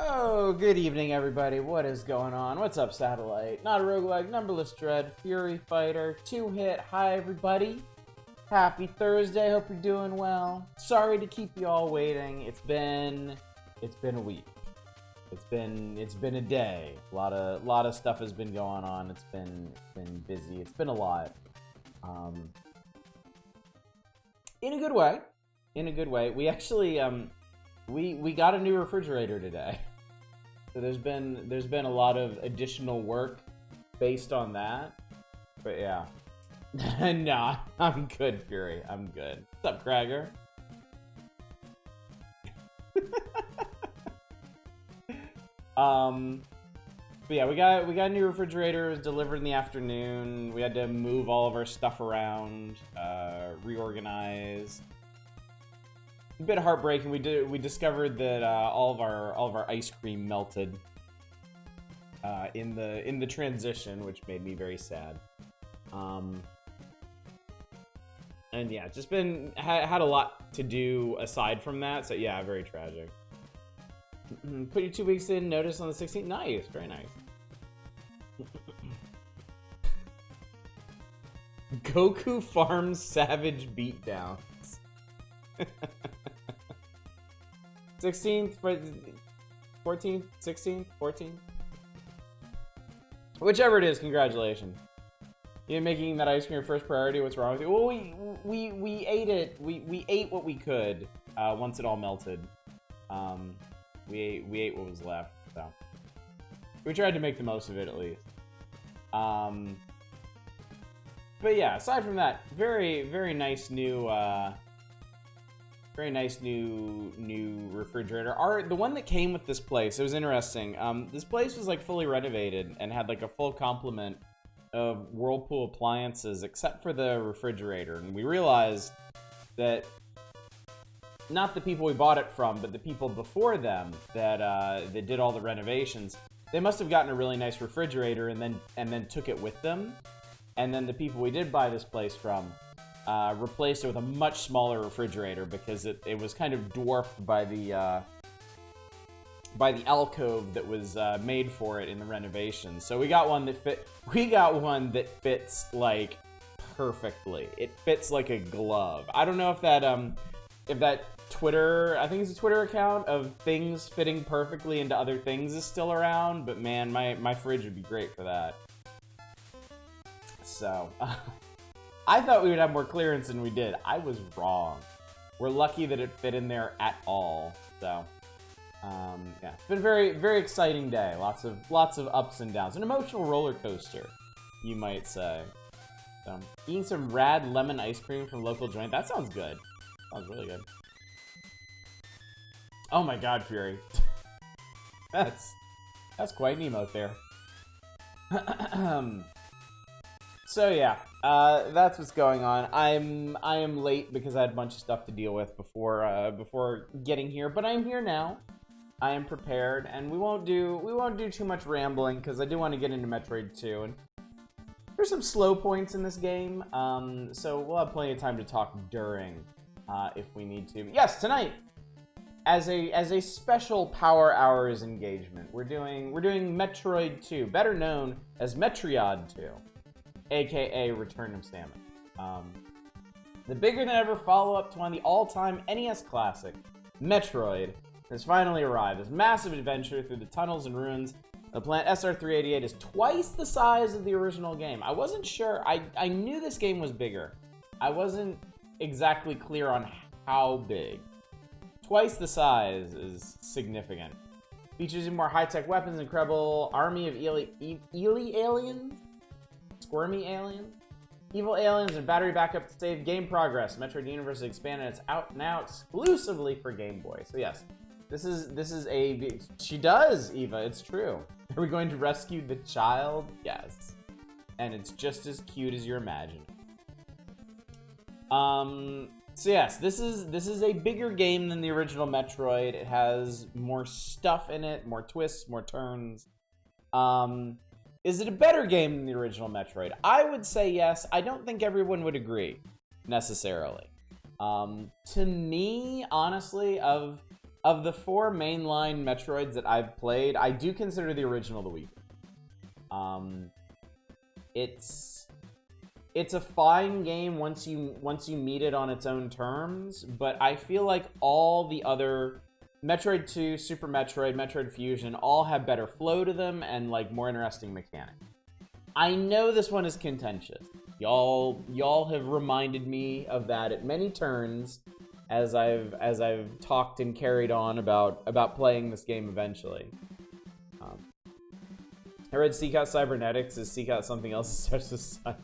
Oh, good evening, everybody. What is going on? What's up, Satellite? Not a roguelike, numberless dread, Fury Fighter, 2-hit. Hi, everybody. Happy Thursday. Hope you're doing well. Sorry to keep you all waiting. It's been a week. It's been a day. A lot of stuff has been going on. It's been busy. It's been a lot. In a good way. In a good way. We actually we got a new refrigerator today. So there's been a lot of additional work based on that. But yeah. Nah, I'm good, Fury. I'm good. What's up, Cragger? But yeah, we got new refrigerators delivered in the afternoon. We had to move all of our stuff around, reorganize. A bit heartbreaking. We discovered that all of our ice cream melted in the transition, which made me very sad. And yeah, just had a lot to do aside from that. So yeah, very tragic. Put your 2 weeks in notice on the 16th. Nice, very nice. Goku farms savage beatdowns. 16th, 14th, 16th, 14th. Whichever it is, congratulations. You're making that ice cream your first priority. What's wrong with you? Well, we ate it. We ate what we could once it all melted. We ate what was left. So we tried to make the most of it at least. But yeah, aside from that, very nice new refrigerator. The one that came with this place, it was interesting. This place was like fully renovated and had like a full complement of Whirlpool appliances except for the refrigerator, and we realized that not the people we bought it from, but the people before them that did all the renovations, they must have gotten a really nice refrigerator and then took it with them, and then the people we did buy this place from replaced it with a much smaller refrigerator because it was kind of dwarfed by the alcove that was made for it in the renovation. So we got one that fits like perfectly. It fits like a glove. I don't know if that Twitter, I think it's a Twitter account of things fitting perfectly into other things is still around, but man, my fridge would be great for that. So I thought we would have more clearance than we did. I was wrong. We're lucky that it fit in there at all. So yeah, it's been a very exciting day. Lots of ups and downs. An emotional roller coaster, you might say. So, eating some rad lemon ice cream from a local joint. That sounds good. Sounds really good. Oh my God, Fury. that's quite an emote there. So yeah, that's what's going on. I am late because I had a bunch of stuff to deal with before getting here, but I'm here now. I am prepared, and we won't do too much rambling because I do want to get into Metroid 2, and there's some slow points in this game, so we'll have plenty of time to talk during if we need to. But yes, tonight, as a special Power Hours engagement, we're doing Metroid 2, better known as Metroid 2, aka Return of Samus. The bigger than ever follow-up to one of the all-time NES classic, Metroid, has finally arrived. This massive adventure through the tunnels and ruins of the planet SR388 is twice the size of the original game. I wasn't sure. I knew this game was bigger. I wasn't exactly clear on how big. Twice the size is significant. Features more high-tech weapons, incredible army of Ely aliens? Squirmy aliens? Evil aliens and battery backup to save game progress. Metroid Universe is expanded. It's out now exclusively for Game Boy. So yes, this is a... She does, Eva. It's true. Are we going to rescue the child? Yes. And it's just as cute as you're imagining. So yes, this is a bigger game than the original Metroid. It has more stuff in it, more twists, more turns. Is it a better game than the original Metroid? I would say yes. I don't think everyone would agree, necessarily. To me, honestly, of of the 4 mainline Metroids that I've played, I do consider the original the weakest. It's a fine game once you meet it on its own terms, but I feel like all the other Metroid 2, Super Metroid, Metroid Fusion all have better flow to them and like more interesting mechanics. I know this one is contentious. Y'all have reminded me of that at many turns as I've talked and carried on about playing this game eventually. I read Seek Out Cybernetics is Seek Out something else that starts with sun.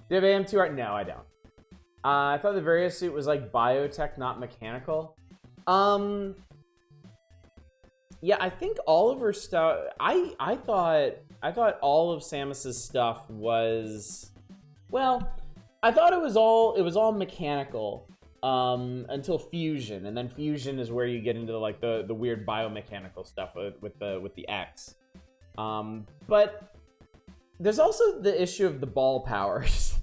Do you have AM2 art? No, I don't. I thought the various suit was like biotech, not mechanical. Yeah, I think all of her stuff. I thought all of Samus's stuff was, well, I thought it was all mechanical until Fusion, and then Fusion is where you get into like the weird biomechanical stuff with the X. But there's also the issue of the ball powers.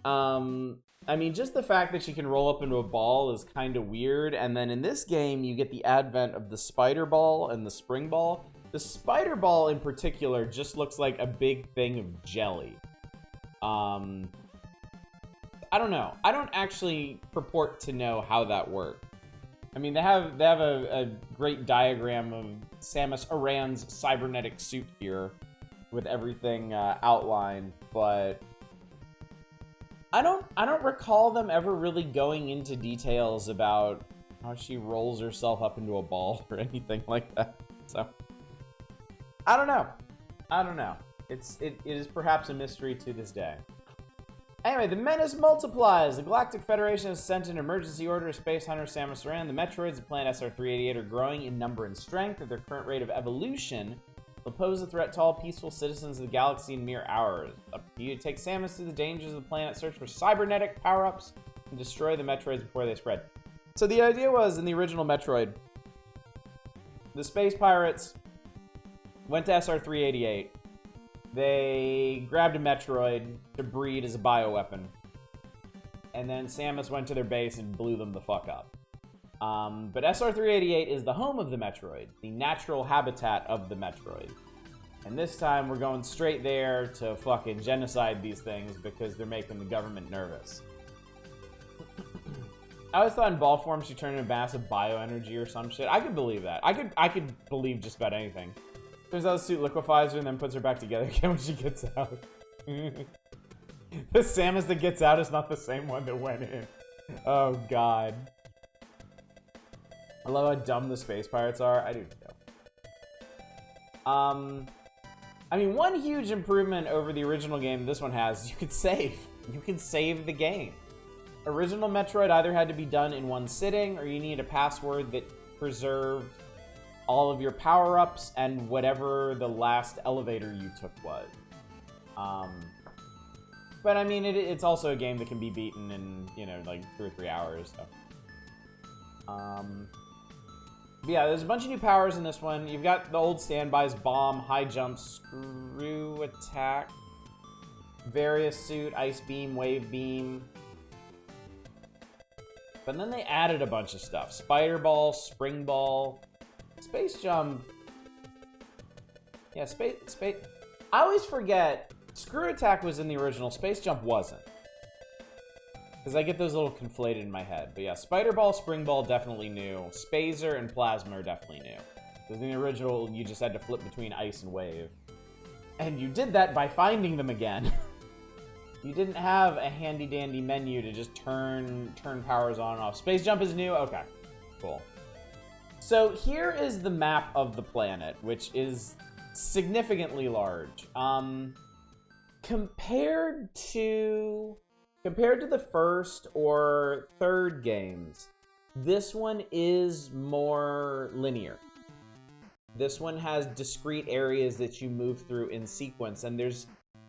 I mean, just the fact that she can roll up into a ball is kind of weird. And then in this game, you get the advent of the spider ball and the spring ball. The spider ball in particular just looks like a big thing of jelly. I don't know. I don't actually purport to know how that works. I mean, they have a great diagram of Samus Aran's cybernetic suit here with everything outlined, but I don't recall them ever really going into details about how she rolls herself up into a ball or anything like that. So I don't know. It is perhaps a mystery to this day. Anyway, the menace multiplies. The Galactic Federation has sent an emergency order to Space Hunter Samus Aran. The Metroids of Planet SR-388 are growing in number and strength. At their current rate of evolution, they'll pose a threat to all peaceful citizens of the galaxy in mere hours. Up to you to take Samus through the dangers of the planet, search for cybernetic power-ups, and destroy the Metroids before they spread. So the idea was, in the original Metroid, the space pirates went to SR-388. They grabbed a Metroid to breed as a bioweapon. And then Samus went to their base and blew them the fuck up. But SR-388 is the home of the Metroid, the natural habitat of the Metroid. And this time we're going straight there to fucking genocide these things because they're making the government nervous. I always thought in ball form she turned into massive bioenergy or some shit. I could believe that. I could believe just about anything. Turns out the suit liquefies her and then puts her back together again when she gets out. The Samus that gets out is not the same one that went in. Oh, God. I love how dumb the space pirates are. I do too. I mean, one huge improvement over the original game this one has is you can save. You can save the game. Original Metroid either had to be done in one sitting or you need a password that preserved all of your power-ups and whatever the last elevator you took was. But I mean, it's also a game that can be beaten in, you know, like 2 or 3 hours. So. But yeah, there's a bunch of new powers in this one. You've got the old standbys: bomb, high jump, screw attack, various suit, ice beam, wave beam. But then they added a bunch of stuff: spider ball, spring ball, space jump. Yeah, space. I always forget. Screw attack was in the original. Space jump wasn't. Because I get those a little conflated in my head. But yeah, spider ball, spring ball, definitely new. Spazer and plasma are definitely new. Because in the original, you just had to flip between ice and wave. And you did that by finding them again. You didn't have a handy-dandy menu to just turn powers on and off. Space jump is new? Okay, cool. So here is the map of the planet, which is significantly large. Compared to the first or third games, this one is more linear. This one has discrete areas that you move through in sequence, and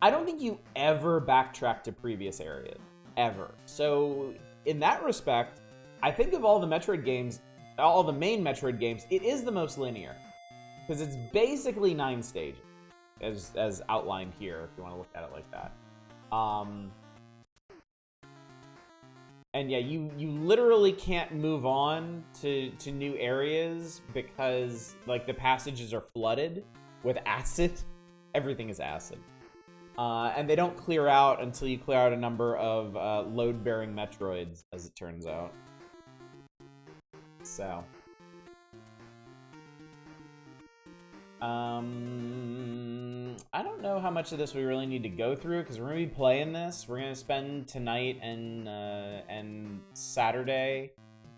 I don't think you ever backtrack to previous areas, ever. So in that respect, I think of all the Metroid games, all the main Metroid games, it is the most linear. Because it's basically 9 stages, as outlined here, if you want to look at it like that. And yeah, you literally can't move on to new areas because like the passages are flooded with acid. Everything is acid. And they don't clear out until you clear out a number of load-bearing Metroids, as it turns out. So. I don't know how much of this we really need to go through, because we're going to be playing this. We're going to spend tonight and Saturday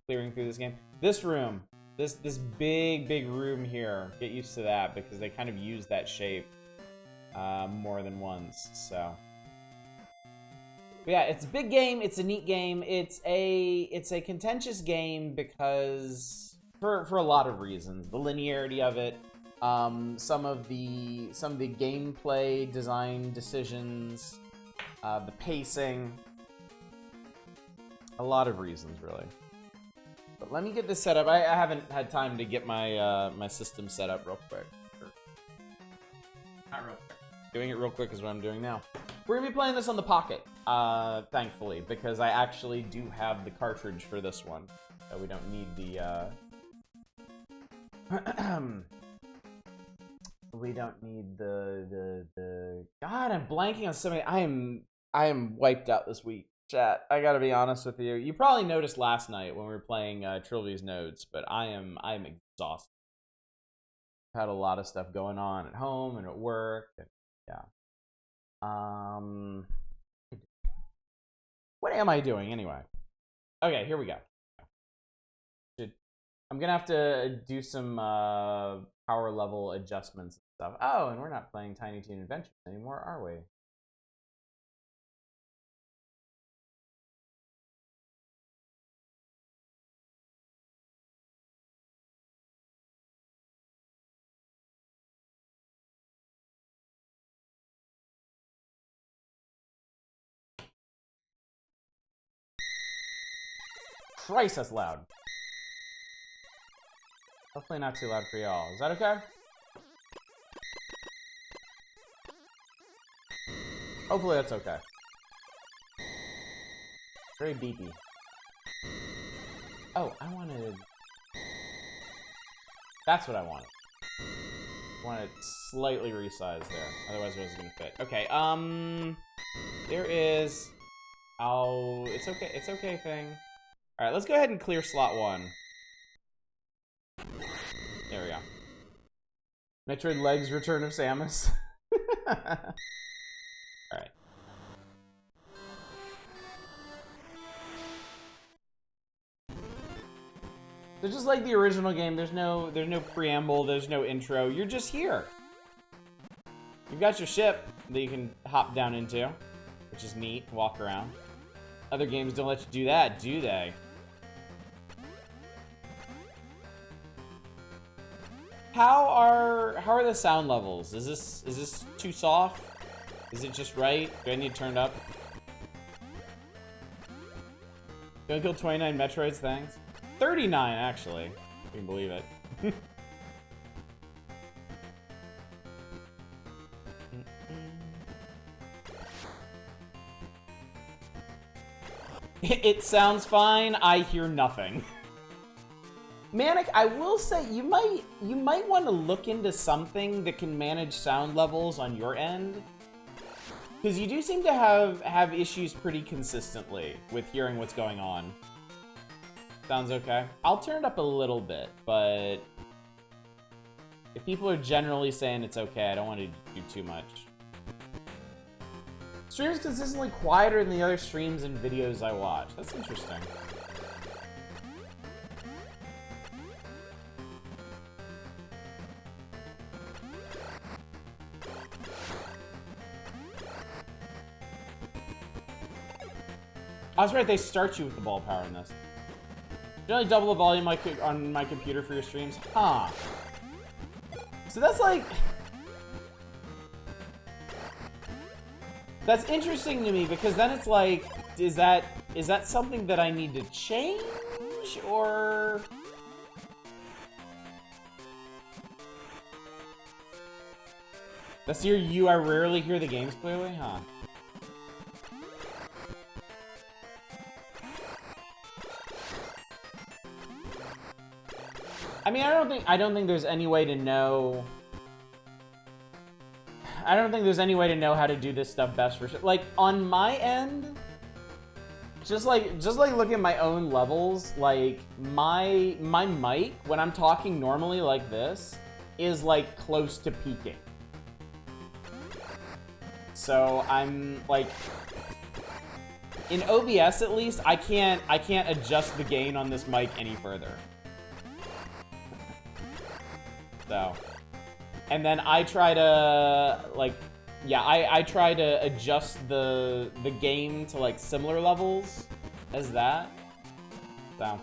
clearing through this game. This room, this big room here, get used to that, because they kind of use that shape more than once, so. But yeah, it's a big game, it's a neat game, it's a contentious game because, for a lot of reasons. The linearity of it, some of the gameplay design decisions, the pacing, a lot of reasons really. But let me get this set up. I haven't had time to get my my system set up real quick. Not real quick. Doing it real quick is what I'm doing now. We're gonna be playing this on the Pocket, thankfully, because I actually do have the cartridge for this one. So we don't need the we don't need the God, I'm blanking on so many. I am wiped out this week, chat. I gotta be honest with you. You probably noticed last night when we were playing Trilby's Nodes, but I am exhausted. I've had a lot of stuff going on at home and at work. And, yeah. What am I doing anyway? Okay, here we go. I'm gonna have to do some power level adjustments and stuff. Oh, and we're not playing Tiny Toon Adventures anymore, are we? Christ, that's loud. Hopefully not too loud for y'all. Is that okay? Hopefully that's okay. Very beepy. Oh, I wanted... That's what I wanted. I want it slightly resized there. Otherwise it wasn't gonna fit. Okay, there is... Oh, it's okay. It's okay thing. Alright, let's go ahead and clear slot 1. There we go. Metroid Legs Return of Samus. Alright. So just like the original game, there's no preamble, there's no intro. You're just here. You've got your ship that you can hop down into, which is neat. Walk around. Other games don't let you do that, do they? How are the sound levels? Is this too soft? Is it just right? Do I need it turned up? Gonna kill 29 Metroids, thanks. 39 actually. If you can believe it. It sounds fine. I hear nothing. Manic, I will say you might want to look into something that can manage sound levels on your end, because you do seem to have issues pretty consistently with hearing what's going on. Sounds okay. I'll turn it up a little bit, but if people are generally saying it's okay, I don't want to do too much. Stream's consistently quieter than the other streams and videos I watch. That's interesting. I was right, they start you with the ball power in this. Generally double the volume on my computer for your streams. Huh. So that's like... That's interesting to me, because then it's like, is that something that I need to change, or... That's you, I rarely hear the games clearly, huh? I mean, I don't think there's any way to know. I don't think there's any way to know how to do this stuff best for sure. Like on my end, just like looking at my own levels, like my mic when I'm talking normally like this is like close to peaking. So I'm like, in OBS at least, I can't adjust the gain on this mic any further. So, and then I try to like, yeah, I try to adjust the gain to like similar levels as that. So,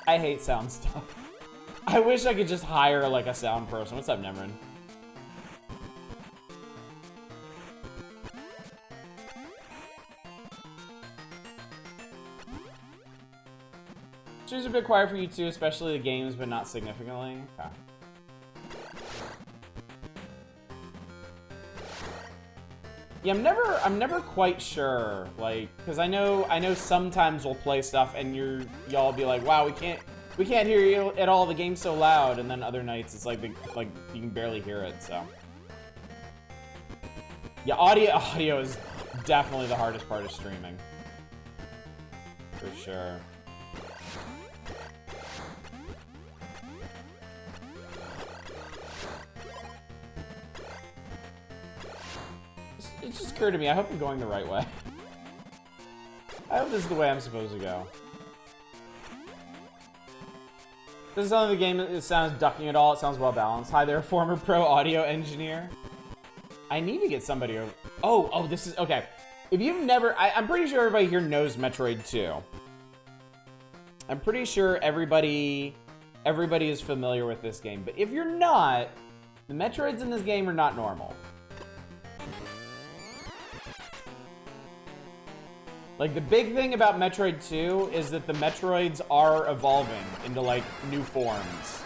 I hate sound stuff. I wish I could just hire like a sound person. What's up, Nemrin? She's a bit quiet for you too, especially the games, but not significantly. Okay. Yeah, I'm never quite sure, like, because I know sometimes we'll play stuff and y'all be like, wow, we can't hear you at all. The game's so loud, and then other nights it's like you can barely hear it. So yeah, audio is definitely the hardest part of streaming, for sure. It just occurred to me, I hope I'm going the right way. I hope this is the way I'm supposed to go. This is not the game that sounds ducking at all. It sounds well balanced. Hi there, former pro audio engineer. I need to get somebody over. Oh, this is, okay. If you've never, I'm pretty sure everybody here knows Metroid 2. I'm pretty sure everybody is familiar with this game. But if you're not, the Metroids in this game are not normal. Like, the big thing about Metroid 2 is that the Metroids are evolving into, like, new forms.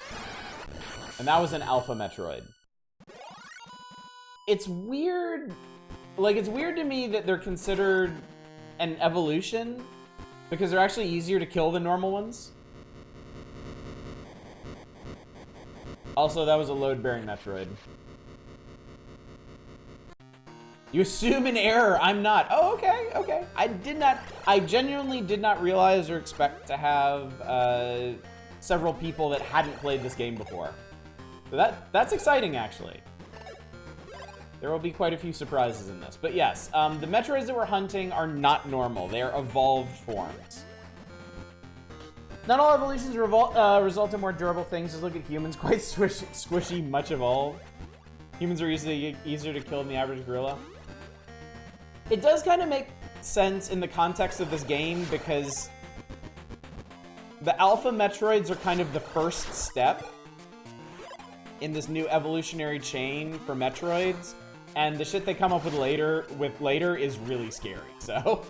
And that was an Alpha Metroid. It's weird. Like, it's weird to me that they're considered an evolution, because they're actually easier to kill than normal ones. Also, that was a load-bearing Metroid. You assume an error. I'm not. Oh, okay, okay. I genuinely did not realize or expect to have several people that hadn't played this game before. So that's exciting, actually. There will be quite a few surprises in this. But yes, the Metroids that we're hunting are not normal. They are evolved forms. Not all evolutions result in more durable things. Just look at humans, quite squishy, much evolved. Humans are easier to kill than the average gorilla. It does kind of make sense in the context of this game, because the Alpha Metroids are kind of the first step in this new evolutionary chain for Metroids, and the shit they come up with later is really scary, so.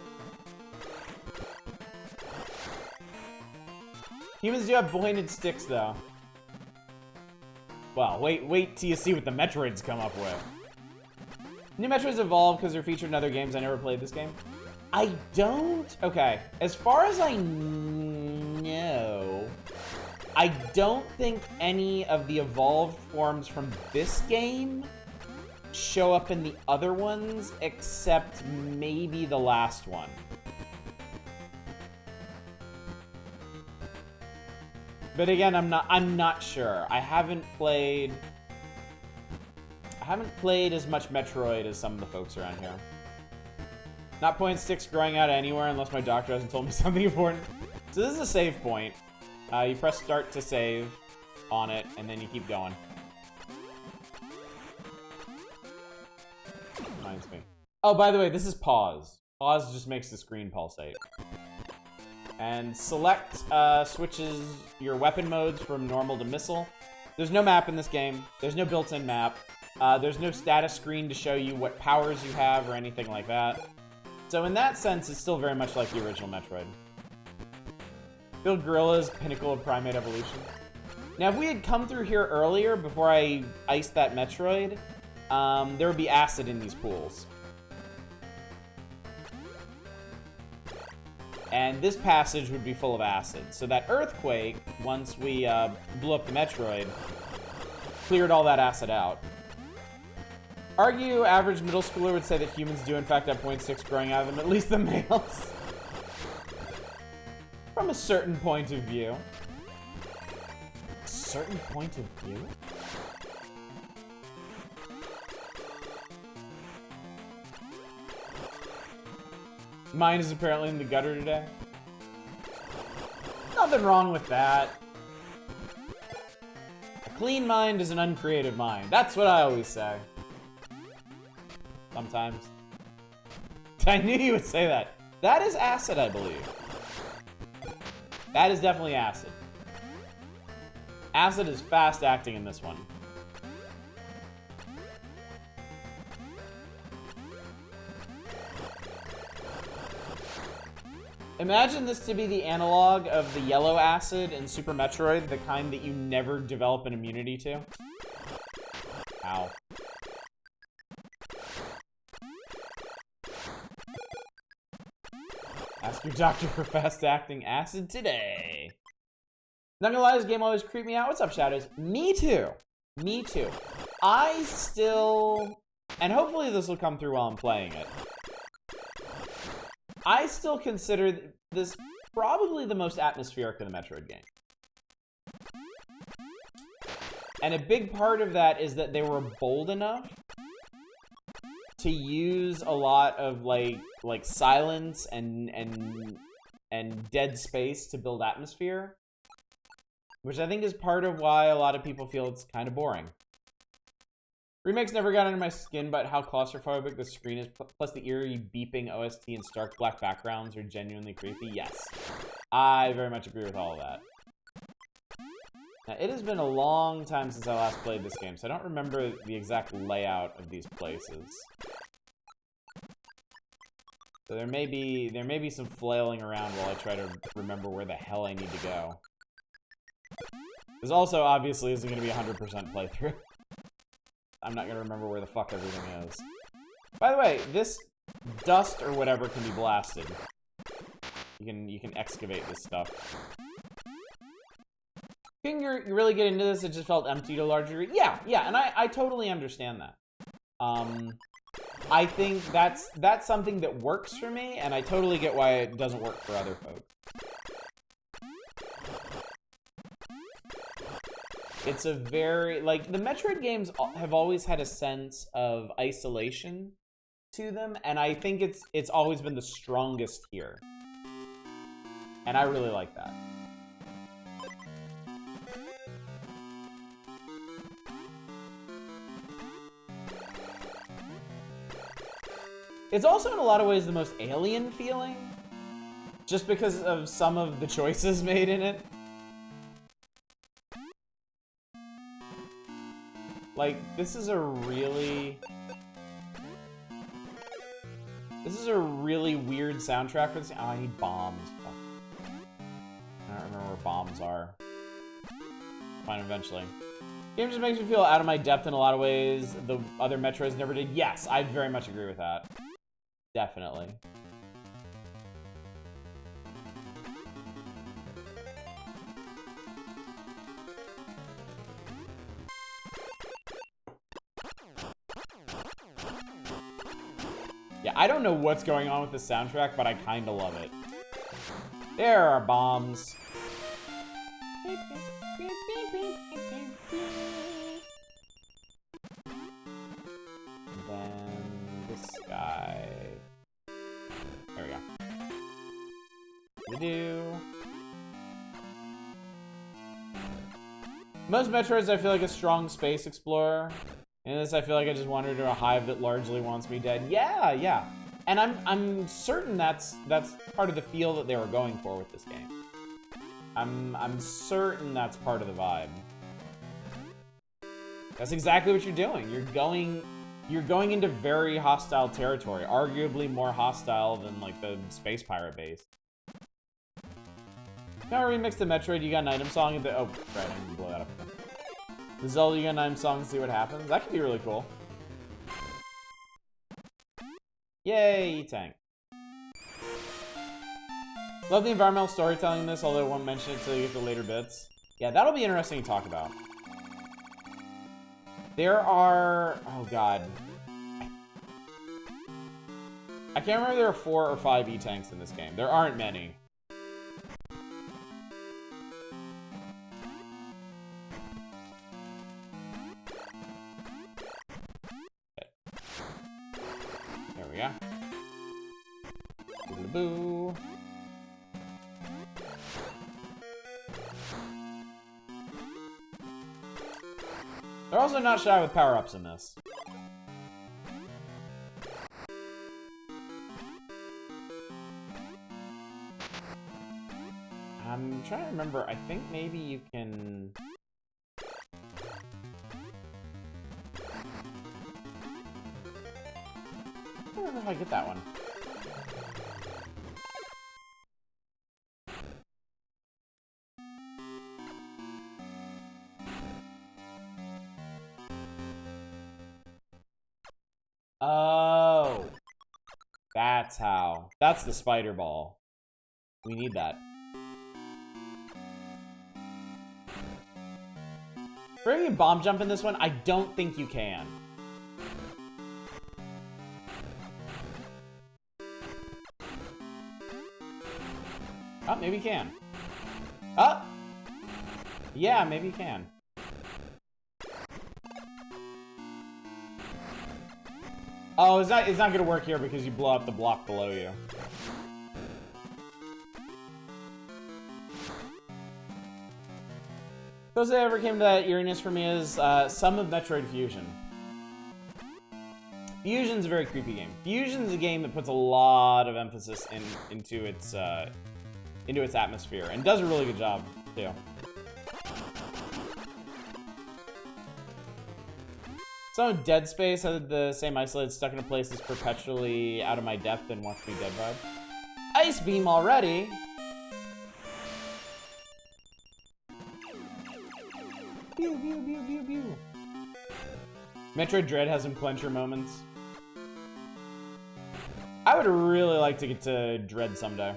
Humans do have pointed sticks, though. Well, wait till you see what the Metroids come up with. New Metroids evolve because they're featured in other games. I never played this game. I don't? Okay. As far as I know, I don't think any of the evolved forms from this game show up in the other ones, except maybe the last one. But again, I'm not sure. I haven't played as much Metroid as some of the folks around here. Not point sticks growing out anywhere unless my doctor hasn't told me something important. So this is a save point. You press start to save on it, and then you keep going. Reminds me. Oh, by the way, this is pause. Pause just makes the screen pulsate. And select switches your weapon modes from normal to missile. There's no map in this game. There's no built-in map. There's no status screen to show you what powers you have or anything like that. So in that sense, it's still very much like the original Metroid. Build Gorilla's pinnacle of primate evolution. Now, if we had come through here earlier, before I iced that Metroid, there would be acid in these pools. And this passage would be full of acid. So that earthquake, once we blew up the Metroid, cleared all that acid out. Argue average middle schooler would say that humans do in fact have 0.6 growing out of them, at least the males. From a certain point of view. A certain point of view? Mine is apparently in the gutter today. Nothing wrong with that. A clean mind is an uncreative mind. That's what I always say. Sometimes. I knew you would say that. That is acid, I believe. That is definitely acid. Acid is fast acting in this one. Imagine this to be the analog of the yellow acid in Super Metroid, the kind that you never develop an immunity to. Ow. Ask your doctor for fast-acting acid today. Not gonna lie, this game always creeped me out. What's up, Shadows? Me too. Me too. I still... And hopefully this will come through while I'm playing it. I still consider this probably the most atmospheric of the Metroid game. And a big part of that is that they were bold enough to use a lot of like silence and dead space to build atmosphere, which I think is part of why a lot of people feel it's kind of boring. Remakes never got under my skin, but how claustrophobic the screen is, plus the eerie beeping OST and stark black backgrounds are genuinely creepy. Yes, I very much agree with all of that. Now, it has been a long time since I last played this game, so I don't remember the exact layout of these places. So there may be some flailing around while I try to remember where the hell I need to go. This also obviously isn't going to be 100% playthrough. I'm not going to remember where the fuck everything is. By the way, this dust or whatever can be blasted. You can excavate this stuff. Can you really get into this? It just felt empty to a large degree. Yeah, and I totally understand that. I think that's something that works for me, and I totally get why it doesn't work for other folks. It's a very, like, the Metroid games have always had a sense of isolation to them, and I think it's always been the strongest here. And I really like that. It's also in a lot of ways the most alien feeling, just because of some of the choices made in it. Like, this is a really weird soundtrack for this. Oh, I need bombs. Fuck. I don't remember where bombs are. Fine, eventually. Game just makes me feel out of my depth in a lot of ways. The other Metroids never did. Yes, I very much agree with that. Definitely. Yeah, I don't know what's going on with the soundtrack, but I kind of love it. There are bombs. And then this guy. There we go. Do. Most Metroids, I feel like a strong space explorer. In this, I feel like I just wandered to a hive that largely wants me dead. Yeah. And I'm certain that's part of the feel that they were going for with this game. I'm certain that's part of the vibe. That's exactly what you're doing. You're going into very hostile territory, arguably more hostile than like the Space Pirate base. Now remix the Metroid, you got an item song at the oh right, I need to blow that up again. The Zelda, you got an item song and see what happens. That could be really cool. Yay, tank. Love the environmental storytelling in this, although I won't mention it until you get the later bits. Yeah, that'll be interesting to talk about. There are... Oh, God. I can't remember if there are 4 or 5 E-tanks in this game. There aren't many. There we go. Boo. They're also not shy with power-ups in this. I'm trying to remember. I think maybe you can... I don't remember how I get that one. Oh, that's how. That's the spider ball. We need that. Can you bomb jump in this one? I don't think you can. Oh, maybe you can. Oh! Yeah, maybe you can. Oh, it's not gonna work here because you blow up the block below you. Closest I ever came to that eeriness for me is some of Metroid Fusion. Fusion's a very creepy game. Fusion's a game that puts a lot of emphasis into its atmosphere and does a really good job too. Some of Dead Space had the same isolated, stuck in a place that's perpetually out of my depth and watch me dead vibe. Ice Beam already. Pew, pew, pew, pew, pew. Metroid Dread has some clencher moments. I would really like to get to Dread someday.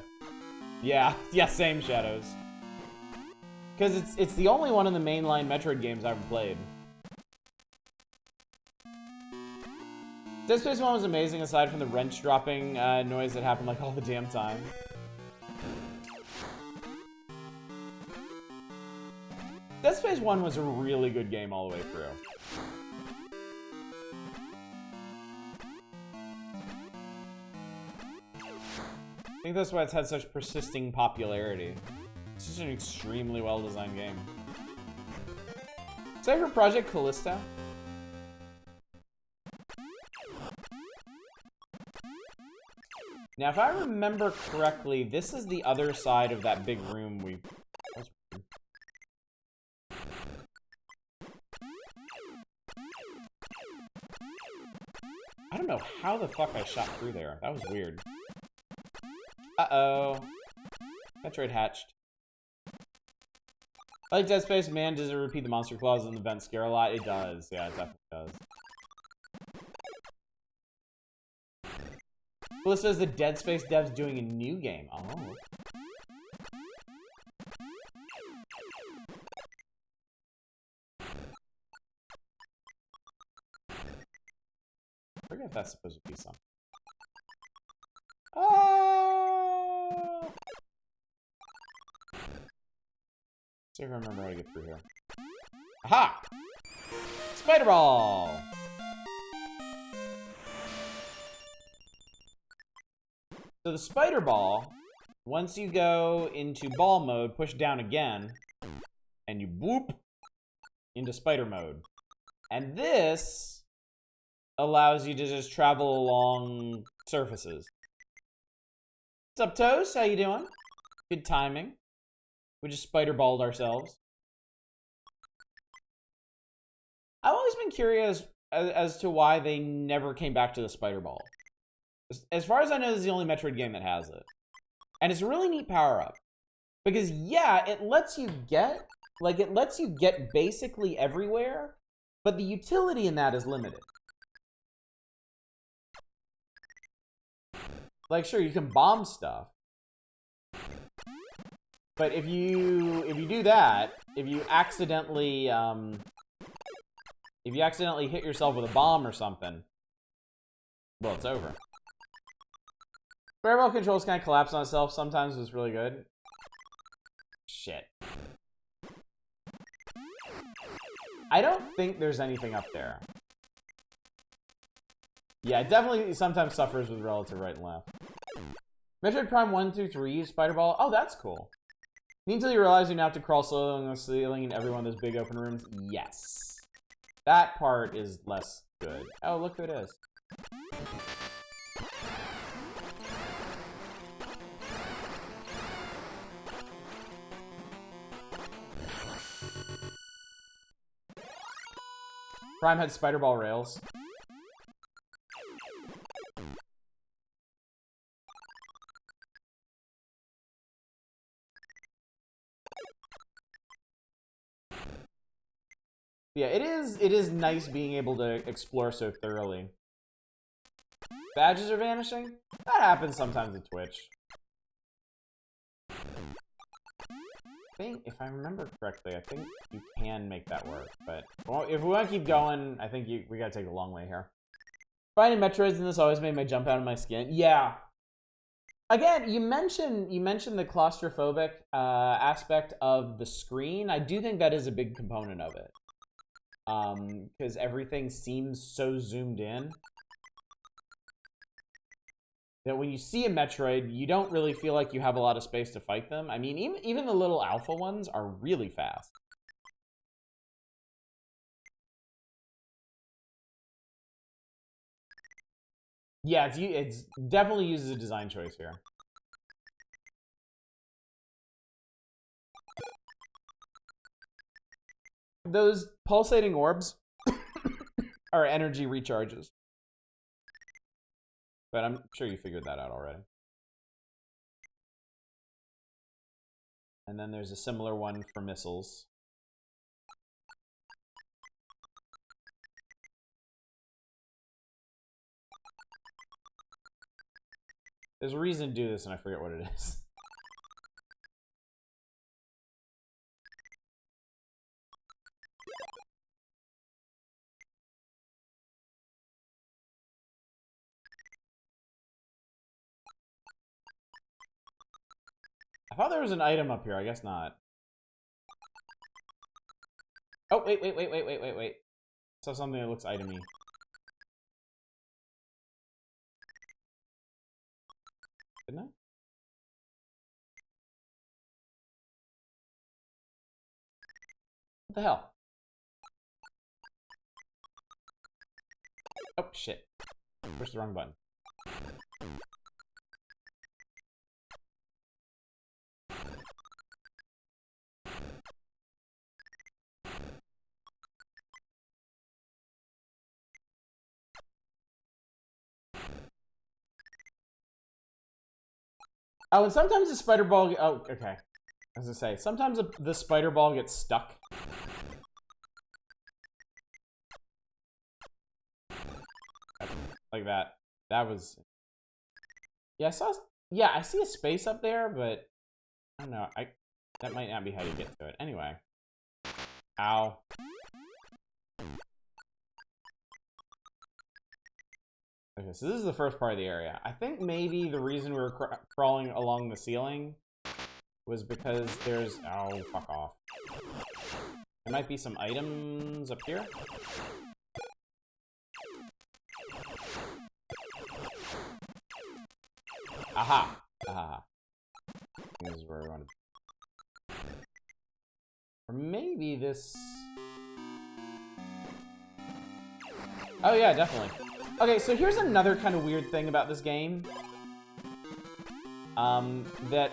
Yeah, same Shadows. Because it's the only one of the mainline Metroid games I've played. Dead Space 1 was amazing aside from the wrench dropping noise that happened like all the damn time. Dead Space 1 was a really good game all the way through. I think that's why it's had such persisting popularity. It's just an extremely well-designed game. Save for Project Callisto. Now, if I remember correctly, this is the other side of that big room we... I don't know how the fuck I shot through there. That was weird. Uh-oh. Metroid hatched. I like Dead Space, man, does it repeat the monster claws in the vent scare a lot? It does. Yeah, it definitely does. Well, it says the Dead Space devs doing a new game. Oh. I forget if that's supposed to be something. Oh! See if I remember how to get through here. Aha! Spider Ball! So the Spider Ball, once you go into ball mode, push down again, and you boop into spider mode. And this allows you to just travel along surfaces. What's up, Toast? How you doing? Good timing. We just spider balled ourselves. I've always been curious as to why they never came back to the spider ball. As far as I know, this is the only Metroid game that has it. And it's a really neat power-up. Because, yeah, it lets you get basically everywhere, but the utility in that is limited. Like, sure, you can bomb stuff. But if you do that, if you accidentally hit yourself with a bomb or something, well, it's over. Fireball controls kind of collapse on itself. Sometimes it's really good. Shit. I don't think there's anything up there. Yeah, it definitely sometimes suffers with relative right and left. Metroid Prime 1 through 3 use Spider Ball. Oh, that's cool. Until you realize you now have to crawl slowly along the ceiling in every one of those big open rooms. Yes. That part is less good. Oh, look who it is. Prime had Spider Ball rails. Yeah, it is nice being able to explore so thoroughly. Badges are vanishing? That happens sometimes with Twitch. I think, if I remember correctly, I think you can make that work, but if we want to keep going, I think we gotta take a long way here. Finding Metroids in this always made my jump out of my skin. Yeah. Again, you mentioned the claustrophobic aspect of the screen. I do think that is a big component of it. Because everything seems so zoomed in that when you see a Metroid, you don't really feel like you have a lot of space to fight them. I mean, even the little alpha ones are really fast. Yeah, it's definitely uses a design choice here. Those pulsating orbs are energy recharges. But I'm sure you figured that out already. And then there's a similar one for missiles. There's a reason to do this, and I forget what it is. I thought there was an item up here. I guess not. Oh, wait. I saw something that looks itemy. Didn't I? What the hell? Oh, shit. Pushed the wrong button. Oh, and sometimes the spider ball... Oh, okay. I was gonna say, sometimes the spider ball gets stuck. Like that. That was... Yeah, I see a space up there, but... I don't know. That might not be how you get to it. Anyway. Ow. Okay, so this is the first part of the area. I think maybe the reason we were crawling along the ceiling was because there's... Oh, fuck off. There might be some items up here. Aha! Aha. This is where we want to... Or maybe this... Oh yeah, definitely. Okay, so here's another kind of weird thing about this game. That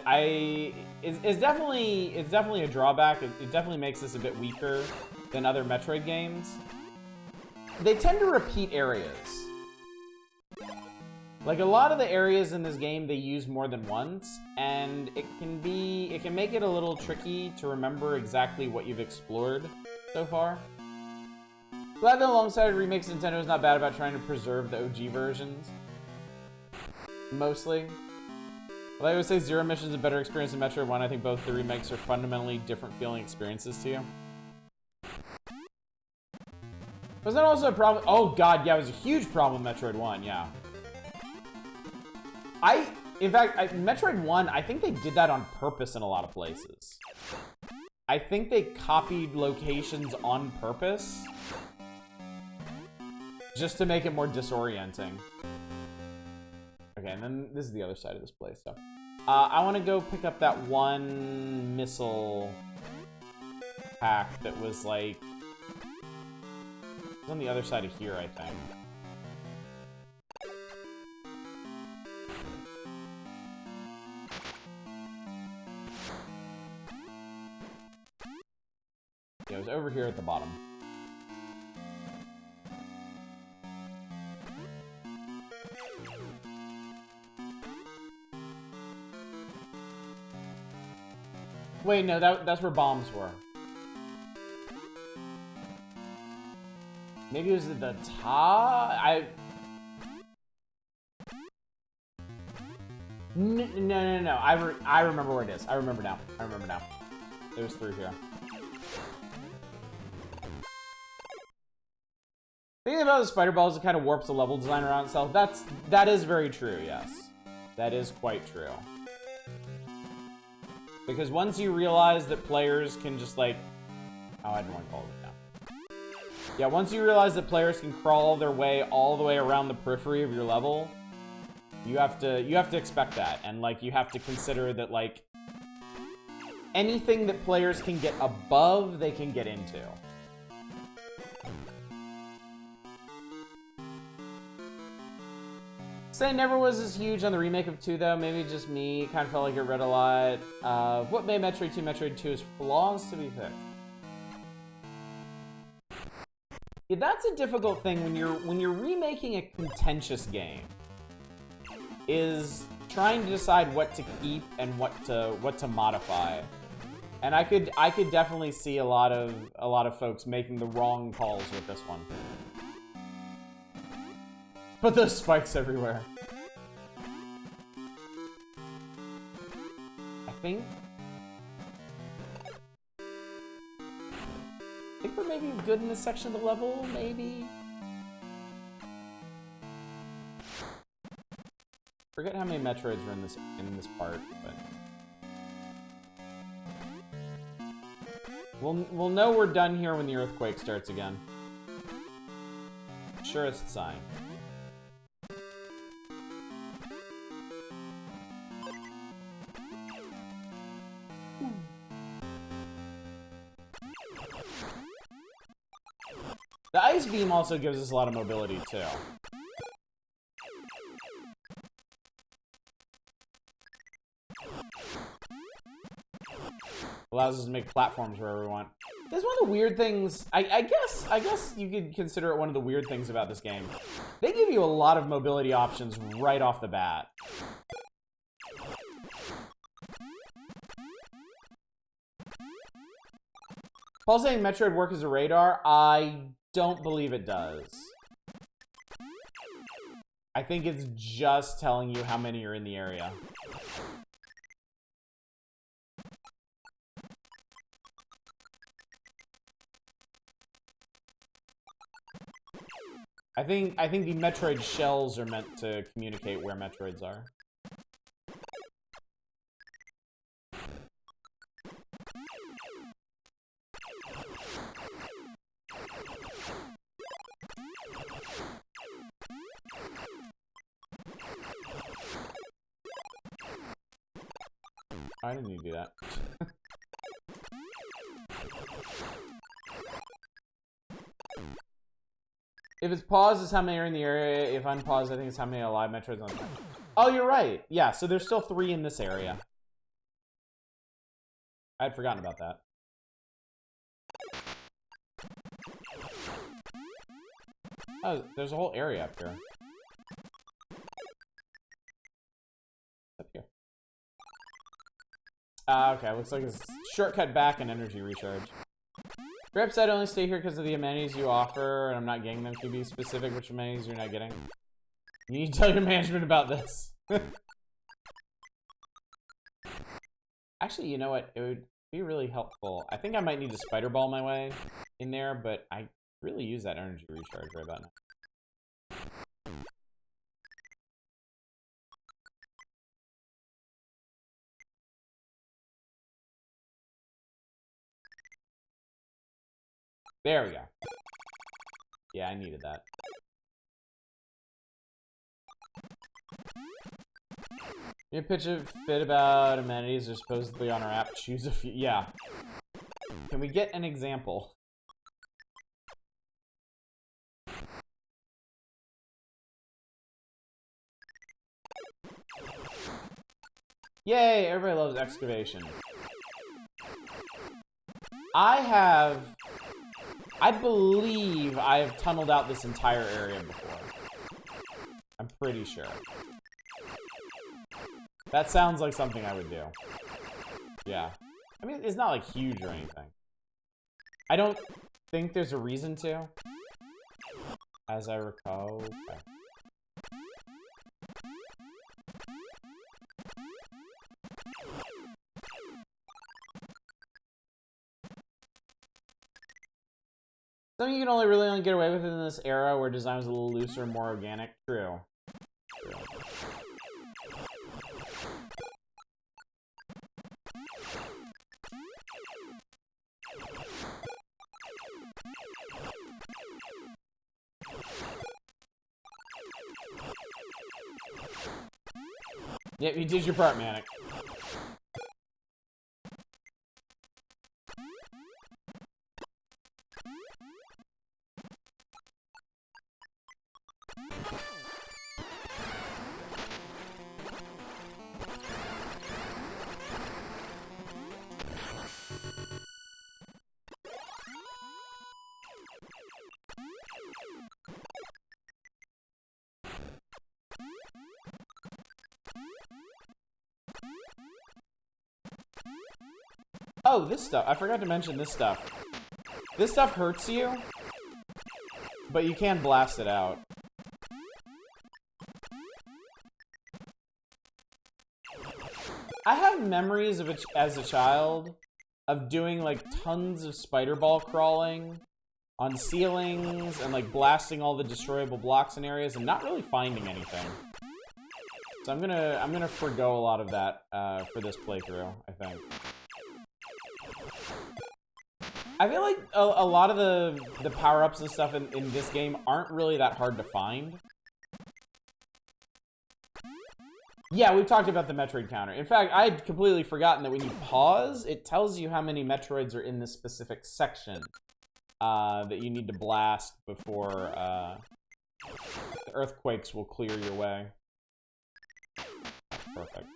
is definitely a drawback. It definitely makes this a bit weaker than other Metroid games. They tend to repeat areas. Like, a lot of the areas in this game they use more than once, and it can make it a little tricky to remember exactly what you've explored so far. Glad that alongside remakes, Nintendo is not bad about trying to preserve the OG versions. Mostly. Well, I would say Zero Mission is a better experience than Metroid 1. I think both the remakes are fundamentally different feeling experiences to you. Was that also a problem? Oh god, yeah, it was a huge problem with Metroid 1, yeah. In fact, Metroid 1, I think they did that on purpose in a lot of places. I think they copied locations on purpose just to make it more disorienting. Okay, and then this is the other side of this place, so. I want to go pick up that one missile pack that was like... It's on the other side of here, I think. Yeah, it was over here at the bottom. Wait, no, that's where bombs were. Maybe it was at the top? No. I remember where it is. I remember now. It was through here. Thinking about the spider balls, it kind of warps the level design around itself. That is very true, yes. That is quite true. Because once you realize that players can just like... Oh, I didn't want to call it now. Yeah, once you realize that players can crawl their way all the way around the periphery of your level, you have to expect that. And like, you have to consider that like, anything that players can get above, they can get into. Say never was as huge on the remake of 2 though, maybe just me, kind of felt like it read a lot. What made Metroid 2 Metroid 2 is flaws to be fixed. Yeah, that's a difficult thing when you're remaking a contentious game. Is trying to decide what to keep and what to modify. And I could definitely see a lot of folks making the wrong calls with this one. Put those spikes everywhere. I think we're maybe good in this section of the level, maybe? Forget how many Metroids were in this part, but we'll know we're done here when the earthquake starts again. Surest sign. The ice beam also gives us a lot of mobility too. Allows us to make platforms wherever we want. That's one of the weird things. I guess you could consider it one of the weird things about this game. They give you a lot of mobility options right off the bat. Paul saying Metroid work as a radar? I don't believe it does. I think it's just telling you how many are in the area. I think the Metroid shells are meant to communicate where Metroids are. I didn't need to do that. If it's paused, it's how many are in the area. If unpaused, I think it's how many alive Metroids on the map. Oh, you're right. Yeah, so there's still 3 in this area. I'd forgotten about that. Oh, there's a whole area up here. Up here. Okay, looks like it's shortcut back and energy recharge. Perhaps I'd only stay here because of the amenities you offer, and I'm not getting them. Can you be specific which amenities you're not getting? You need to tell your management about this. Actually, you know what? It would be really helpful. I think I might need to spider ball my way in there, but I really use that energy recharge right about now. There we go. Yeah, I needed that. You pitch a fit about amenities are supposedly on our app. Choose a few. Yeah. Can we get an example? Yay, everybody loves excavation. I believe I have tunneled out this entire area before. I'm pretty sure. That sounds like something I would do. Yeah. I mean, it's not like huge or anything. I don't think there's a reason to. As I recall. Okay. Something you can only get away with in this era where design was a little looser, more organic. True. Yeah, you did your part, Manic. Oh, this stuff. I forgot to mention this stuff. This stuff hurts you, but you can blast it out. I have memories of it as a child of doing like tons of spider ball crawling on ceilings and like blasting all the destroyable blocks in areas and not really finding anything. So I'm gonna forgo a lot of that for this playthrough, I think. I feel like a lot of the power-ups and stuff in this game aren't really that hard to find. Yeah, we've talked about the Metroid counter. In fact, I had completely forgotten that when you pause, it tells you how many Metroids are in this specific section that you need to blast before the earthquakes will clear your way. Perfect.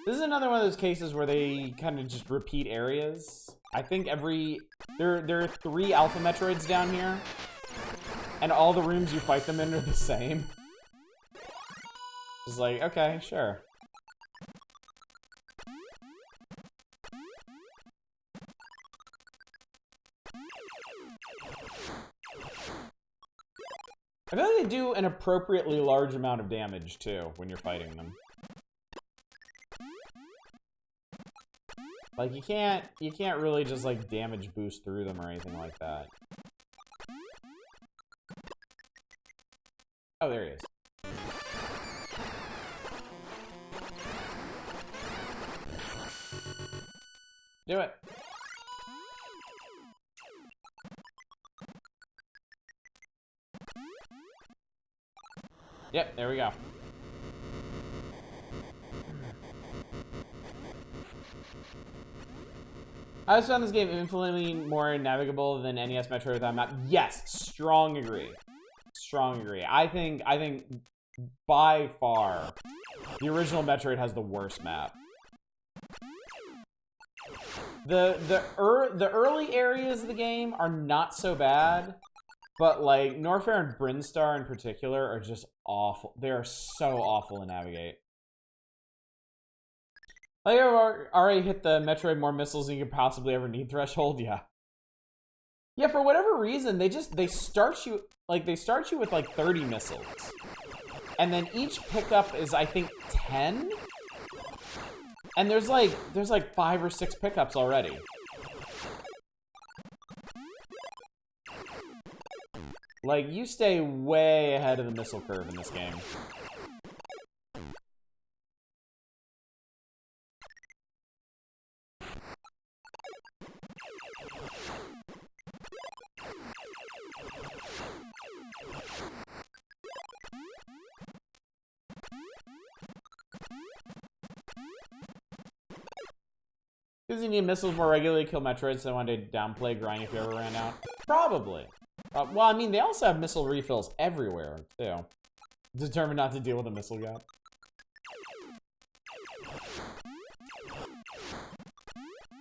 This is another one of those cases where they kind of just repeat areas. I think there are 3 Alpha Metroids down here, and all the rooms you fight them in are the same. Just like, okay, sure. I feel like they do an appropriately large amount of damage, too, when you're fighting them. Like, you can't really just, like, damage boost through them or anything like that. Oh, there he is. Do it. Yep, there we go. I just found this game infinitely more navigable than NES Metroid without map. Yes, strong agree. Strong agree. I think by far the original Metroid has the worst map. The early areas of the game are not so bad, but like Norfair and Brinstar in particular are just awful. They are so awful to navigate. Like, I've already hit the Metroid more missiles than you could possibly ever need threshold. Yeah. Yeah, for whatever reason, they start you with like 30 missiles. And then each pickup is, I think, 10? And there's like 5 or 6 pickups already. Like, you stay way ahead of the missile curve in this game. Because you need missiles more regularly to kill Metroids, so they wanted to downplay grind if you ever ran out? Probably. Well, I mean, they also have missile refills everywhere, too. Determined not to deal with a missile gap.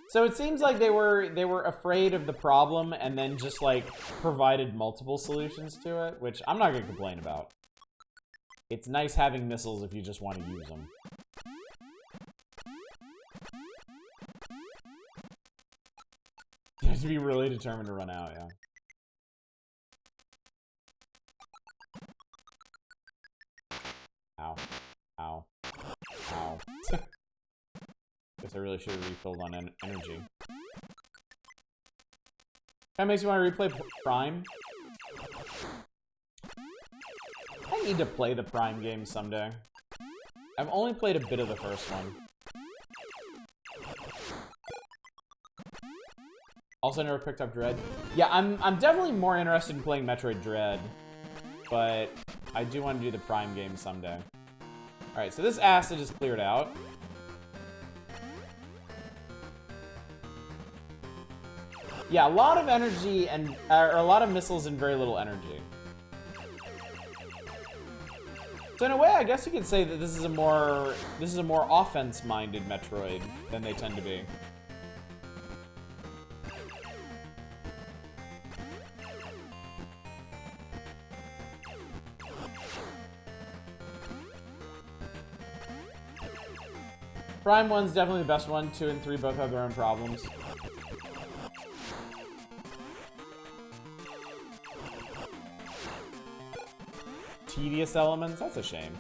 So it seems like they were afraid of the problem and then just, like, provided multiple solutions to it, which I'm not going to complain about. It's nice having missiles if you just want to use them. You have to be really determined to run out, yeah. Ow. Ow. Ow. Guess I really should have refilled on energy. That makes me want to replay Prime. I need to play the Prime game someday. I've only played a bit of the first one. Also never picked up Dread. Yeah, I'm definitely more interested in playing Metroid Dread, but I do want to do the Prime game someday. Alright, so this acid is cleared out. Yeah, a lot of energy and or a lot of missiles and very little energy. So in a way, I guess you could say that this is a more offense-minded Metroid than they tend to be. Prime 1's definitely the best one. 2 and 3 both have their own problems. Tedious elements? That's a shame.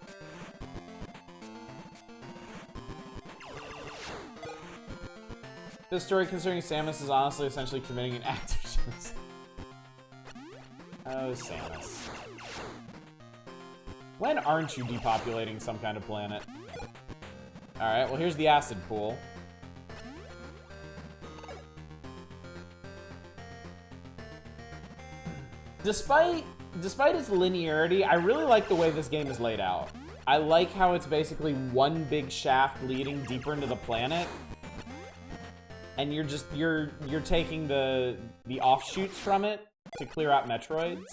This story concerning Samus is honestly essentially committing an act of genocide. Oh, Samus. When aren't you depopulating some kind of planet? Alright, well here's the acid pool. Despite its linearity, I really like the way this game is laid out. I like how it's basically one big shaft leading deeper into the planet. And you're taking the offshoots from it to clear out Metroids.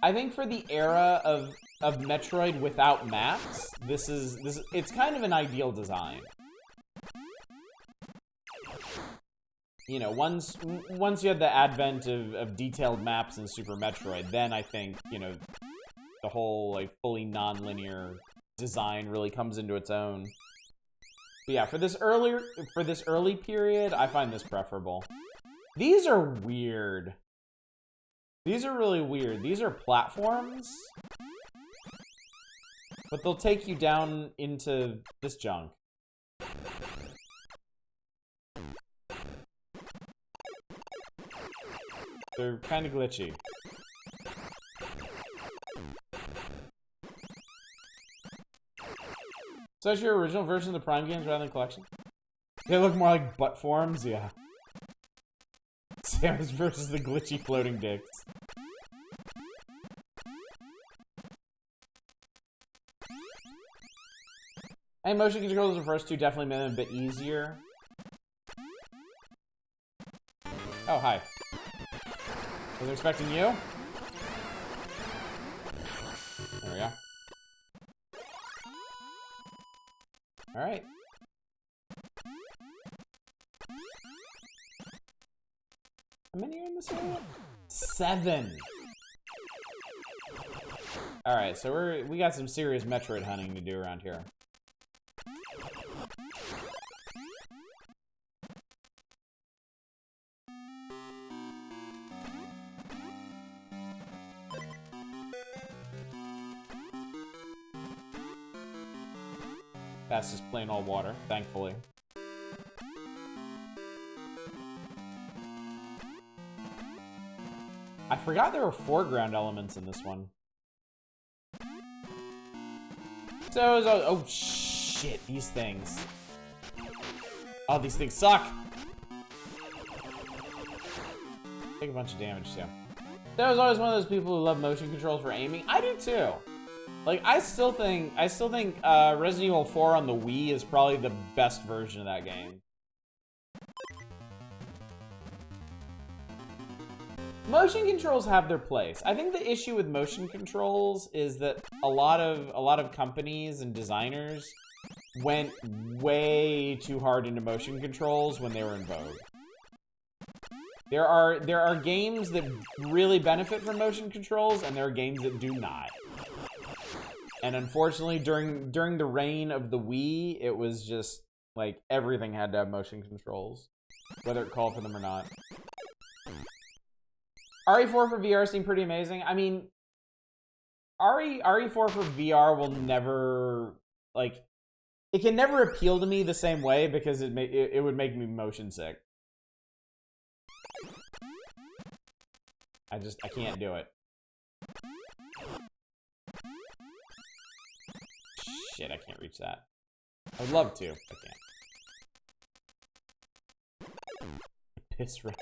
I think for the era of Metroid without maps, it's kind of an ideal design. You know, once you had the advent of detailed maps in Super Metroid, then I think, you know, the whole like fully non-linear design really comes into its own. But yeah, for this early period, I find this preferable. These are weird. These are really weird. These are platforms, but they'll take you down into this junk. They're kind of glitchy. So that's your original version of the Prime games rather than collection? They look more like butt forms? Yeah. Samus versus the glitchy floating dicks. And motion controls the first two definitely made them a bit easier. Oh, hi. Was expecting you? There we go. Alright. How many are in this area? 7! Alright, so we got some serious Metroid hunting to do around here. That's just plain old water, thankfully. I forgot there were foreground elements in this one. So, oh shit, these things. Oh, these things suck. Take a bunch of damage too. So I was always one of those people who love motion controls for aiming. I do too. Like, I still think Resident Evil 4 on the Wii is probably the best version of that game. Motion controls have their place. I think the issue with motion controls is that a lot of companies and designers went way too hard into motion controls when they were in vogue. There are games that really benefit from motion controls, and there are games that do not. And unfortunately, during the reign of the Wii, it was just like everything had to have motion controls, whether it called for them or not. RE4 for VR seemed pretty amazing. I mean, RE4 for VR will never, like, it can never appeal to me the same way because it would make me motion sick. I can't do it. Shit, I can't reach that. I would love to. I can't. Piss red.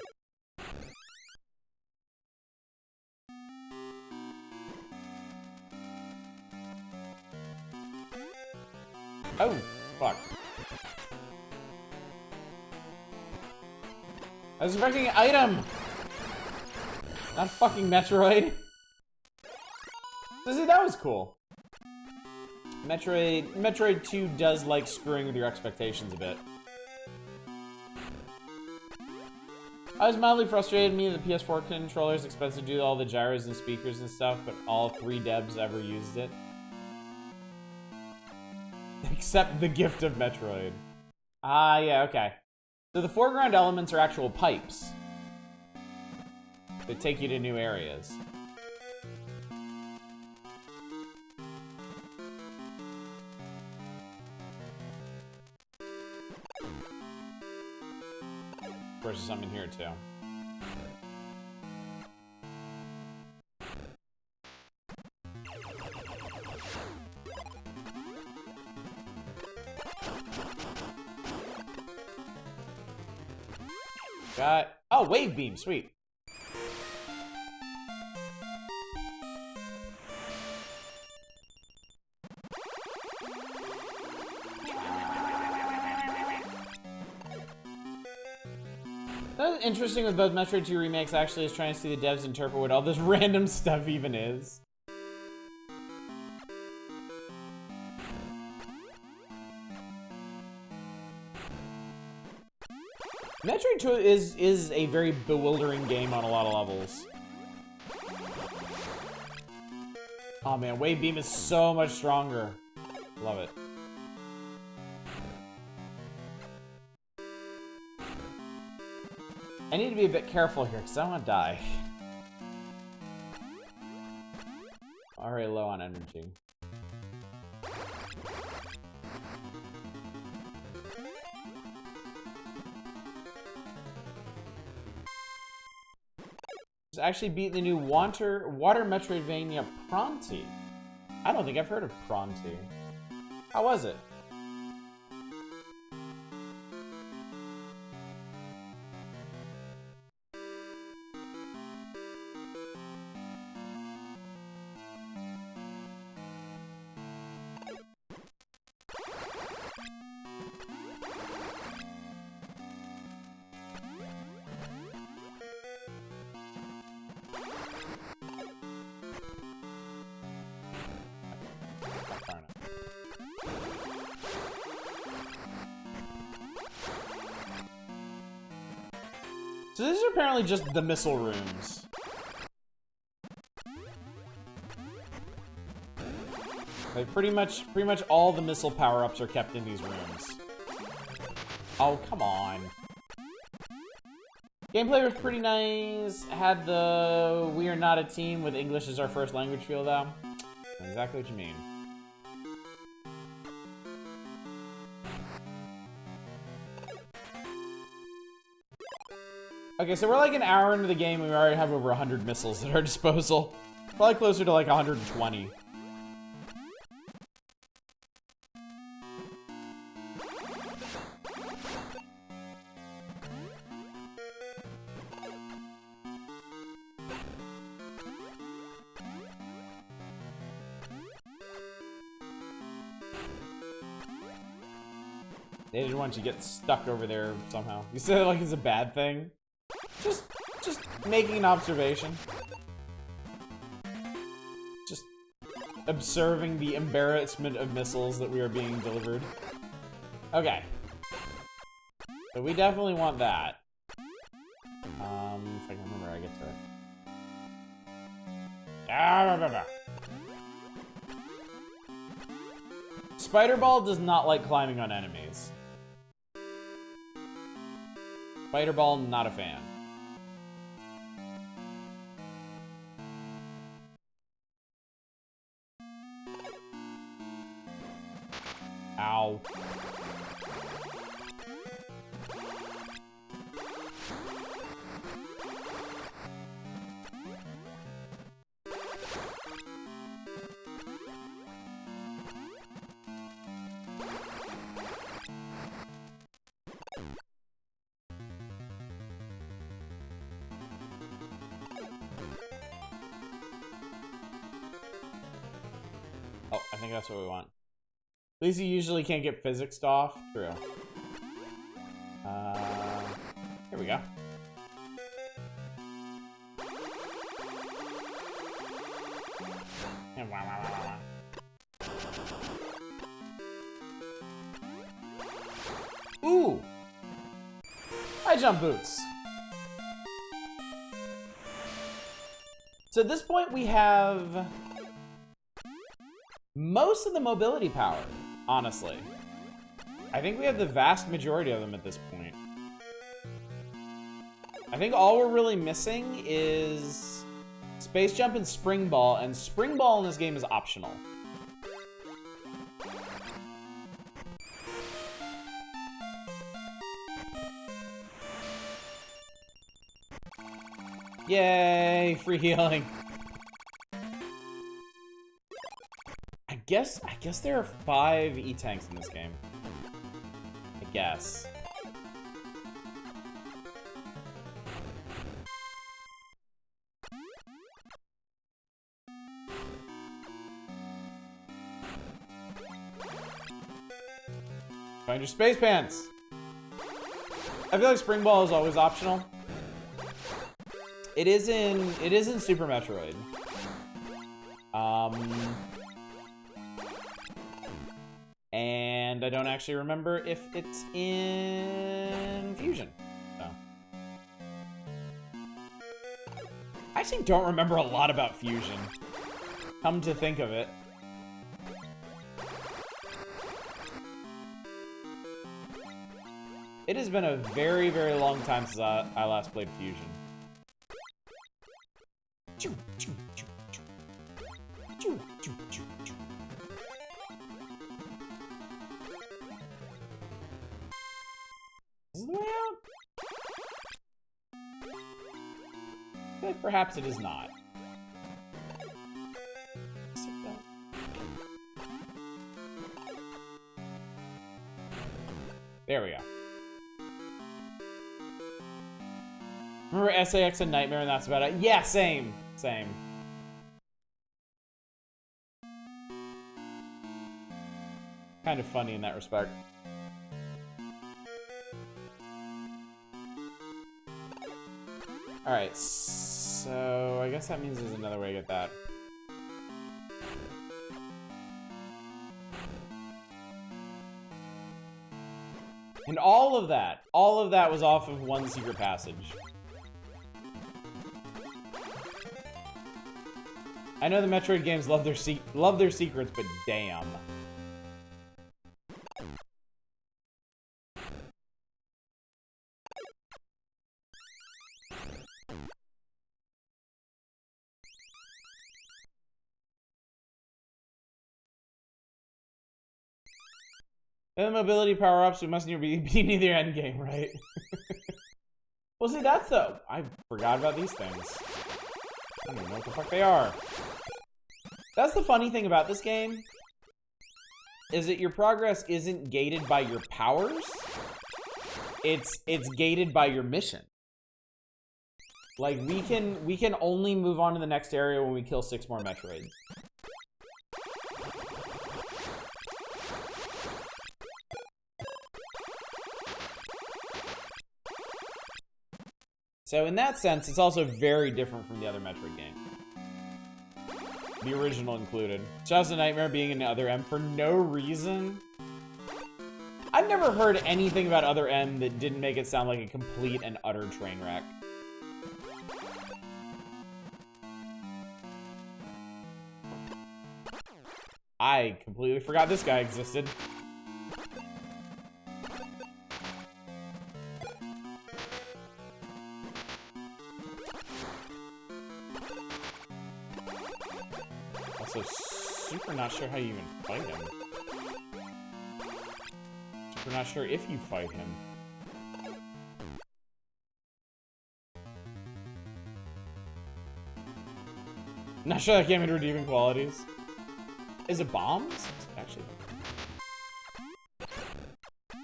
Oh, fuck. I was expecting an item! Not fucking Metroid. So see, that was cool. Metroid 2 does like screwing with your expectations a bit. I was mildly frustrated. Me, the PS4 controller is expensive to do all the gyros and speakers and stuff, but all 3 devs ever used it. Except the gift of Metroid. Ah, yeah, okay. So the foreground elements are actual pipes that take you to new areas. Of course, there's something here too. Got, oh, wave beam, sweet. That's interesting with both Metroid 2 remakes actually is trying to see the devs interpret what all this random stuff even is. Metroid 2 is a very bewildering game on a lot of levels. Oh man, Wave Beam is so much stronger. Love it. I need to be a bit careful here because I don't want to die. Already low on energy. Actually beat the new water Metroidvania Pronti. I don't think I've heard of Pronti. How was it? So these are apparently just the missile rooms. Like pretty much all the missile power-ups are kept in these rooms. Oh, come on. Gameplay was pretty nice. Had the "we are not a team with English as our first language" feel though. That's exactly what you mean. Okay, so we're like an hour into the game and we already have over 100 missiles at our disposal. Probably closer to like 120. They didn't want you to get stuck over there somehow. You said it like it's a bad thing. Just making an observation. Just observing the embarrassment of missiles that we are being delivered. Okay. So we definitely want that. If I can remember how I get to it. Spider Ball does not like climbing on enemies. Spider Ball, not a fan. Ow. Oh, I think that's what we want. At least you usually can't get physicsed off. True. Here we go. Ooh! High jump boots. So at this point we have most of the mobility power, honestly. I think we have the vast majority of them at this point. I think all we're really missing is Space Jump and Spring Ball, and Spring Ball in this game is optional. Yay, free healing. I guess there are 5 E-Tanks in this game. I guess. Find your space pants. I feel like Spring Ball is always optional. It is in Super Metroid. And I don't actually remember if it's in Fusion. So. I actually don't remember a lot about Fusion. Come to think of it. It has been a very, very long time since I last played Fusion. Choo, choo, choo, choo. Choo, choo, choo, choo. Is this the way out? But perhaps it is not. There we go. Remember SAX and Nightmare and that's about it? Yeah, same. Same. Kind of funny in that respect. Alright, so I guess that means there's another way to get that. And all of that was off of one secret passage. I know the Metroid games love their secrets, but damn. And the mobility power-ups, we must be near the end game, right? Well, see, that's the... I forgot about these things. I don't even know what the fuck they are. That's the funny thing about this game, is that your progress isn't gated by your powers. It's gated by your mission. Like, we can only move on to the next area when we kill 6 more Metroids. So in that sense, it's also very different from the other Metroid game. The original included. Just a Nightmare being in Other M for no reason. I've never heard anything about Other M that didn't make it sound like a complete and utter train wreck. I completely forgot this guy existed. Also, super not sure how you even fight him. Super not sure if you fight him. Not sure that game had redeeming qualities. Is it bombs? Actually.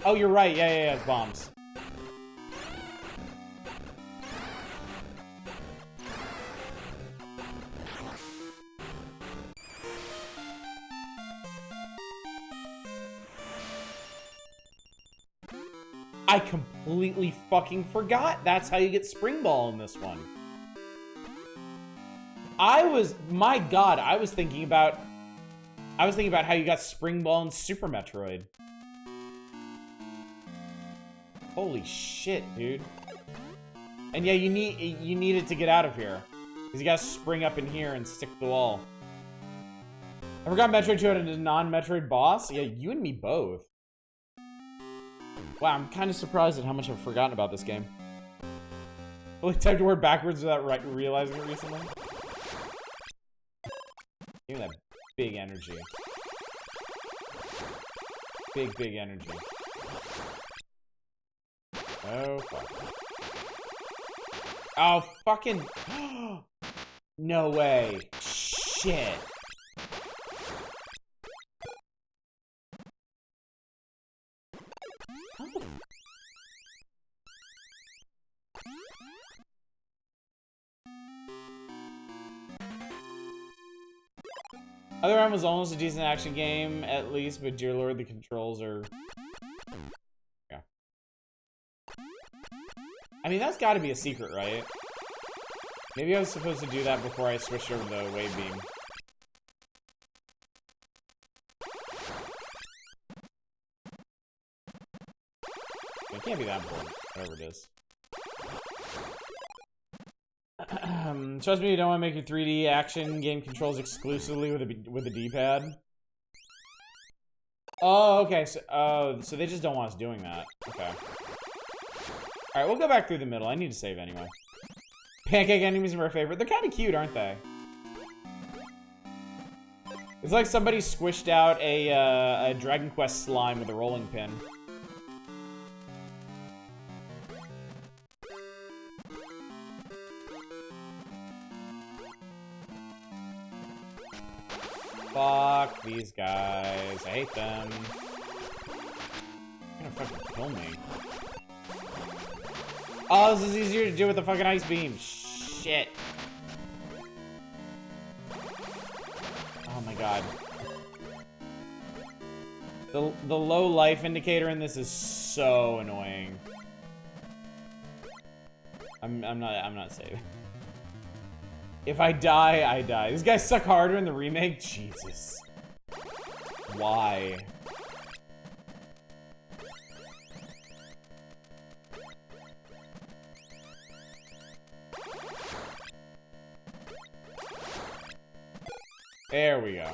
Oh, you're right. Yeah, it's bombs. I completely fucking forgot. That's how you get Spring Ball in this one. My God, I was thinking about how you got Spring Ball in Super Metroid. Holy shit, dude. And yeah, you need it to get out of here. Because you gotta spring up in here and stick to the wall. I forgot Metroid 2 had a non-Metroid boss. Yeah, you and me both. Wow, I'm kind of surprised at how much I've forgotten about this game. I typed a word backwards without realizing it recently. Give me that big energy. Big energy. Oh, fuck. Oh, fucking... No way. Shit. Other M was almost a decent action game, at least, but dear lord, the controls are... Yeah. I mean, that's gotta be a secret, right? Maybe I was supposed to do that before I switched over to the wave beam. It can't be that important, whatever it is. Trust me, you don't want to make your 3D action game controls exclusively with a D-pad. Oh, okay. So, so they just don't want us doing that. Okay. All right, we'll go back through the middle. I need to save anyway. Pancake enemies are my favorite. They're kind of cute, aren't they? It's like somebody squished out a Dragon Quest slime with a rolling pin. Fuck these guys. I hate them. They're gonna fucking kill me. Oh, this is easier to do with the fucking ice beam. Shit. Oh my god. The low life indicator in this is so annoying. I'm not saving. If I die, I die. These guys suck harder in the remake? Jesus. Why? There we go.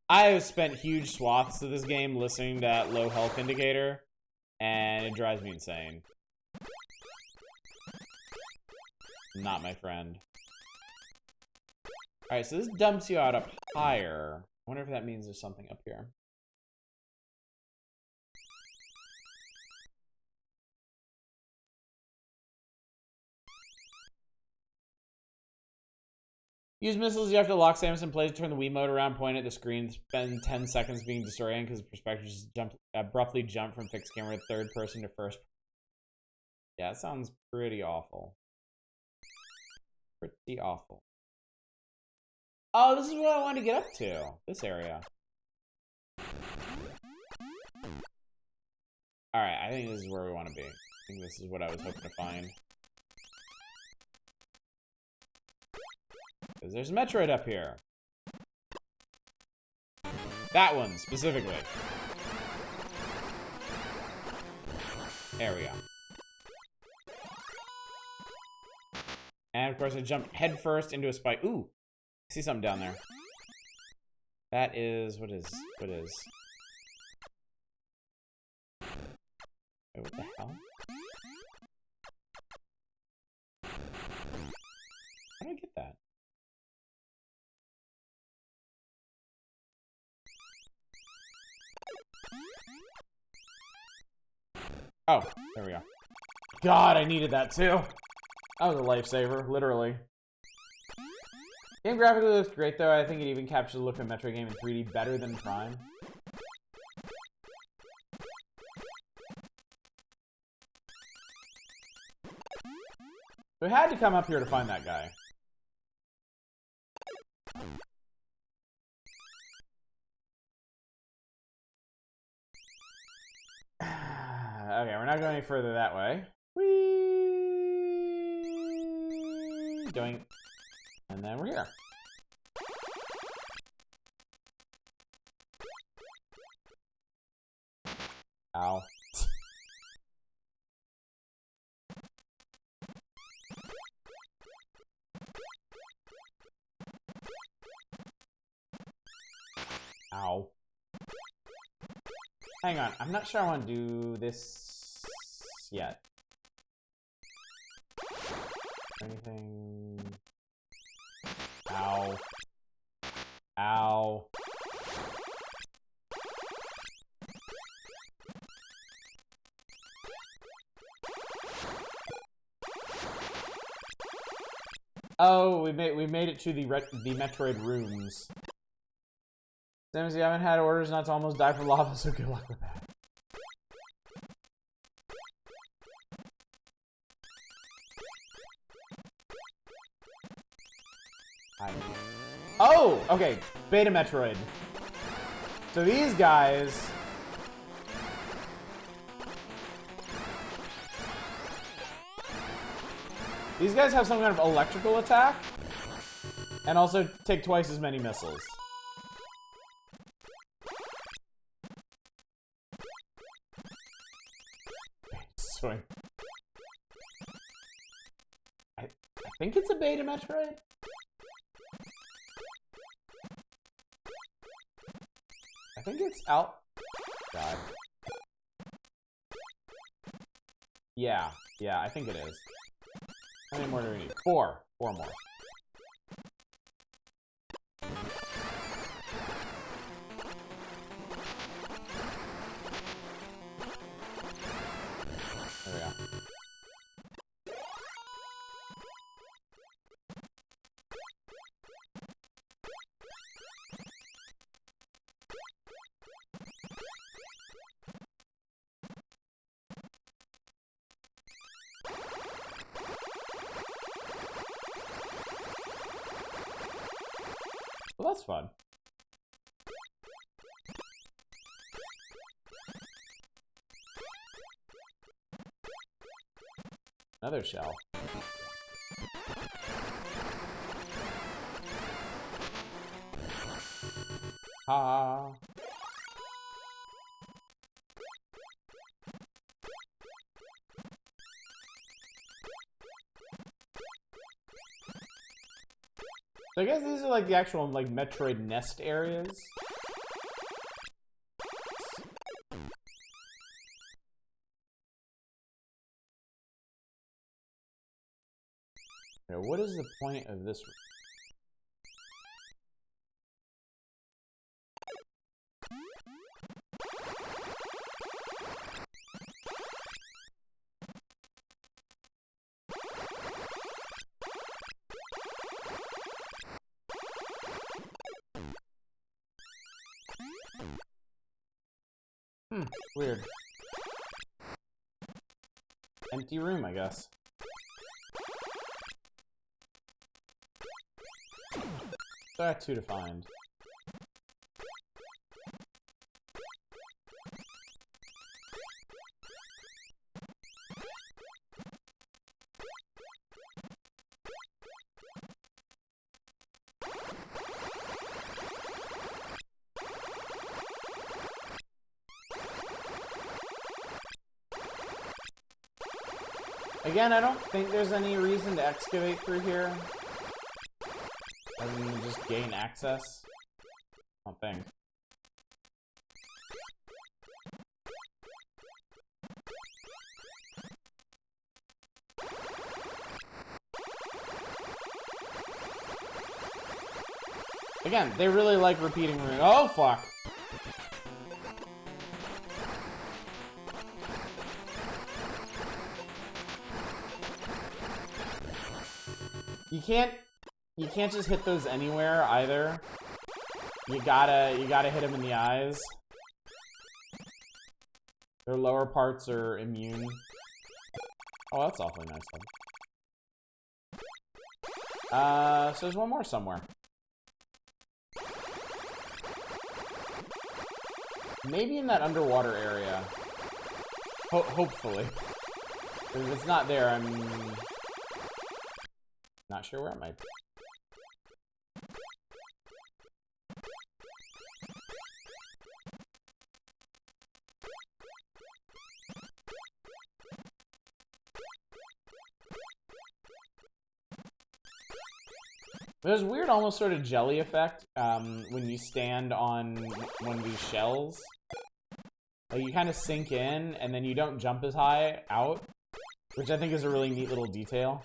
I have spent huge swaths of this game listening to that low health indicator, and it drives me insane. Not my friend. Alright, so this dumps you out up higher. I wonder if that means there's something up here. Use missiles. You have to lock Samus in place, turn the Wii mode around, point at the screen, spend 10 seconds being disoriented because the perspective just abruptly jump from fixed camera third person to first. Yeah, it sounds pretty awful. Pretty awful. Oh, this is what I wanted to get up to. This area. Alright, I think this is where we want to be. I think this is what I was hoping to find. Because there's a Metroid up here. That one, specifically. There we go. And, of course, I jumped headfirst into a spike. Ooh! I see something down there. That is... What is... Wait, what the hell? How do I get that? Oh, there we go. God, I needed that too. That was a lifesaver, literally. Game graphically looks great though. I think it even captures the look of a Metroid game in 3D better than Prime. We had to come up here to find that guy. Okay, we're not going any further that way. Whee! Doing. And then we're here. Ow. Ow. Hang on, I'm not sure I want to do this yet. Anything? Ow. Ow. Oh, we made it to the Metroid rooms. Samus, you haven't had orders not to almost die from lava, so good luck with that. Oh! Okay, Beta Metroid. So these guys... These guys have some kind of electrical attack. And also take twice as many missiles. Swing. I think it's a Beta Metroid. I think it's out. God. Yeah, I think it is. How many more do we need? Four more. There we go. Well, that's fun. Another shell. Ha. So I guess these are like the actual like Metroid nest areas. Okay, what is the point of this room? Weird. Empty room, I guess. So I got 2 to find. Again, I don't think there's any reason to excavate through here. Other than just gain access. I don't think. Again, they really like repeating rooms. Oh, fuck! You can't just hit those anywhere either. You gotta hit them in the eyes. Their lower parts are immune. Oh, that's awfully nice of them. So there's one more somewhere. Maybe in that underwater area. Hopefully. If it's not there, I'm not sure where it might be. There's a weird, almost sort of jelly effect when you stand on one of these shells. Like you kind of sink in, and then you don't jump as high out, which I think is a really neat little detail.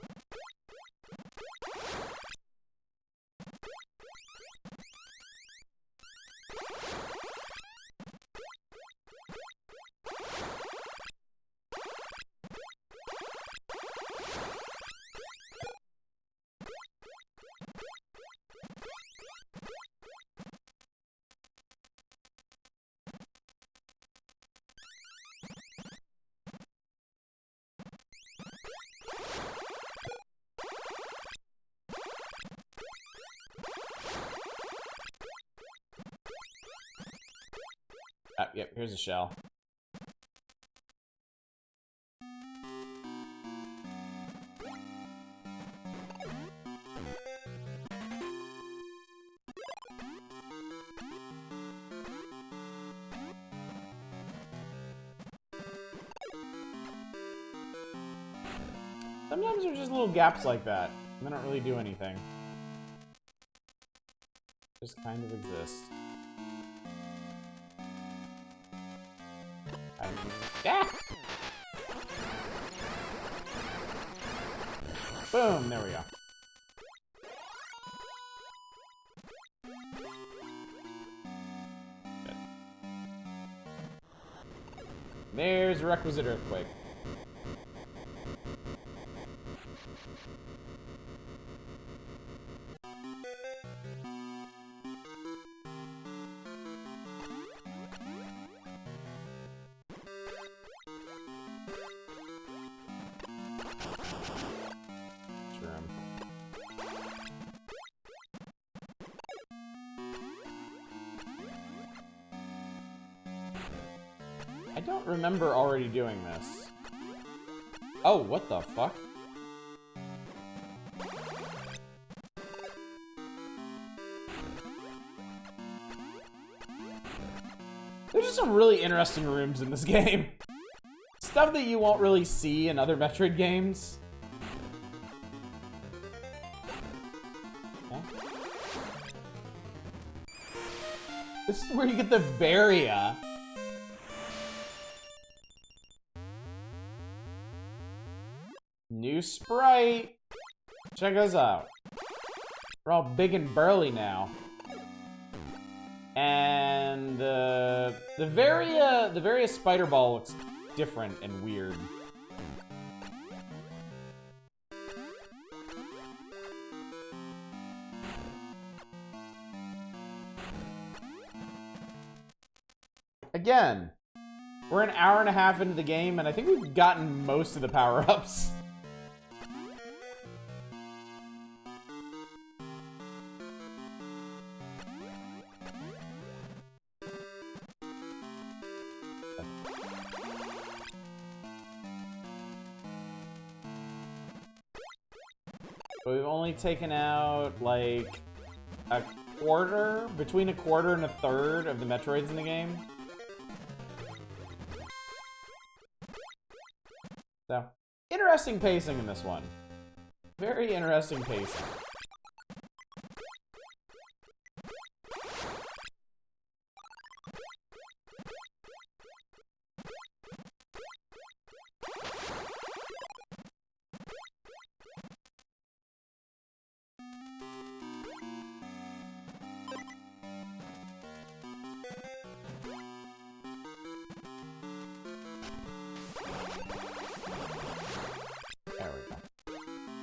Yep, here's a shell. Sometimes there's just little gaps like that. They don't really do anything. Just kind of exist. Yeah! Boom! There we go. Good. There's a requisite earthquake. I don't remember already doing this. Oh, what the fuck? There's just some really interesting rooms in this game. Stuff that you won't really see in other Metroid games. Okay. This is where you get the Varia. New sprite. Check us out. We're all big and burly now. And the Varia spider ball looks different and weird. Again, We're an hour and a half into the game, and I think we've gotten most of the power-ups. But we've only taken out, like, a quarter, between a quarter and a third of the Metroids in the game. So, interesting pacing in this one. Very interesting pacing.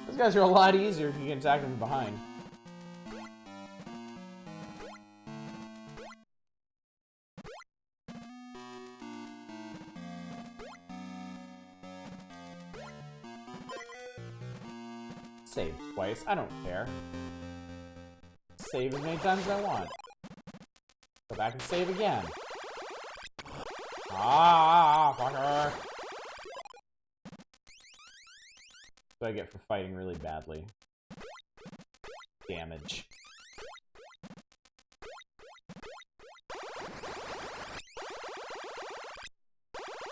Those guys are a lot easier if you can attack them from behind. Save twice. I don't care. Save as many times as I want. Go back and save again. Ah, fucker. What do I get for fighting really badly? Damage.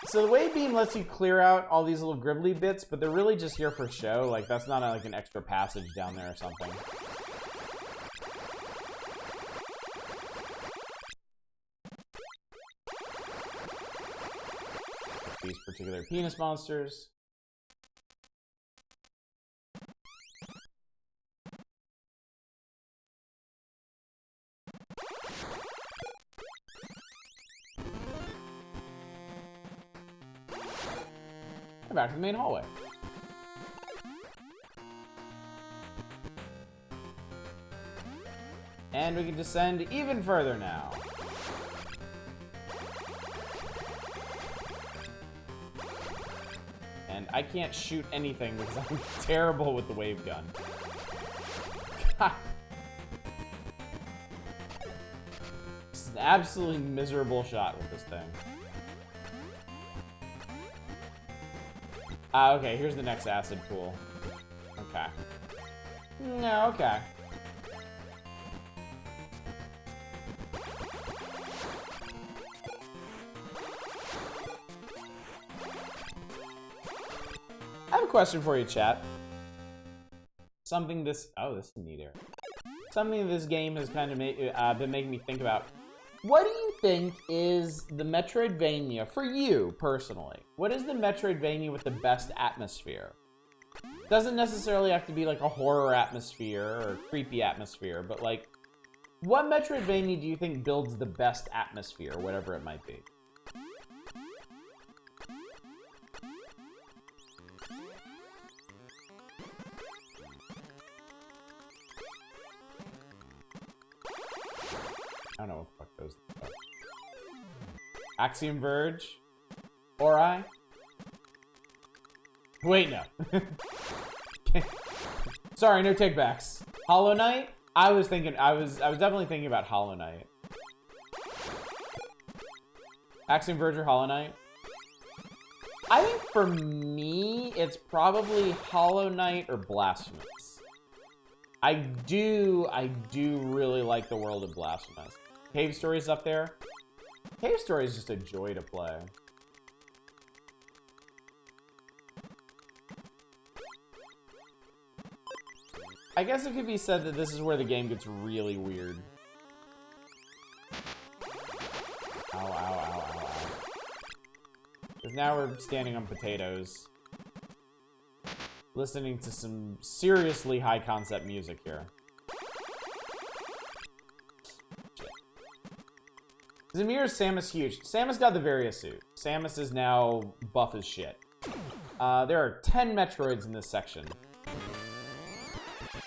So the wave beam lets you clear out all these little gribbly bits, but they're really just here for show. Like, that's not like an extra passage down there or something. These particular penis monsters. Back to the main hallway. And we can descend even further now. And I can't shoot anything because I'm terrible with the wave gun. God. This is an absolutely miserable shot with this thing. Ah, okay, here's the next acid pool. Okay. No, okay. I have a question for you, chat. Something this... Oh, this is neat area. Something this game has kind of been making me think about. What do you think is the Metroidvania, for you, personally? What is the Metroidvania with the best atmosphere? Doesn't necessarily have to be like a horror atmosphere or creepy atmosphere, but like, what Metroidvania do you think builds the best atmosphere, whatever it might be? I don't know what the fuck those are. Axiom Verge? Ori? Wait, no. Sorry, no takebacks. Hollow Knight? I was definitely thinking about Hollow Knight. Axiom Verge or Hollow Knight? I think for me, it's probably Hollow Knight or Blasphemous. I do really like the world of Blasphemous. Cave Story's up there. Cave Story is just a joy to play. I guess it could be said that this is where the game gets really weird. Ow, ow, ow, ow, ow. Because now we're standing on potatoes. Listening to some seriously high concept music here. Zamir's Samus huge. Samus got the Varia suit. Samus is now buff as shit. There are 10 Metroids in this section.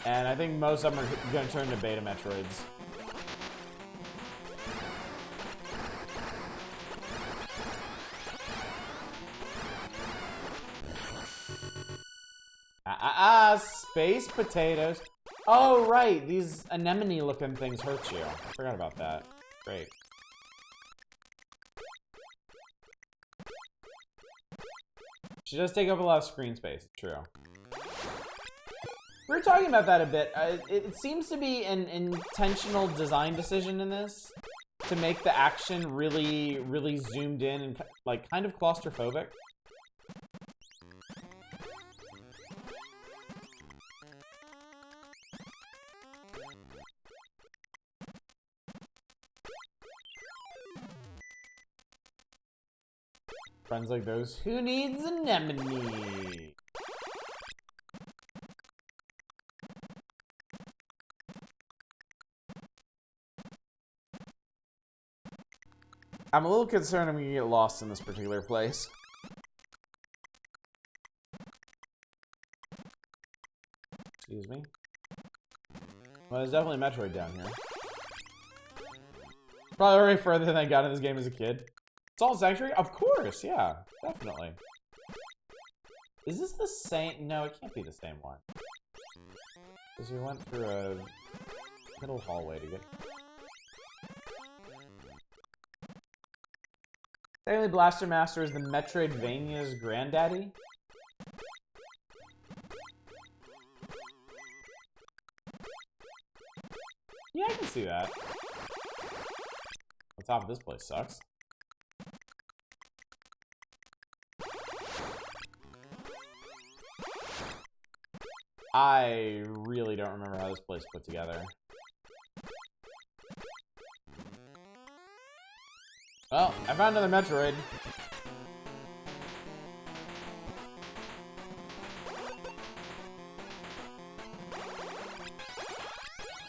And I think most of them are going to turn to beta Metroids. Space potatoes. Oh, right. These anemone-looking things hurt you. I forgot about that. Great. She does take up a lot of screen space. True. We were talking about that a bit. It seems to be an intentional design decision in this to make the action really, really zoomed in and like kind of claustrophobic. Friends like those. Who needs anemone? I'm a little concerned I'm gonna get lost in this particular place. Excuse me. Well, there's definitely a Metroid down here. Probably already further than I got in this game as a kid. Salt Sanctuary? Of course, yeah. Definitely. Is this the same? No, it can't be the same one. Because we went through a middle hallway to get... Technically, Blaster Master is the Metroidvania's granddaddy. Yeah, I can see that. The top of this place sucks. I really don't remember how this place is put together. Well, I found another Metroid.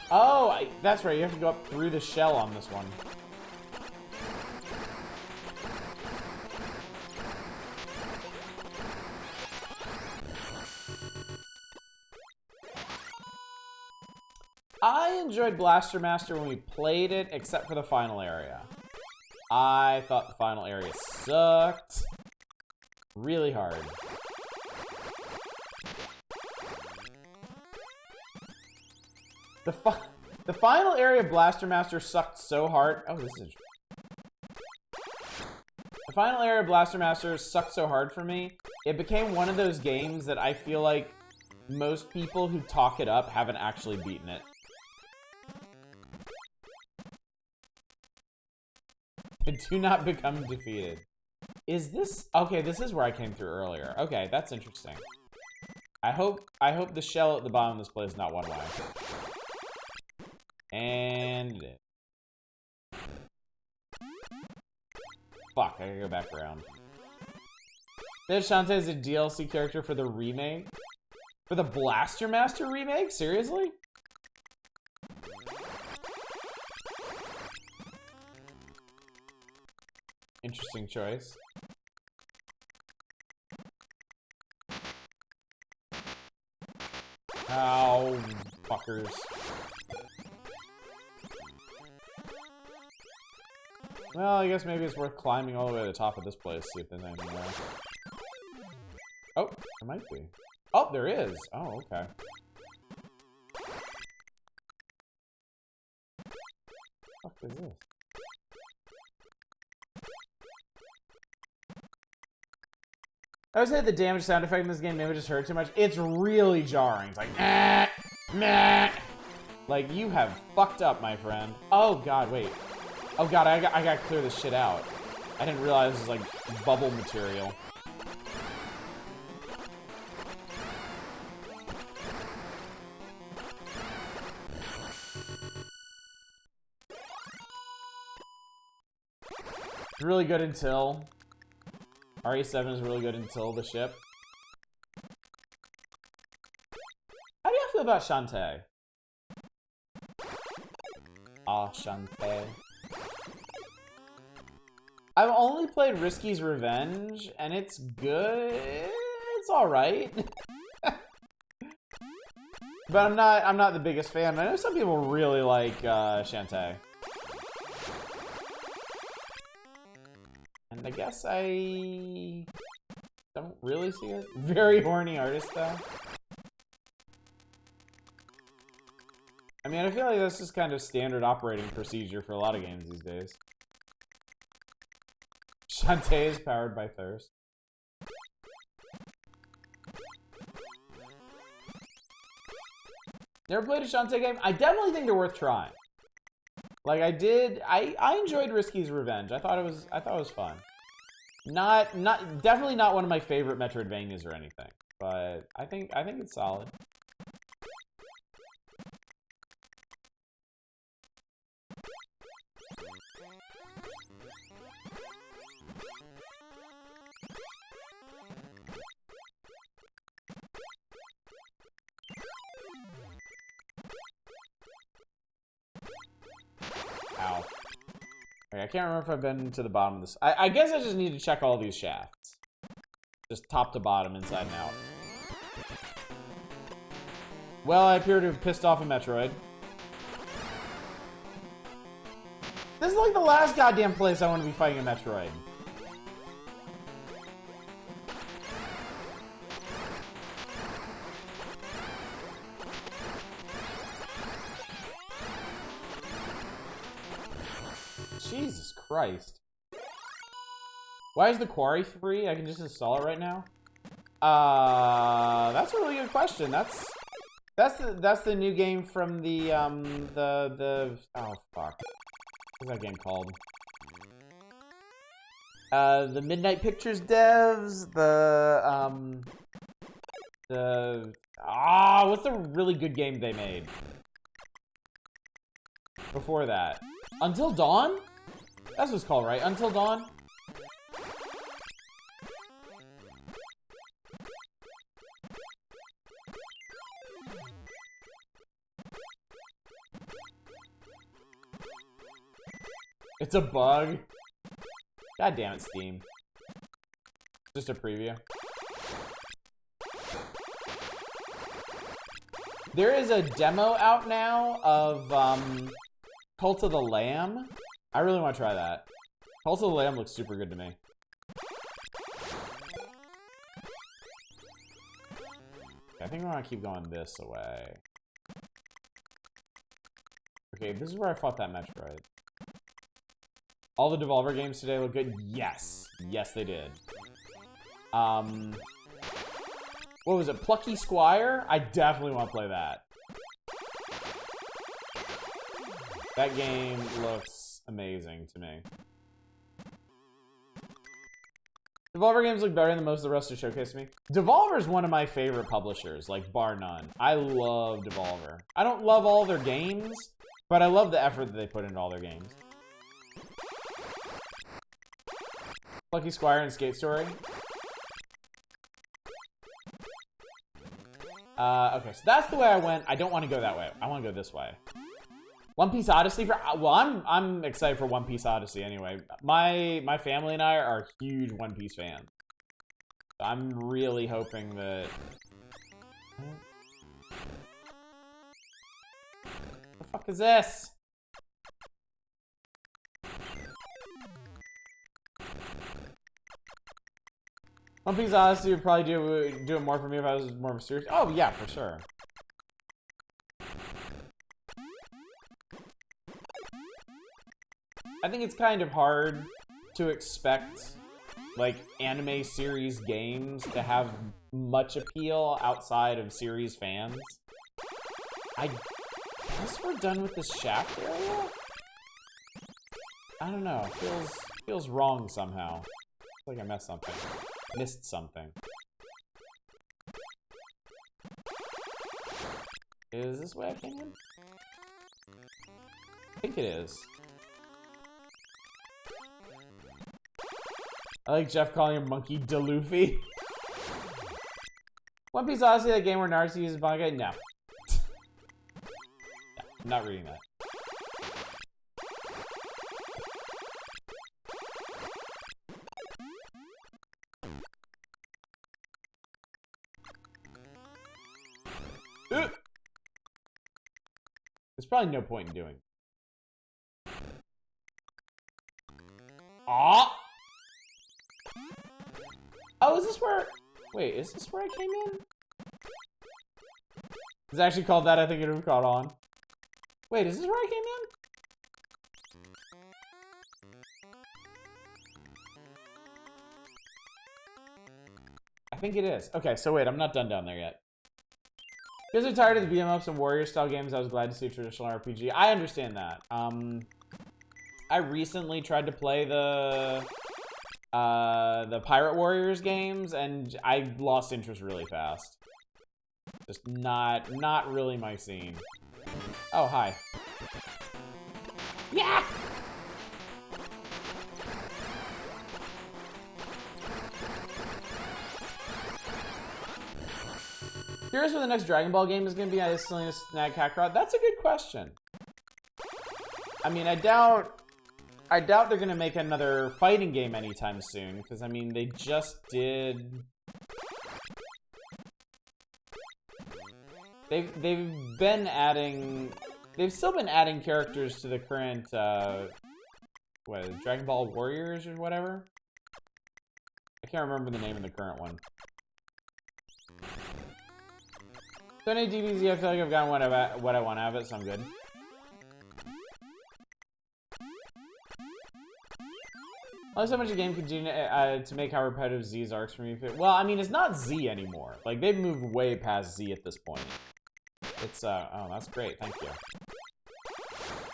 Oh, that's right. You have to go up through the shell on this one. I enjoyed Blaster Master when we played it, except for the final area. I thought the final area sucked. Really hard. The final area of Blaster Master sucked so hard. Oh, this is interesting. The final area of Blaster Master sucked so hard for me, it became one of those games that I feel like most people who talk it up haven't actually beaten it. Do not become defeated. Is this... Okay, this is where I came through earlier. Okay, that's interesting. I hope the shell at the bottom of this place is not one way. And... Fuck, I gotta go back around. There's Shantae as a DLC character for the remake? For the Blaster Master remake? Seriously? Interesting choice. Ow, fuckers. Well, I guess maybe it's worth climbing all the way to the top of this place, see if there's anything there. Oh, there might be. Oh, there is. Oh, okay. What the fuck is this? I would say the damage sound effect in this game maybe just hurt too much. It's really jarring. It's like, meh, meh. Like, you have fucked up, my friend. Oh, God, wait. Oh, God, I gotta clear this shit out. I didn't realize this was, like, bubble material. It's really good until... RE7 is really good until the ship. How do you feel about Shantae? Ah, Shantae. I've only played Risky's Revenge, and it's good. It's alright. But I'm not the biggest fan. I know some people really like Shantae. And I guess I don't really see it. Very horny artist, though. I mean, I feel like that's just kind of standard operating procedure for a lot of games these days. Shantae is powered by thirst. Never played a Shantae game? I definitely think they're worth trying. Like I enjoyed Risky's Revenge. I thought it was fun. Definitely not one of my favorite Metroidvanias or anything, but I think it's solid. Ow. Okay, I can't remember if I've been to the bottom of this. I guess I just need to check all these shafts. Just top to bottom, inside and out. Well, I appear to have pissed off a Metroid. This is like the last goddamn place I want to be fighting a Metroid. Jesus Christ. Why is the quarry free? I can just install it right now? That's a really good question. That's the new game from the oh fuck. What's that game called? The Midnight Pictures devs, what's the really good game they made? Before that. Until Dawn? That's what it's called, right? Until Dawn? It's a bug. God damn it, Steam. Just a preview. There is a demo out now of Cult of the Lamb. I really want to try that. Cult of the Lamb looks super good to me. I think I want to keep going this way. Okay, this is where I fought that Metroid. All the Devolver games today look good? Yes. Yes, they did. What was it? Plucky Squire? I definitely want to play that. That game looks amazing to me. Devolver games look better than most of the rest of Showcase me. Devolver is one of my favorite publishers, like bar none. I love Devolver. I don't love all their games, but I love the effort that they put into all their games. Plucky Squire and Skate Story. Okay, so that's the way I went. I don't want to go that way. I want to go this way. One Piece Odyssey for well, I'm excited for One Piece Odyssey anyway. My family and I are huge One Piece fans. I'm really hoping that. What the fuck is this? One Piece Odyssey would probably do it more for me if I was more of a serious. Oh yeah, for sure. I think it's kind of hard to expect like anime series games to have much appeal outside of series fans. I guess we're done with this shaft area. I don't know. Feels wrong somehow. It's like I missed something. Missed something. Is this way I came in? I think it is. I like Jeff calling him Monkey DeLuffy. One Piece Odyssey, that game where Naruto uses manga? No. No, I'm not reading that. There's probably no point in doing. Ah! Oh, is this where... Wait, is this where I came in? It's actually called that. I think it would have caught on. Wait, is this where I came in? I think it is. Okay, so wait, I'm not done down there yet. You guys are tired of the beat-em-ups and warrior-style games. I was glad to see a traditional RPG. I understand that. I recently tried to play the Pirate Warriors games, and I lost interest really fast. Just not really my scene. Oh, hi. Yeah! Curious what the next Dragon Ball game is going to be. I still need to snag Kakarot. That's a good question. I mean, I doubt they're going to make another fighting game anytime soon, because I mean, they just did. They've still been adding characters to the current what, Dragon Ball Warriors or whatever. I can't remember the name of the current one. So any DBZ, I feel like I've gotten what I want out of it, so I'm good. Only so much a game could do to make how repetitive Z's arcs for me. Well, I mean, it's not Z anymore. Like, they've moved way past Z at this point. It's, oh, that's great. Thank you.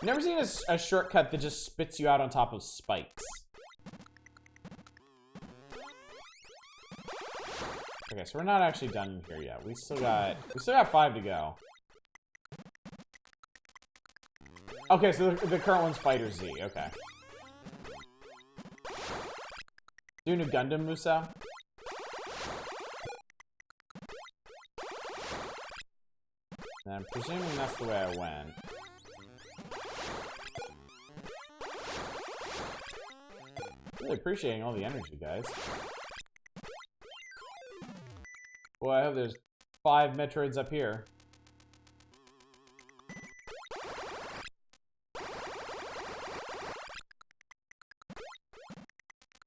Never seen a shortcut that just spits you out on top of spikes. Okay, so we're not actually done here yet. We still got 5 to go. Okay, so the current one's Fighter Z. Okay. Doing a Gundam Musa. And I'm presuming that's the way I went. Really appreciating all the energy, guys. Boy, I hope there's 5 Metroids up here.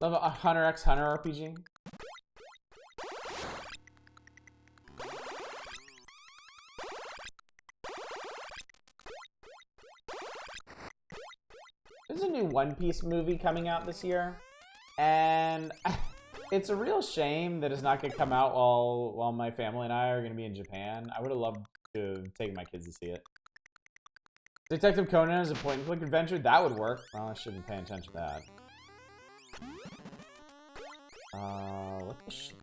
Love a Hunter x Hunter RPG. There's a new One Piece movie coming out this year, and it's a real shame that it's not going to come out while my family and I are going to be in Japan. I would have loved to take my kids to see it. Detective Conan is a point-and-click adventure. That would work. Well, I shouldn't pay attention to that. What the shit?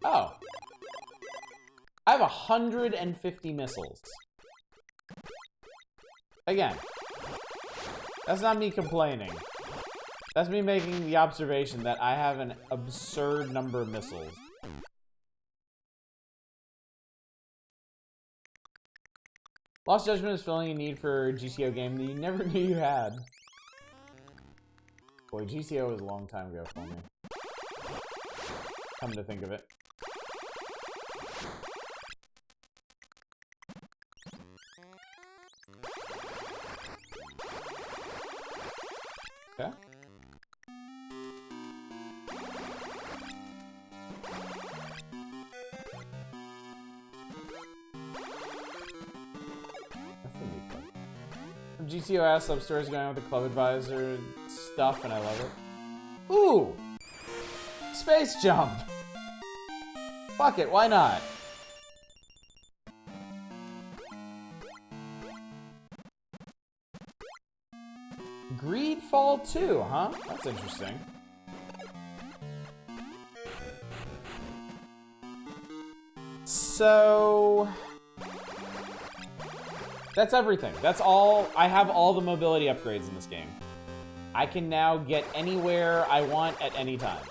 Oh. I have 150 missiles. Again, that's not me complaining. That's me making the observation that I have an absurd number of missiles. Lost Judgment is filling a need for a GTO game that you never knew you had. Boy, GTO was a long time ago for me. Come to think of it. Okay. GTO ass sub-stores going with the club advisor stuff, and I love it. Ooh! Space jump! Fuck it, why not? Greedfall 2, huh? That's interesting. So... that's everything. That's all. I have all the mobility upgrades in this game. I can now get anywhere I want at any time.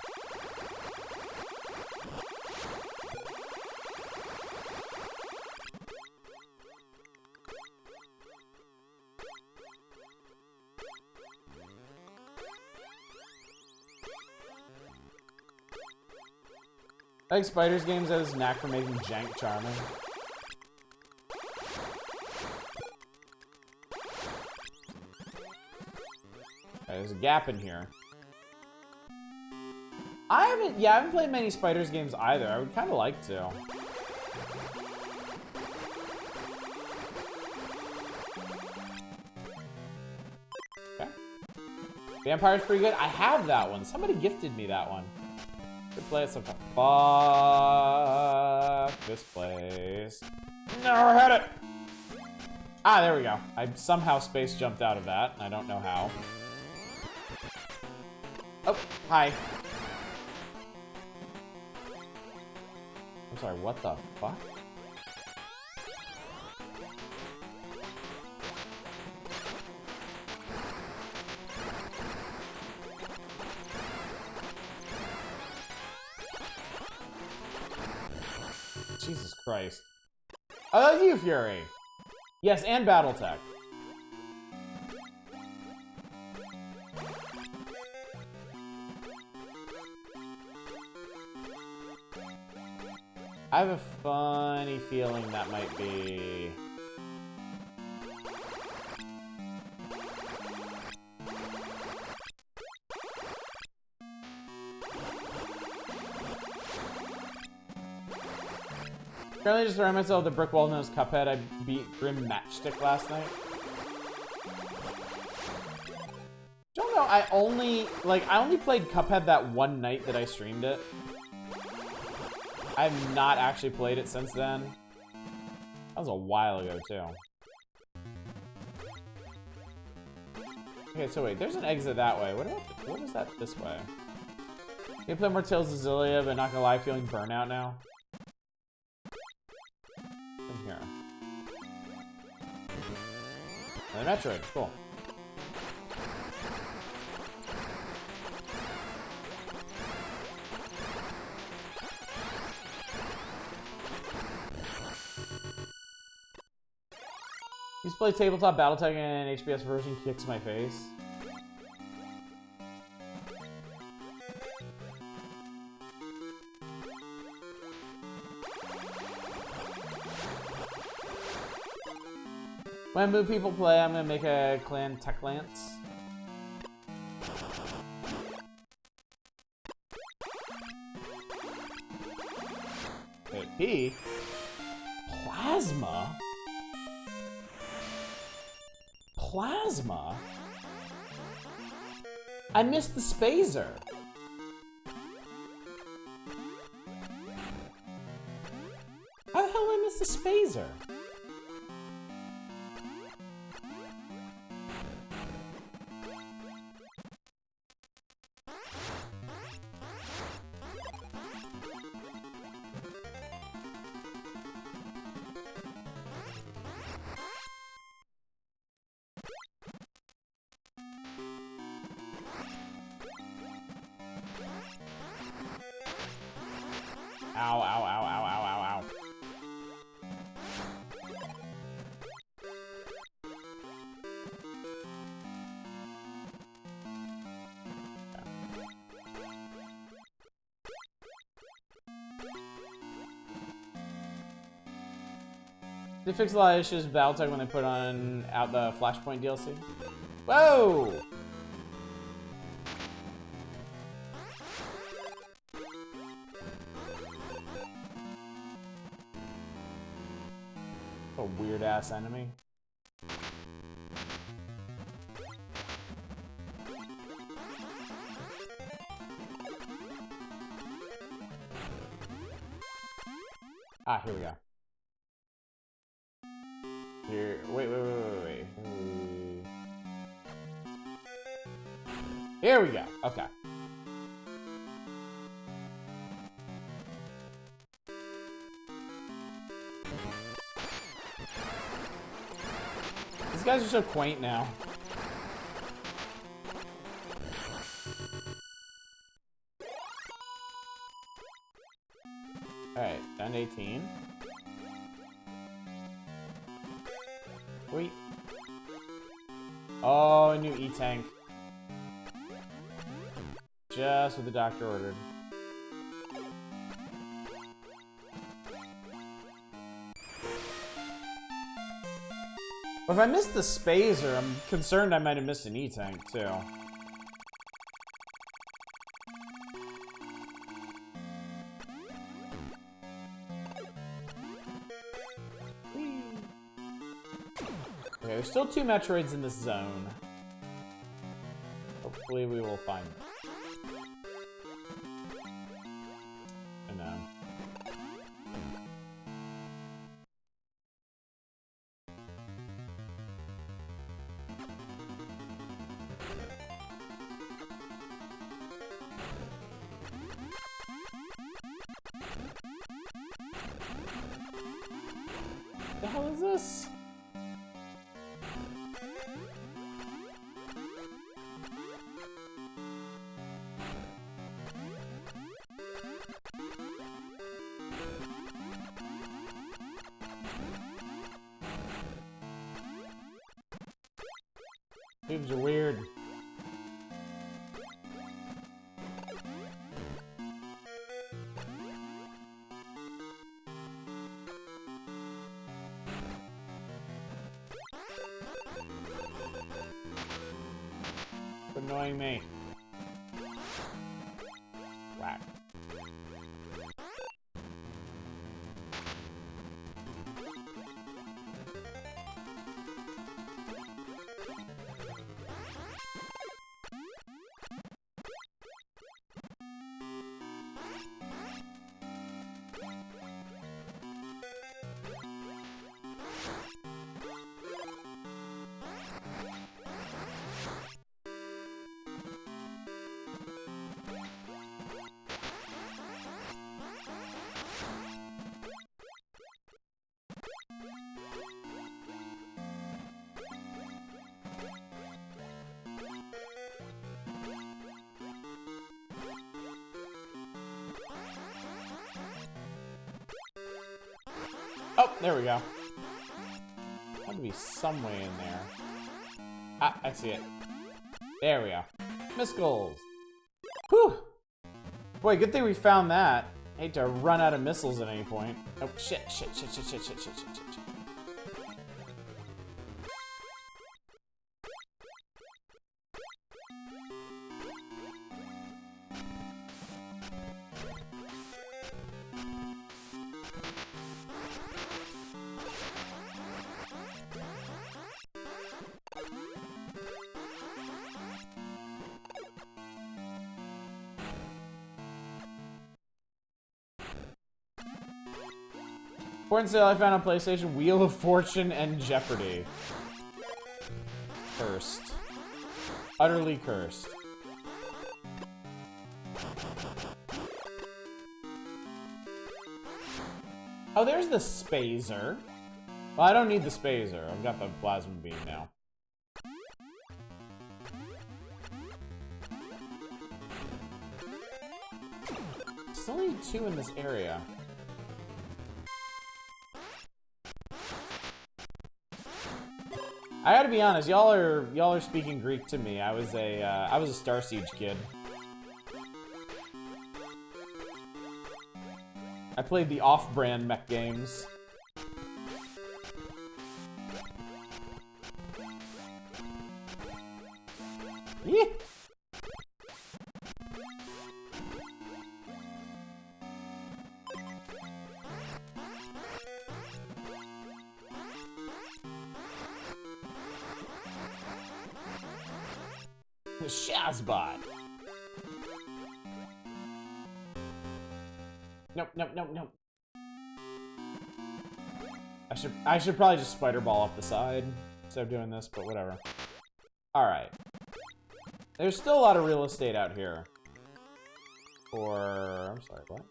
I like Spider's games has his knack for making jank charming. There's a gap in here. I haven't played many Spiders games either. I would kind of like to. Okay. Vampire's pretty good. I have that one. Somebody gifted me that one. Good play it sometime. Fuck this place. Never had it. Ah, there we go. I somehow space jumped out of that. I don't know how. Oh, hi. I'm sorry, what the fuck? Jesus Christ. Oh, that's you, Fury. Yes, and Battletech. I have a funny feeling that might be... Currently just throwing myself the brick wall nose Cuphead. I beat Grim Matchstick last night. Don't know, I only played Cuphead that one night that I streamed it. I've not actually played it since then. That was a while ago, too. Okay, so wait, there's an exit that way. What is that this way? You can play more Tales of Zillia, but not gonna lie, feeling burnout now. In here. Another Metroid, cool. Used to play tabletop Battletech and HBS version kicks my face. When Moo people play, I'm gonna make a clan Tech Lance. Hit P. Plasma? Plasma? I missed the Spazer. How the hell did I miss the Spazer? Ow, ow, ow, ow, ow, ow, ow. They fix a lot of issues with Battletech when they put out the Flashpoint DLC. Whoa! A weird ass enemy. Ah, here we go. Here, wait. Here we go. Okay. These guys are so quaint now. Alright, down to 18. Wait. Oh, a new E-Tank. Just what the doctor ordered. But if I missed the Spazer, I'm concerned I might have missed an E-Tank, too. Okay, there's still 2 Metroids in this zone. Hopefully we will find them. And what the hell is this? Tubes are weird. It's annoying me. Whack. Oh, there we go. Gotta be some way in there. Ah, I see it. There we go. Missiles. Whew! Boy, good thing we found that. Hate to run out of missiles at any point. Oh, shit. Important sale I found on PlayStation: Wheel of Fortune and Jeopardy. Cursed. Utterly cursed. Oh, there's the Spazer. Well, I don't need the Spazer. I've got the Plasma Beam now. There's only 2 in this area. I gotta be honest, y'all are speaking Greek to me. I was a Star Siege kid. I played the off-brand mech games. Yeah. The Shazbot. Nope. I should probably just spider ball up the side instead of doing this, but whatever. Alright. There's still a lot of real estate out here. I'm sorry, what?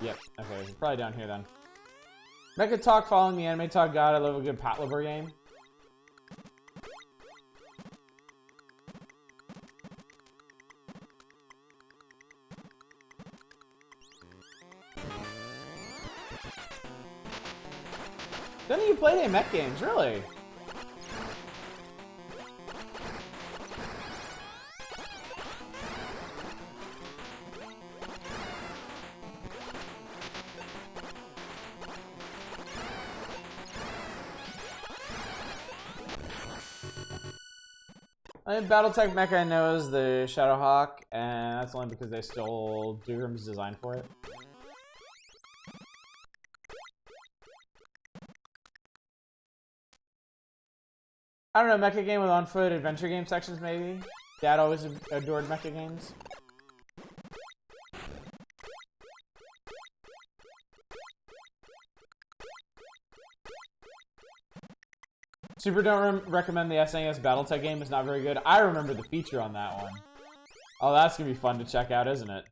Yep, okay, we're probably down here then. Mecha Talk following the anime talk. God, I love a good Patlabor game. None of you played any mech games, really? The only Battletech mecha I know is the Shadowhawk, and that's only because they stole Durham's design for it. I don't know, mecha game with on-foot adventure game sections, maybe? Dad always adored mecha games. Super don't recommend the SNES Battletech game. It's not very good. I remember the feature on that one. Oh, that's gonna be fun to check out, isn't it?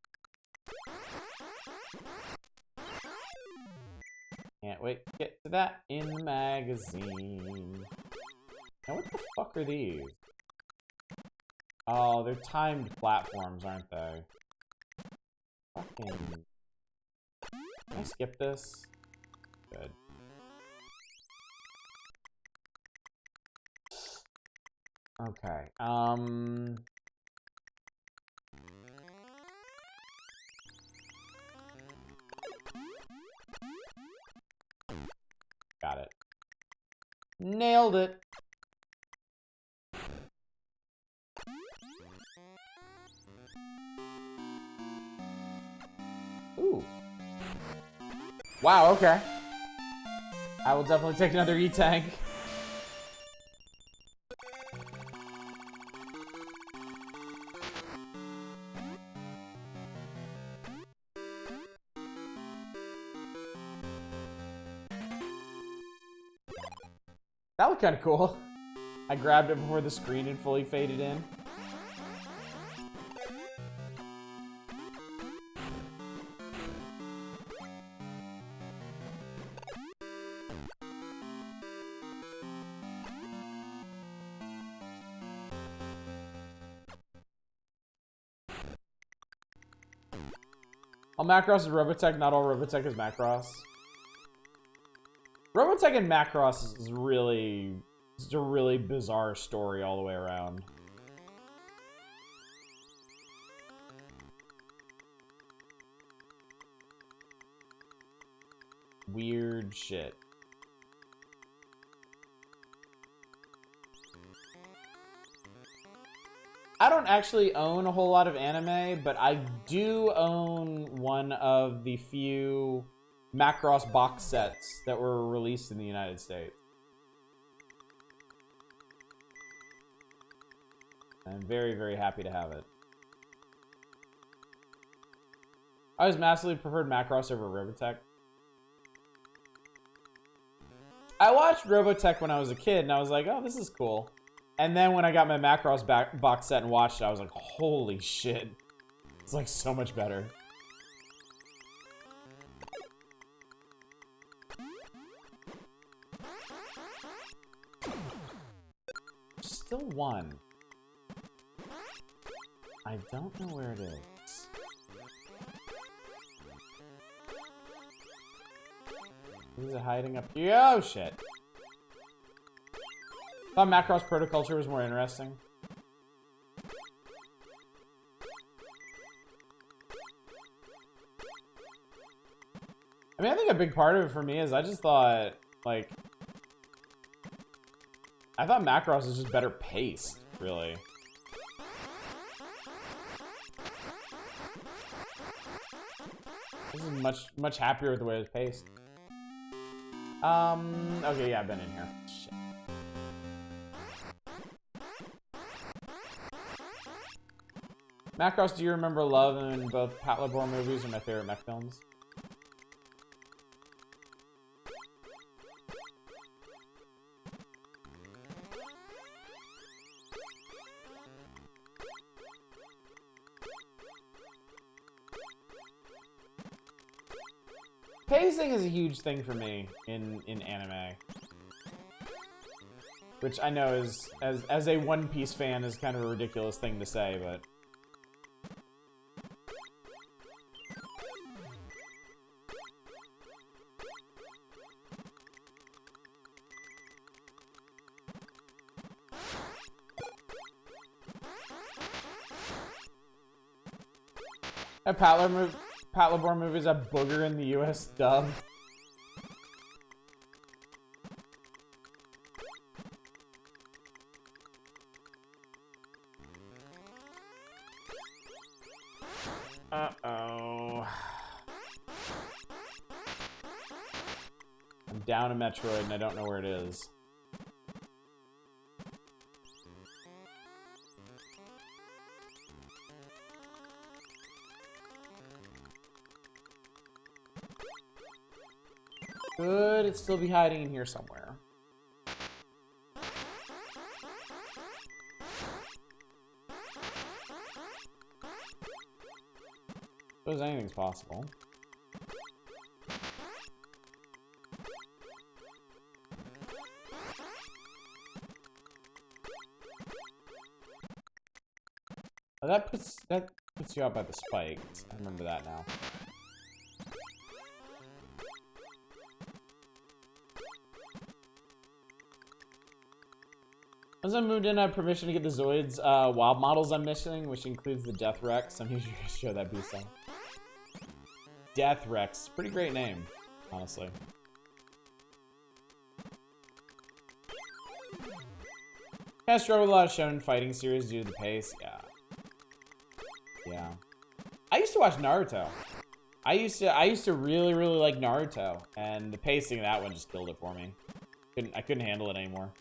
Can't wait to get to that in the magazine. Now, what the fuck are these? Oh, they're timed platforms, aren't they? Fucking... Can I skip this? Good. Okay, got it. Nailed it! Ooh. Wow, okay. I will definitely take another E-Tank. That looked kind of cool. I grabbed it before the screen had fully faded in. All Macross is Robotech, not all Robotech is Macross. Robotech and Macross is really... It's a really bizarre story all the way around. Weird shit. I don't actually own a whole lot of anime, but I do own one of the few Macross box sets that were released in the United States. I'm very, very happy to have it. I always massively preferred Macross over Robotech. I watched Robotech when I was a kid, and I was like, oh, this is cool. And then when I got my Macross box set and watched it, I was like, holy shit. It's like so much better. Still one. I don't know where it is. Is it hiding up here? Oh, shit. I thought Macross Protoculture was more interesting. I mean, I think a big part of it for me is I just thought, like... I thought Macross was just better paced, really. This is much happier with the way it was paced. Okay, yeah, I've been in here. Shit. Macross, do you remember Love in both Pat Labor movies or my favorite mech films? Pacing is a huge thing for me in anime. Which I know is, as a One Piece fan, is kind of a ridiculous thing to say, but... A Pat Labor movies a booger in the US dub. Uh-oh. I'm down a Metroid and I don't know where it is. Could it still be hiding in here somewhere? Suppose anything's possible. Oh, that puts you out by the spikes. I remember that now. Once I moved in, I have permission to get the Zoids wild models I'm missing, which includes the Death Rex. I'm usually gonna show that beast on. Death Rex, pretty great name, honestly. I struggle with a lot of shonen fighting series due to the pace. Yeah. I used to watch Naruto. I used to really like Naruto, and the pacing of that one just killed it for me. I couldn't handle it anymore.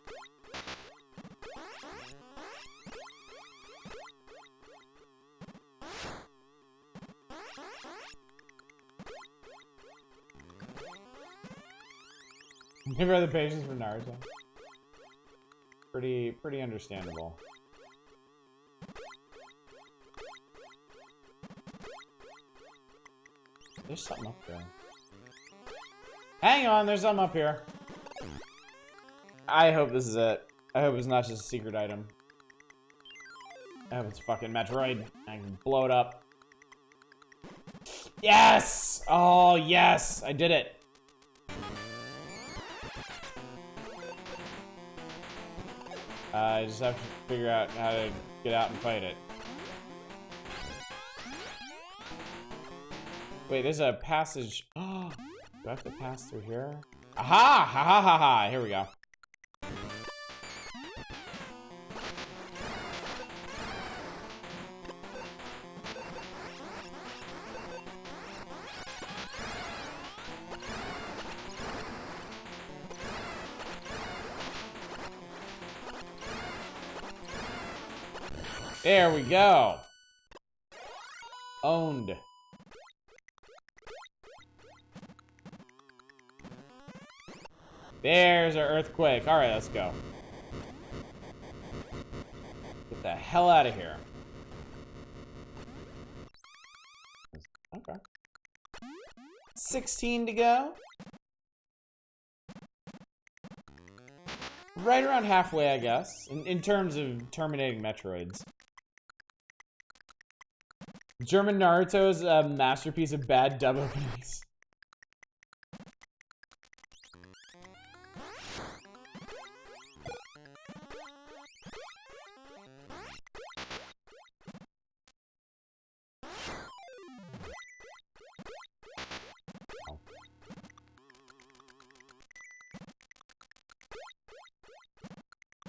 Never had the patience for Naruto. Pretty understandable. There's something up there. Hang on, there's something up here. I hope this is it. I hope it's not just a secret item. I hope it's fucking Metroid. I can blow it up. Yes! Oh, yes! I did it. I just have to figure out how to get out and fight it. Wait, there's a passage. Oh, do I have to pass through here? Aha! Ha ha ha ha! Here we go. There we go. Owned. There's our earthquake. All right, let's go. Get the hell out of here. Okay. 16 to go. Right around halfway, I guess, in terms of terminating Metroids. German Naruto is a masterpiece of bad dub openings.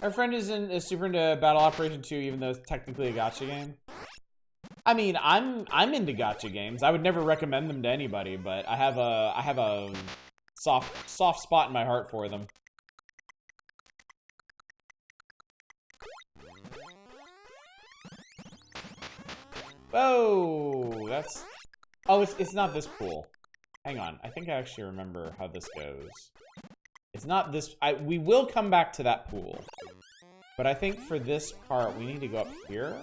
Our friend is super into Battle Operation 2, even though it's technically a gacha game. I mean, I'm into gacha games. I would never recommend them to anybody, but I have a soft spot in my heart for them. Whoa, that's... Oh, it's not this pool. Hang on, I think I actually remember how this goes. It's not this... we will come back to that pool. But I think for this part, we need to go up here.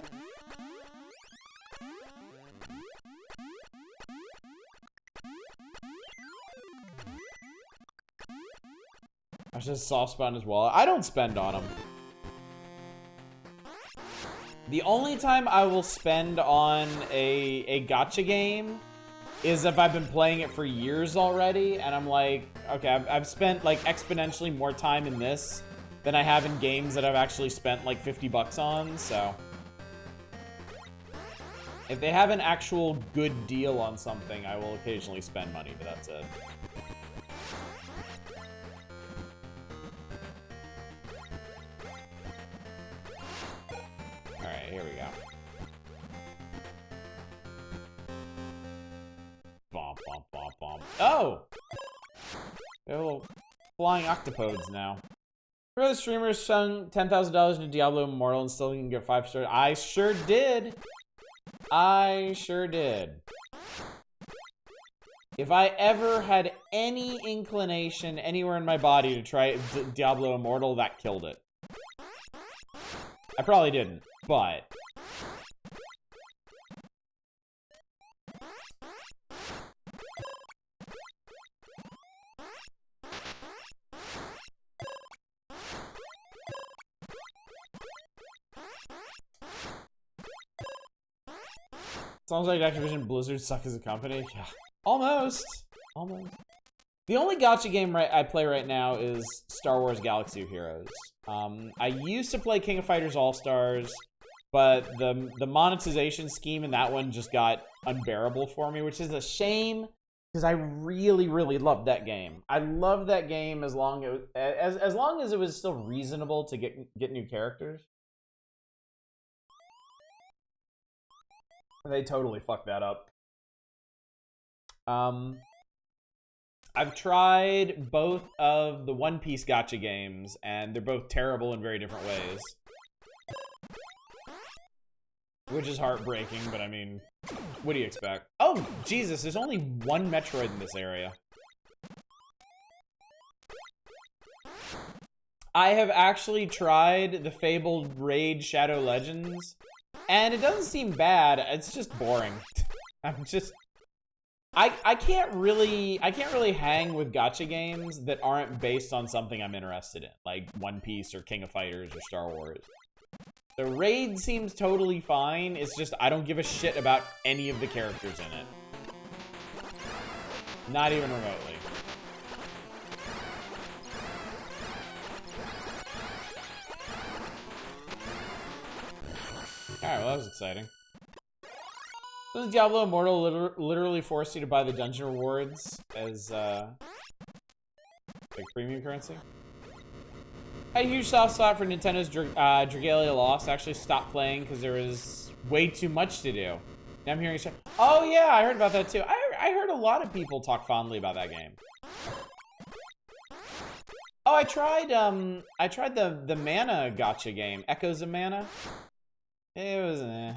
I just soft spot in his wallet. I don't spend on him. The only time I will spend on a gacha game is if I've been playing it for years already, and I'm like, okay, I've spent like exponentially more time in this than I have in games that I've actually spent like 50 bucks on, so. If they have an actual good deal on something, I will occasionally spend money, but that's it. Alright, here we go. Bomp, bomp, bomp, bomp. Oh! They're little flying octopodes now. Remember the streamers sung $10,000 into Diablo Immortal and still didn't get 5 stars? I sure did! I sure did. If I ever had any inclination anywhere in my body to try Diablo Immortal, that killed it. I probably didn't, but... Sounds like Activision Blizzard suck as a company. Yeah. Almost. Almost. The only gacha game I play right now is Star Wars Galaxy of Heroes. I used to play King of Fighters All-Stars, but the monetization scheme in that one just got unbearable for me, which is a shame, because I really, really loved that game. I loved that game as long as it was still reasonable to get new characters. They totally fucked that up. I've tried both of the One Piece gacha games, and they're both terrible in very different ways. Which is heartbreaking, but I mean, what do you expect? Oh, Jesus, there's only one Metroid in this area. I have actually tried the fabled Raid Shadow Legends, and it doesn't seem bad. It's just boring. I can't really hang with gacha games that aren't based on something I'm interested in, like One Piece or King of Fighters or Star Wars. The Raid seems totally fine. It's just I don't give a shit about any of the characters in it. Not even remotely. Alright, well that was exciting. Does Diablo Immortal literally force you to buy the dungeon rewards as, like, premium currency? I had a huge soft spot for Nintendo's Dragalia Lost. I actually stopped playing because there was way too much to do. Now I'm hearing oh yeah, I heard about that too. I heard a lot of people talk fondly about that game. Oh, I tried the Mana gacha game, Echoes of Mana. It was eh.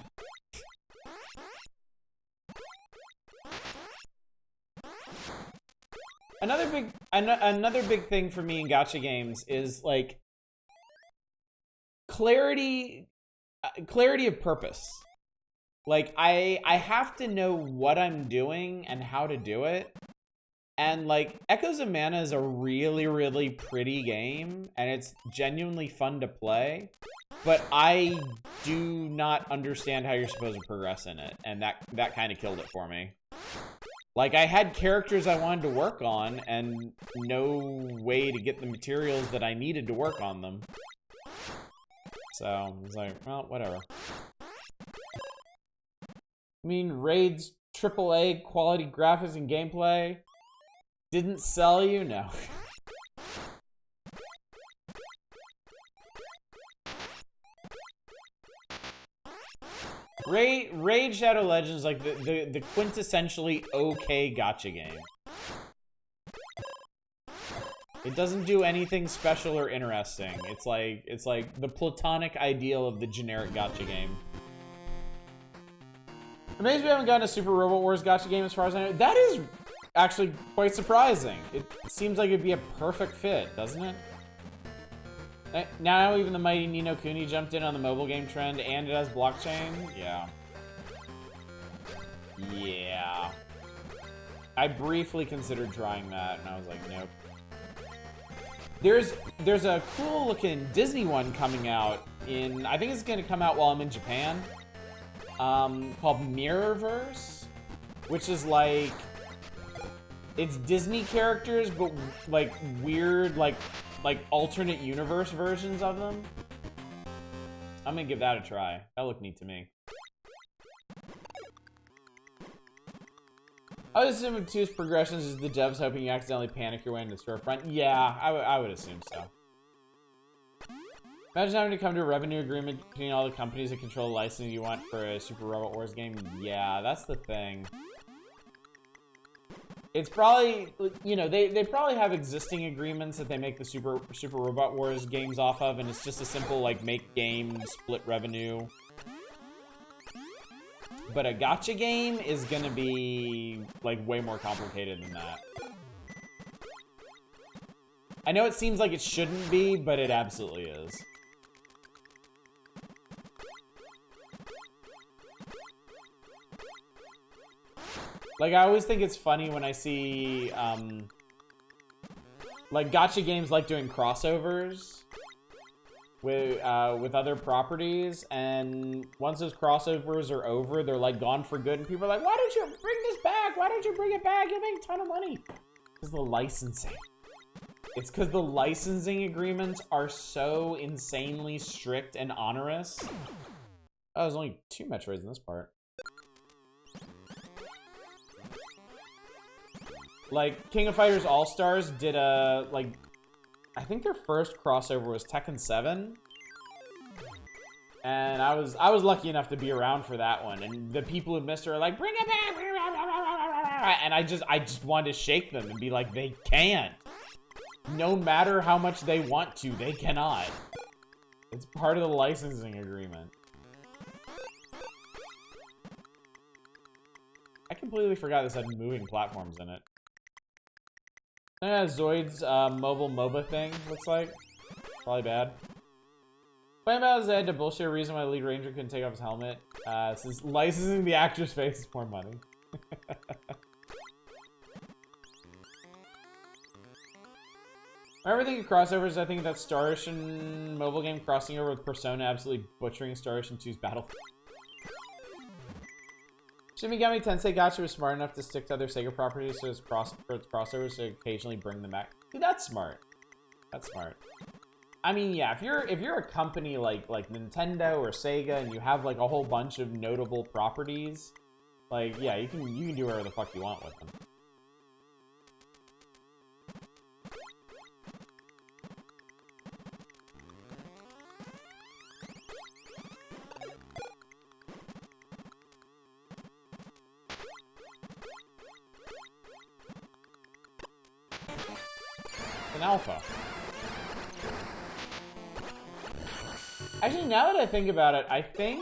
Another big thing for me in gacha games is like clarity of purpose. Like I have to know what I'm doing and how to do it. And like Echoes of Mana is a really, really pretty game, and it's genuinely fun to play. But I do not understand how you're supposed to progress in it, and that kind of killed it for me. Like, I had characters I wanted to work on, and no way to get the materials that I needed to work on them. So, I was like, well, whatever. I mean, Raid's AAA quality graphics and gameplay didn't sell you? No. Raid Shadow Legends is like the quintessentially okay gacha game. It doesn't do anything special or interesting. It's like the platonic ideal of the generic gacha game. Amazed we haven't gotten a Super Robot Wars gacha game as far as I know. That is actually quite surprising. It seems like it'd be a perfect fit, doesn't it? Now even the mighty Ni no Kuni jumped in on the mobile game trend, and it has blockchain? Yeah. Yeah. I briefly considered trying that, and I was like, nope. There's a cool looking Disney one coming out in, I think it's gonna come out while I'm in Japan, called Mirrorverse, which is like, it's Disney characters, but like weird, like alternate universe versions of them. I'm gonna give that a try. That looked neat to me. I would assume with two's progressions is the devs hoping you accidentally panic your way into the storefront. Yeah, I would assume so. Imagine having to come to a revenue agreement between all the companies that control the licensing you want for a Super Robot Wars game. Yeah, that's the thing. It's probably, you know, they probably have existing agreements that they make the Super Robot Wars games off of, and it's just a simple, like, make game, split revenue. But a gacha game is gonna be, like, way more complicated than that. I know it seems like it shouldn't be, but it absolutely is. Like, I always think it's funny when I see, like, gacha games like doing crossovers with other properties, and once those crossovers are over, they're, like, gone for good, and people are like, why don't you bring this back? Why don't you bring it back? You'll make a ton of money. Because the licensing. It's because the licensing agreements are so insanely strict and onerous. Oh, there's only 2 Metroids in this part. Like, King of Fighters All-Stars did a, like, I think their first crossover was Tekken 7. And I was lucky enough to be around for that one. And the people who missed it are like, bring it back! And I just wanted to shake them and be like, they can't. No matter how much they want to, they cannot. It's part of the licensing agreement. I completely forgot this had moving platforms in it. Zoid's mobile MOBA thing, looks like. Probably bad. Playing about Zed to bullshit a reason why the lead ranger couldn't take off his helmet. Since licensing the actor's face is more money. Everything crossovers, I think that Star Ocean mobile game crossing over with Persona absolutely butchering Star Ocean 2's battle. Shimigami Tensei Gacha was smart enough to stick to other Sega properties for its crossovers to occasionally bring them back. Dude, that's smart. That's smart. I mean, yeah, if you're a company like Nintendo or Sega and you have like a whole bunch of notable properties, like yeah, you can do whatever the fuck you want with them. An alpha. Actually, now that I think about it, I think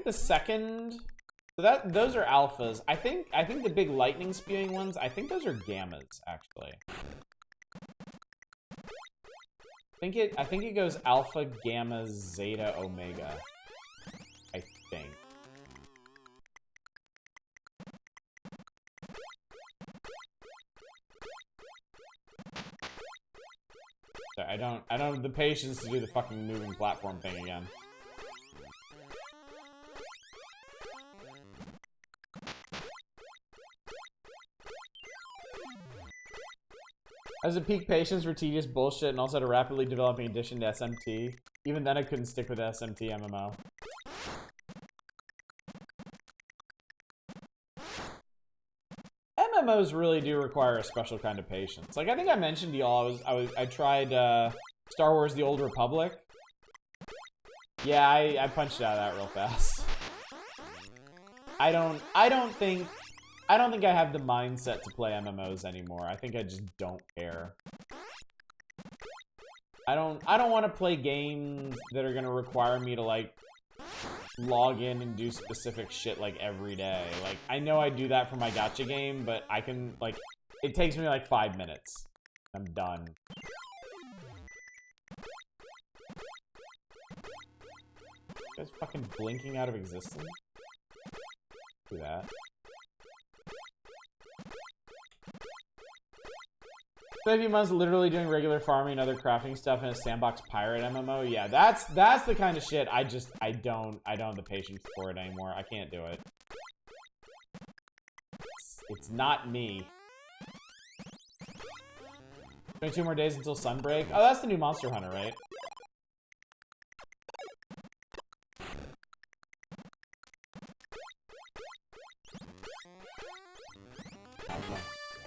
the second, so those are alphas. I think the big lightning spewing ones, I think those are gammas actually. I think it goes alpha, gamma, zeta, omega. I think. So I don't have the patience to do the fucking moving platform thing again. As a peak patience for tedious bullshit and also had a rapidly developing addition to SMT. Even then I couldn't stick with SMT MMO. MMOs really do require a special kind of patience. Like I think I mentioned to y'all, I tried Star Wars: The Old Republic. Yeah, I punched out of that real fast. I don't think I have the mindset to play MMOs anymore. I think I just don't care. I don't want to play games that are gonna require me to like log in and do specific shit like every day. Like I know I do that for my gacha game, but I can like it takes me like 5 minutes. I'm done. You guys fucking blinking out of existence? Do that. So a few months literally doing regular farming and other crafting stuff in a sandbox pirate MMO. Yeah, that's the kind of shit I don't have the patience for it anymore. I can't do it. It's not me. 22 more days until Sunbreak. Oh, that's the new Monster Hunter, right? Okay,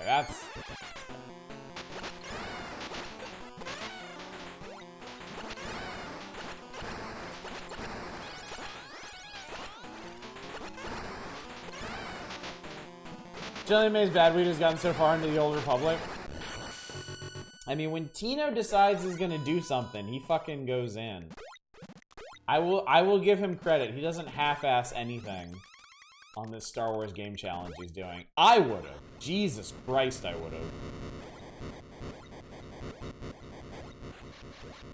that's... Jelly May's bad weed has gotten so far into the Old Republic. I mean, when Tino decides he's gonna do something, he fucking goes in. I will give him credit. He doesn't half-ass anything on this Star Wars game challenge he's doing. I would've. Jesus Christ, I would've.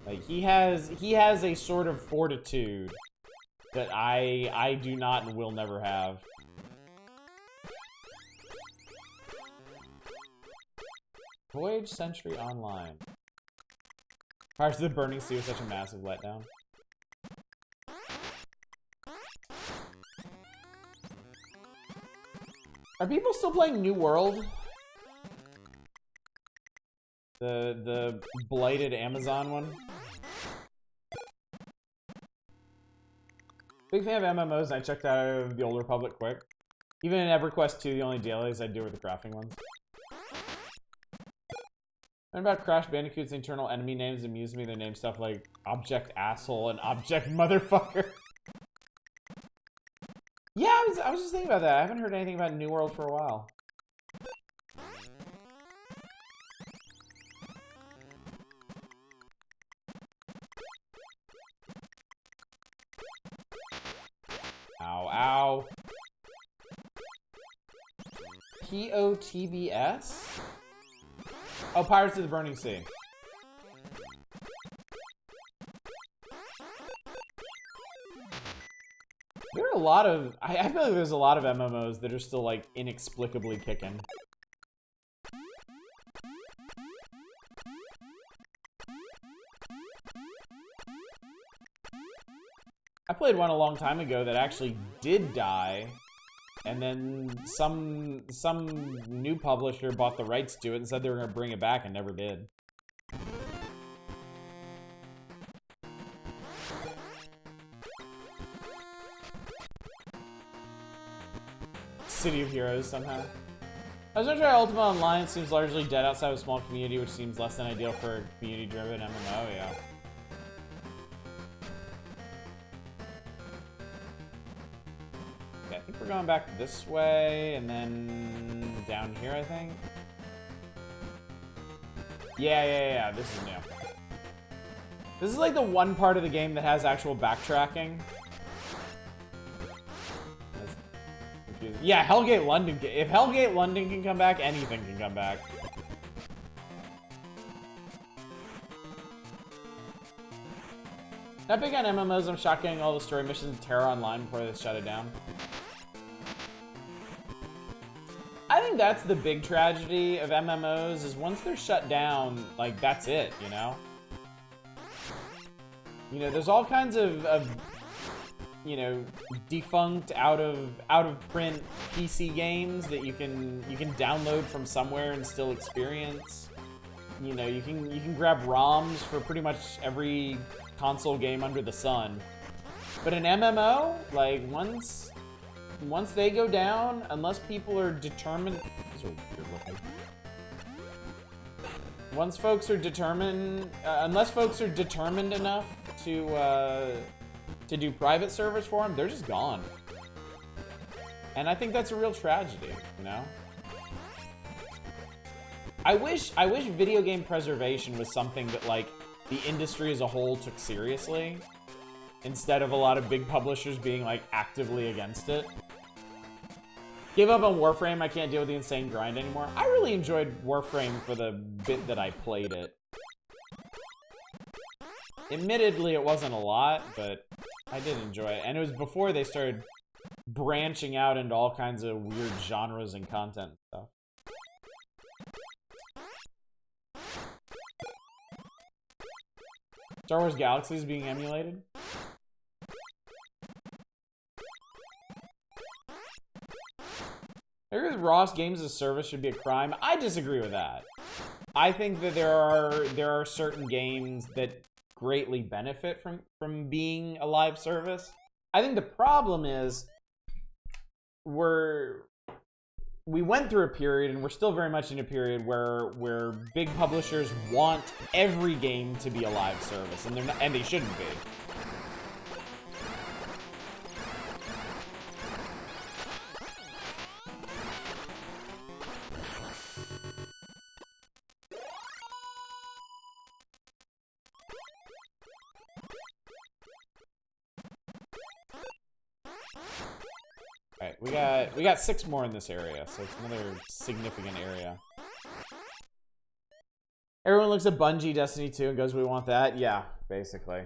Like, he has a sort of fortitude that I do not and will never have. Voyage Century Online. Pirates of the Burning Sea was such a massive letdown. Are people still playing New World? The blighted Amazon one? Big fan of MMOs, and I checked out the Old Republic quick. Even in EverQuest 2, the only dailies I do are the crafting ones. And about Crash Bandicoot's internal enemy names amuse me. They name stuff like Object Asshole and Object Motherfucker. Yeah, I was just thinking about that. I haven't heard anything about New World for a while. Ow, ow. POTBS? Oh, Pirates of the Burning Sea. There are a lot of... I feel like there's a lot of MMOs that are still, like, inexplicably kicking. I played one a long time ago that actually did die, and then some new publisher bought the rights to it and said they were going to bring it back and never did. City of Heroes, somehow. I was going to try Ultima Online. It seems largely dead outside of a small community, which seems less than ideal for a community-driven MMO, yeah. Okay, I think we're going back this way, and then down here, I think. Yeah, this is new. This is like the one part of the game that has actual backtracking. Yeah, Hellgate London. If Hellgate London can come back, anything can come back. Not big on MMOs. I'm shocked getting all the story missions in Terra Online before they shut it down. I think that's the big tragedy of MMOs, is once they're shut down, like, that's it, you know? You know, there's all kinds of you know, defunct, out of print PC games that you can download from somewhere and still experience. You know, you can grab ROMs for pretty much every console game under the sun. But an MMO, like, once they go down, unless people are determined, these are weird looking. Once folks are determined, unless folks are determined enough to do private servers for them, they're just gone. And I think that's a real tragedy, you know? I wish video game preservation was something that, like, the industry as a whole took seriously, instead of a lot of big publishers being, like, actively against it. Give up on Warframe, I can't deal with the insane grind anymore. I really enjoyed Warframe for the bit that I played it. Admittedly, it wasn't a lot, but I did enjoy it. And it was before they started branching out into all kinds of weird genres and content and stuff. Star Wars Galaxy is being emulated. I agree with Ross, games as a service should be a crime. I disagree with that. I think that there are certain games that greatly benefit from being a live service. I think the problem is we went through a period, and we're still very much in a period where big publishers want every game to be a live service, and they shouldn't be. Alright, we got 6 more in this area, so it's another significant area. Everyone looks at Bungie Destiny 2 and goes, we want that? Yeah, basically.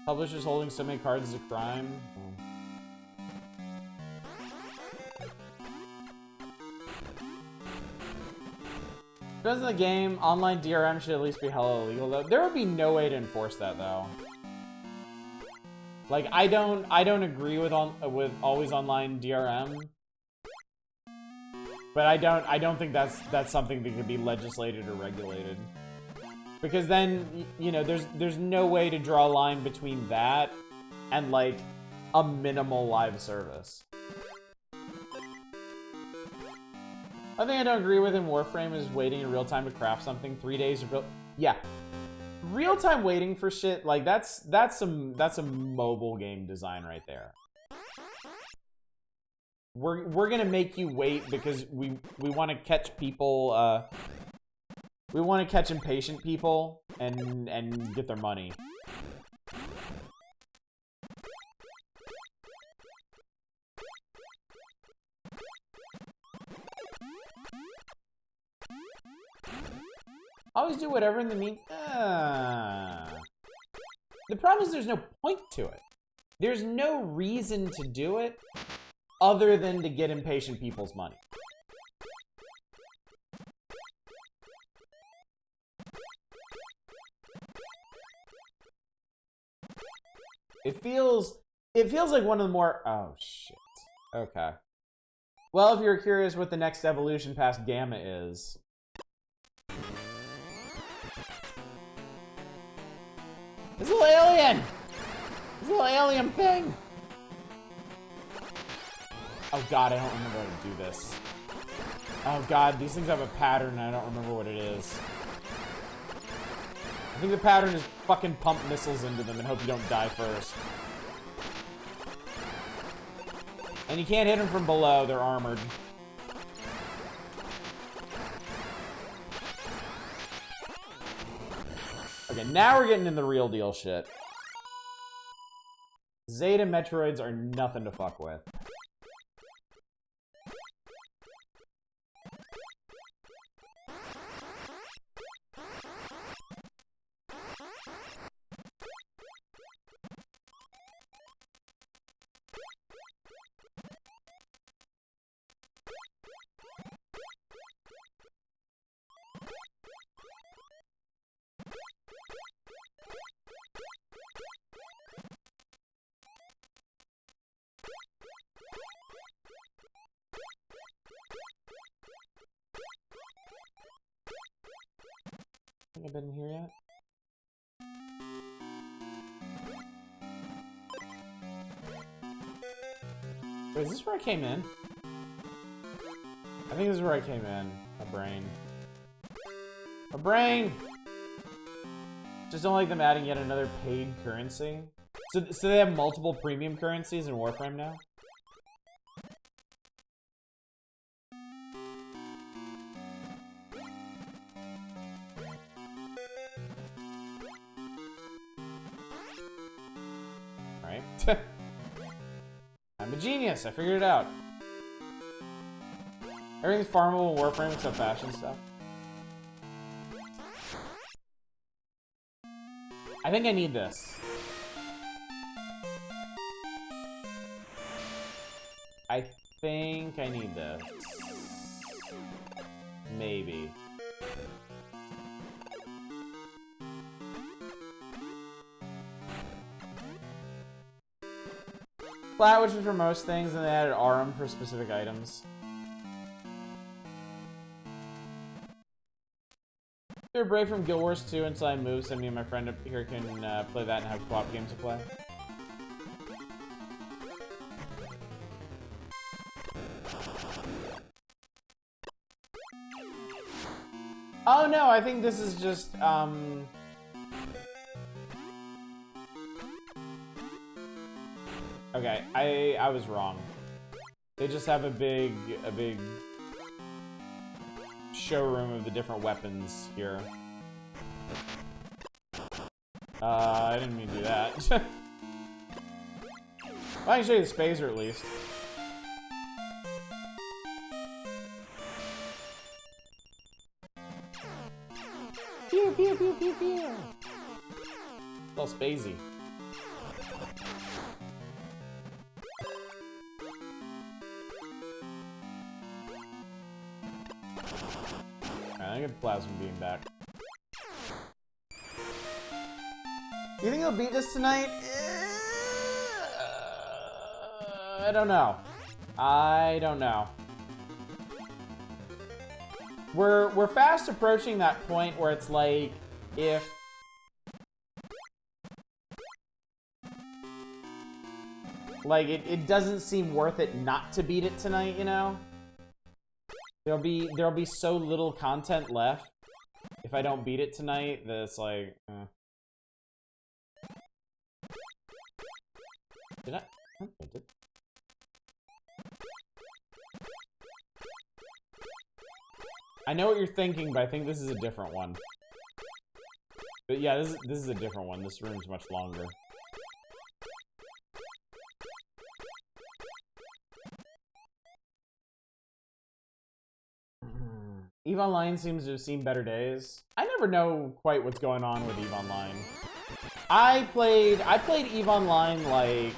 Publishers holding so many cards is a crime. Depends on the game. Online DRM should at least be hella illegal, though. There would be no way to enforce that, though. Like, I don't agree with always online DRM, but I don't think that's something that could be legislated or regulated. Because then, you know, there's no way to draw a line between that and, like, a minimal live service. I think I don't agree with in Warframe is waiting in real time to craft something. 3 days of real... Yeah. Real time waiting for shit, like, that's some mobile game design right there. We're gonna make you wait because we want to catch people, we want to catch impatient people and get their money. Always do whatever in the mean. The problem is there's no point to it. There's no reason to do it other than to get impatient people's money. It feels like one of the more... Oh, shit. Okay. Well, if you're curious what the next evolution past Gamma is... This little alien! This little alien thing! Oh god, I don't remember how to do this. Oh god, these things have a pattern and I don't remember what it is. I think the pattern is fucking pump missiles into them and hope you don't die first. And you can't hit them from below, they're armored. Okay, now we're getting in the real deal shit. Zeta Metroids are nothing to fuck with. I've been here yet? Wait, is this where I came in? I think this is where I came in. My brain. My brain! Just don't like them adding yet another paid currency. So they have multiple premium currencies in Warframe now? I'm a genius, I figured it out. Everything's farmable in Warframe except fashion stuff. I think I need this. I think I need this. Maybe. Flat, which is for most things, and they added Arum for specific items. They're brave from Guild Wars 2 until I move, so me and my friend up here can play that and have co-op games to play. Oh no, I think this is just, okay, I was wrong. They just have a big showroom of the different weapons here. I didn't mean to do that. Well, I can show you the spacer at least. Pew, pew, pew, pew, pew. It's all spacey. I get the plasma beam back. You think he'll beat us tonight? I don't know. I don't know. We're fast approaching that point where it's like, if like it doesn't seem worth it not to beat it tonight, you know? There'll be so little content left if I don't beat it tonight that it's like, Did I? I did. I know what you're thinking, but I think this is a different one. But yeah, this is a different one. This room's much longer. EVE Online seems to have seen better days. I never know quite what's going on with EVE Online. I played EVE Online like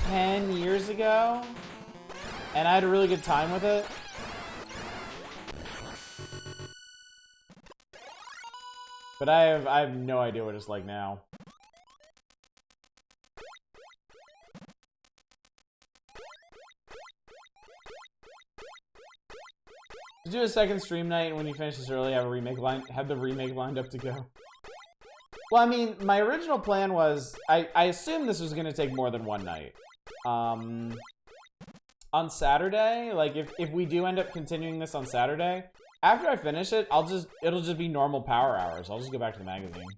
10 years ago, and I had a really good time with it. But I have no idea what it's like now. Just do a second stream night, and when you finish this early, have the remake lined up to go. Well, I mean, my original plan was I assumed this was gonna take more than one night. On Saturday, like if we do end up continuing this on Saturday, after I finish it, it'll just be normal power hours. I'll just go back to the magazine.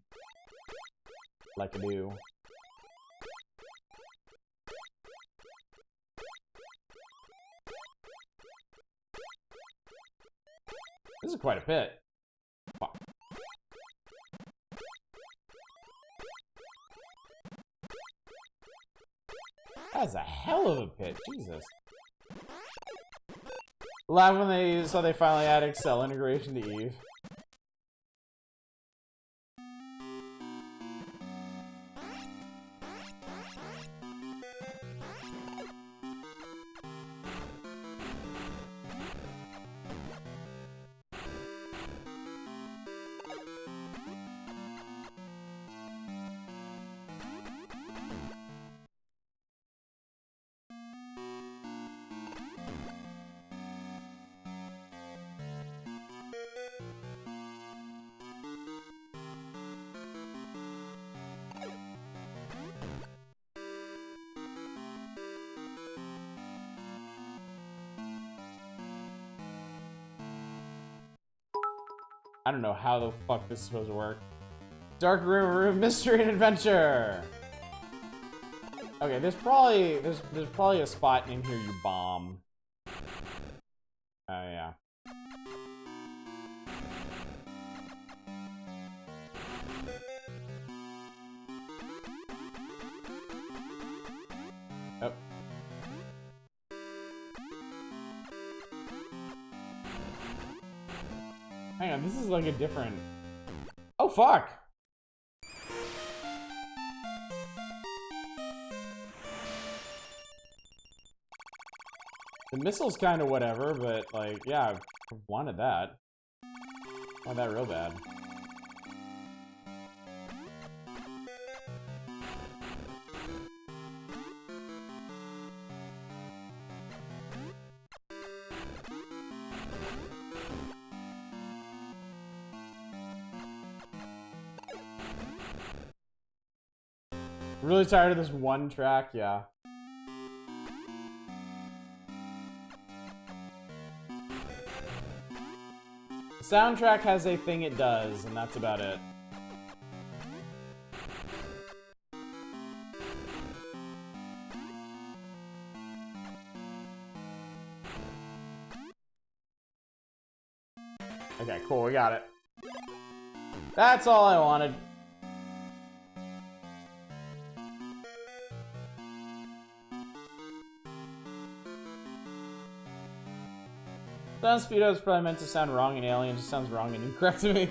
Like I do. This is quite a pit. Wow. That's a hell of a pit, Jesus. Laugh when they saw they finally add Excel integration to EVE. I don't know how the fuck this is supposed to work. Dark room, mystery and adventure. Okay, there's probably a spot in here you bomb. Oh yeah. Oh. Hang on, this is like a different... Oh, fuck! The missile's kind of whatever, but, like, yeah, I wanted that. I wanted that real bad. Really tired of this one track, yeah. The soundtrack has a thing it does, and that's about it. Okay, cool, we got it. That's all I wanted. Sound speedo is probably meant to sound wrong in Alien, just sounds wrong and incorrect to me.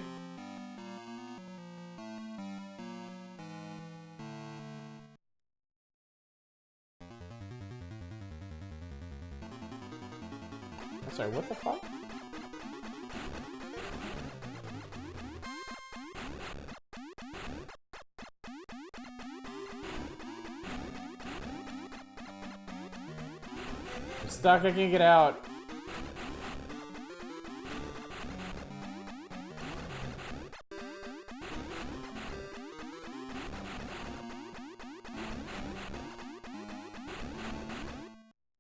I'm sorry, what the fuck? I'm stuck, I can't get out.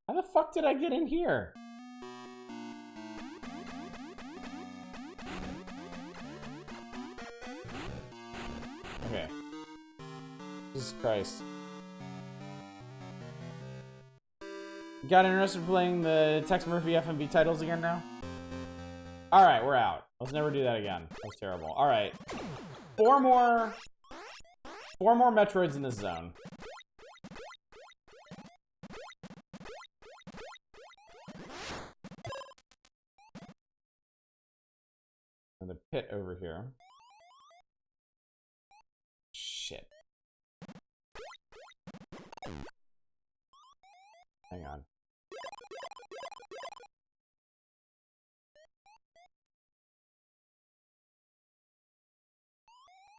How the fuck did I get in here? Okay. Jesus Christ. Got interested in playing the Tex Murphy FMV titles again now? Alright, we're out. Let's never do that again. That was terrible. Alright. Four more Metroids in this zone. And the pit over here. Shit. Hang on.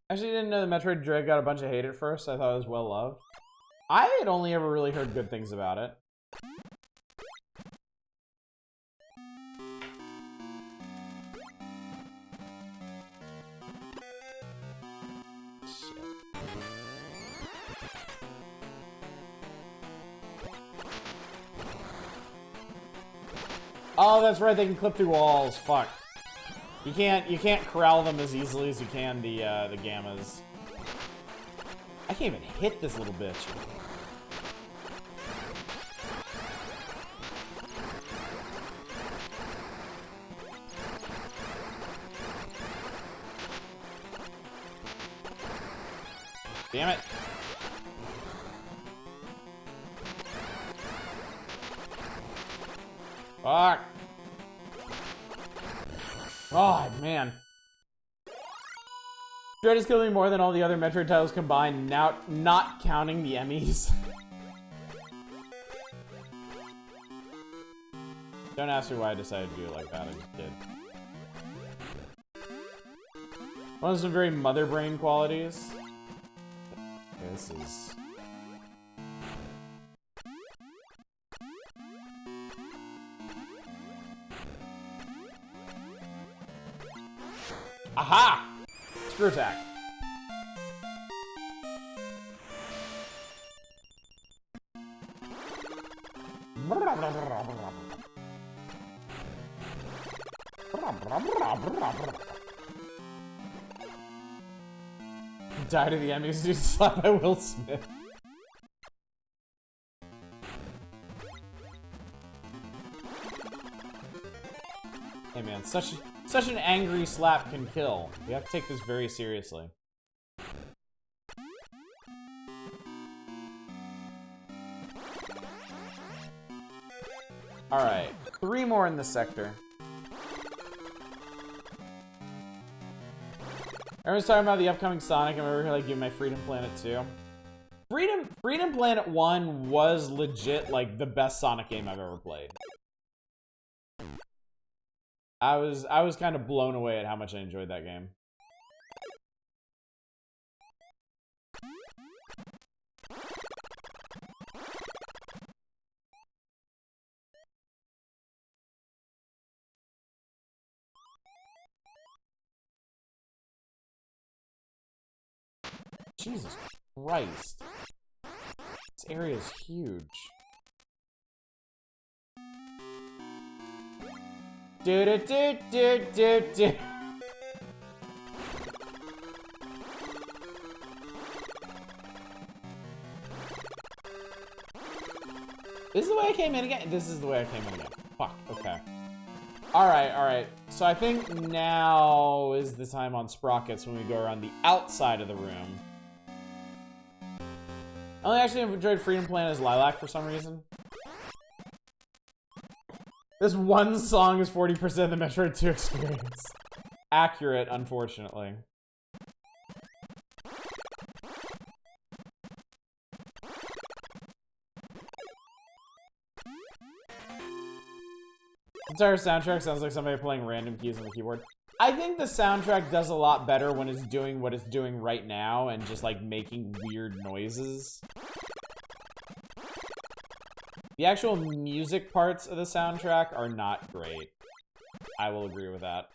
Actually, didn't know the Metroid Dread got a bunch of hate at first. I thought it was well loved. I had only ever really heard good things about it. Oh, that's right. They can clip through walls. Fuck. You can't corral them as easily as you can the gammas. I can't even hit this little bitch. Damn it. Fuck. Oh, man. Dread has killed me more than all the other Metroid titles combined, now not counting the Emmys. Don't ask me why I decided to do it like that, I just did. One of some very mother brain qualities. Okay, this is... Aha! Screw attack. Die to the Emmys due to slap by Will Smith. Hey man, such an angry slap can kill. We have to take this very seriously. Alright, 3 more in this sector. Everyone's talking about the upcoming Sonic. I'm over here like giving my Freedom Planet 2. Freedom Planet 1 was legit like the best Sonic game I've ever played. I was kind of blown away at how much I enjoyed that game. Jesus Christ. This area is huge. Do do do do do do. This is the way I came in again? This is the way I came in again. Fuck, okay. Alright, alright. So I think now is the time on Sprockets when we go around the outside of the room. I only actually enjoyed Freedom Planet as Lilac for some reason. This one song is 40% of the Metroid 2 experience. Accurate, unfortunately. The entire soundtrack sounds like somebody playing random keys on the keyboard. I think the soundtrack does a lot better when it's doing what it's doing right now and just like making weird noises. The actual music parts of the soundtrack are not great. I will agree with that.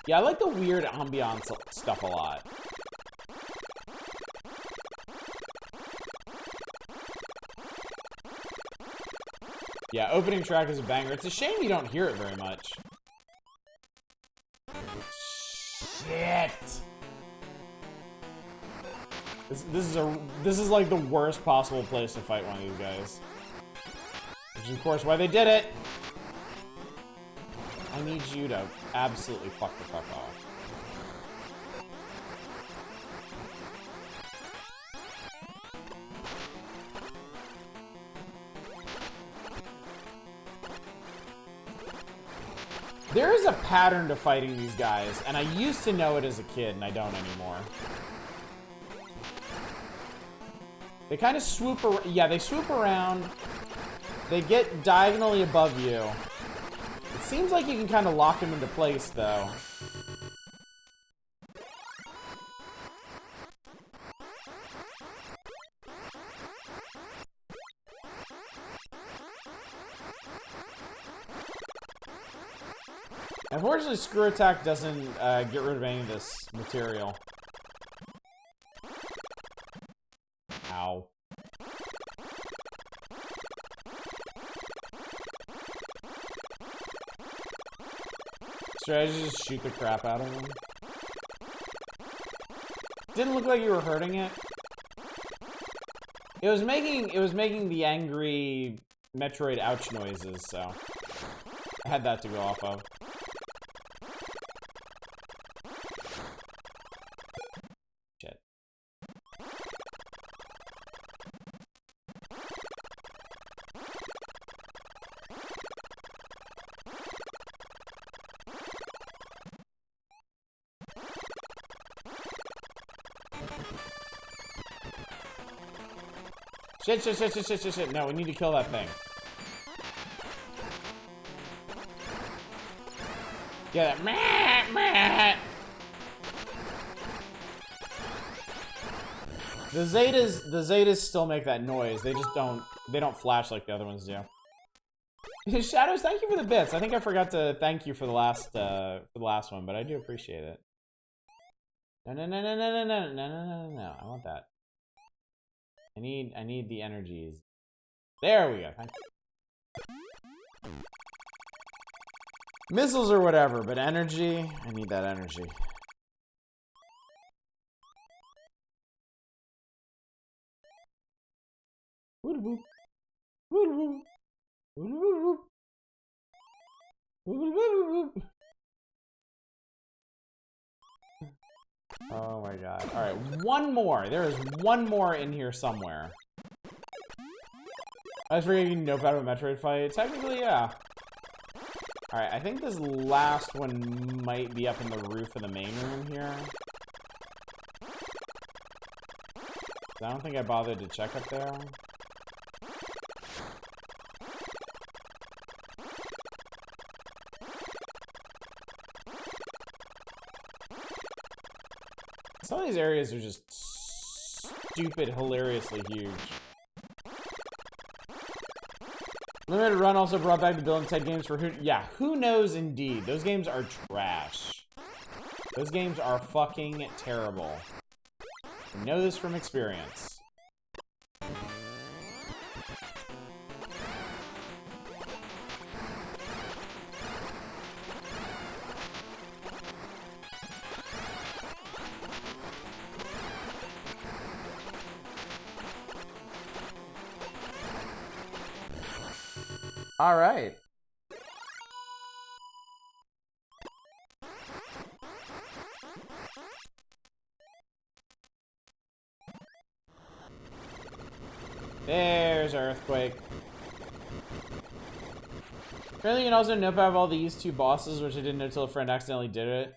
Yeah, I like the weird ambiance stuff a lot. Yeah, opening track is a banger. It's a shame you don't hear it very much. Shit. This is like the worst possible place to fight one of these guys. Which is of course why they did it. I need you to absolutely fuck the fuck off. There is a pattern to fighting these guys, and I used to know it as a kid, and I don't anymore. They kind of swoop around. Yeah, they swoop around. They get diagonally above you. It seems like you can kind of lock them into place, though. Unfortunately, Screw Attack doesn't get rid of any of this material. Ow. Strategy, just shoot the crap out of them. Didn't look like you were hurting it. It was making the angry Metroid ouch noises, so I had that to go off of. Shit. Shit. No, we need to kill that thing. Yeah, that meh. The Zetas still make that noise. They just don't flash like the other ones do. Shadows, thank you for the bits. I think I forgot to thank you for the last one, but I do appreciate it. No. I want that. I need the energies. There we go. Thank you. Missiles or whatever, but energy, I need that energy. Oh my god. Alright, one more. There is one more in here somewhere. I was forgetting you know about Metroid fight. Technically, yeah. Alright, I think this last one might be up in the roof of the main room here. I don't think I bothered to check up there. Some of these areas are just stupid, hilariously huge. Limited Run also brought back the Bill and Ted games for who? Yeah, who knows indeed. Those games are trash. Those games are fucking terrible. I know this from experience. All right. There's Earthquake. Apparently you can also nope out all these two bosses, which I didn't know until a friend accidentally did it.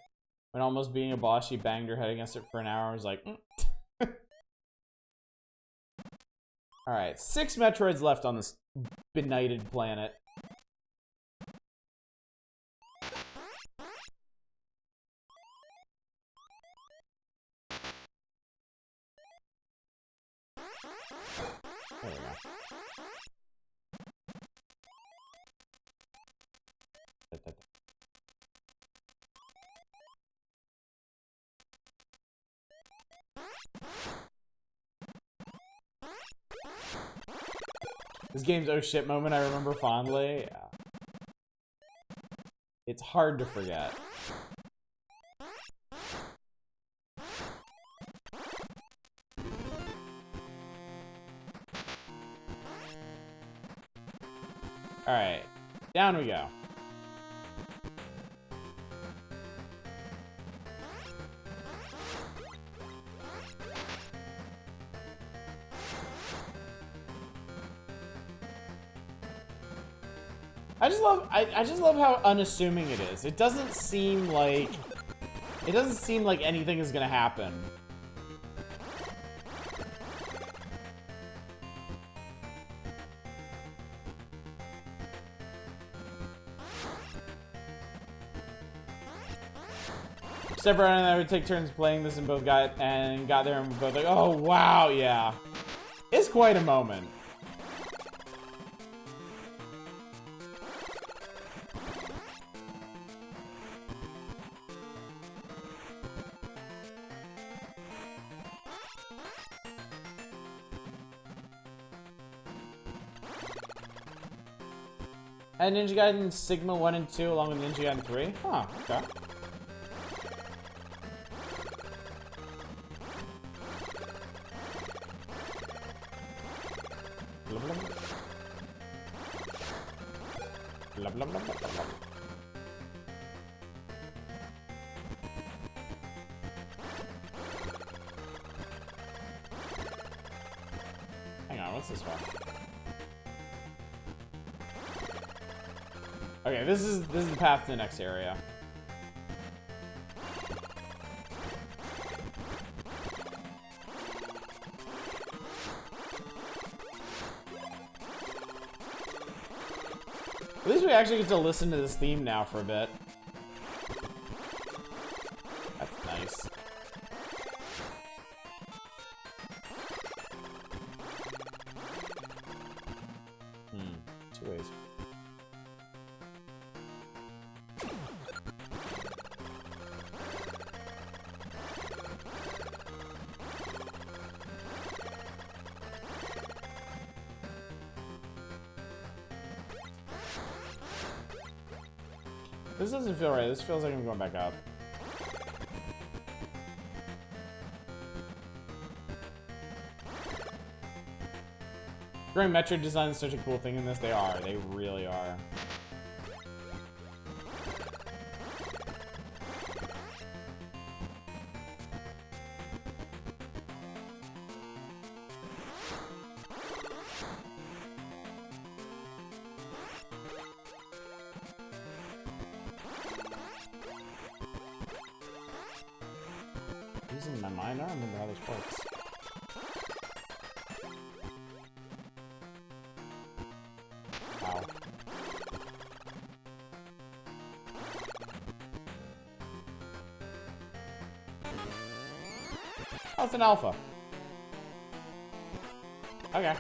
When almost being a boss, she banged her head against it for an hour and was like, Alright, 6 Metroids left on this benighted planet. There we go. This game's oh shit moment I remember fondly. Yeah. It's hard to forget. Alright, down we go. I just love how unassuming it is. It doesn't seem like anything is gonna happen. Except Brian and I would take turns playing this and both got there and both like, oh wow, yeah. It's quite a moment. And Ninja Gaiden Sigma 1 and 2 along with Ninja Gaiden 3? Huh, okay. Blah, blah, blah, blah, blah, blah. Hang on, what's this one? Okay, this is the path to the next area. At least we actually get to listen to this theme now for a bit. That's nice. Two ways. This doesn't feel right. This feels like I'm going back up. Growing Metroid design is such a cool thing in this. They are. They really are. Using my mind, I don't remember how this works. Ow. Oh, it's an alpha. Okay.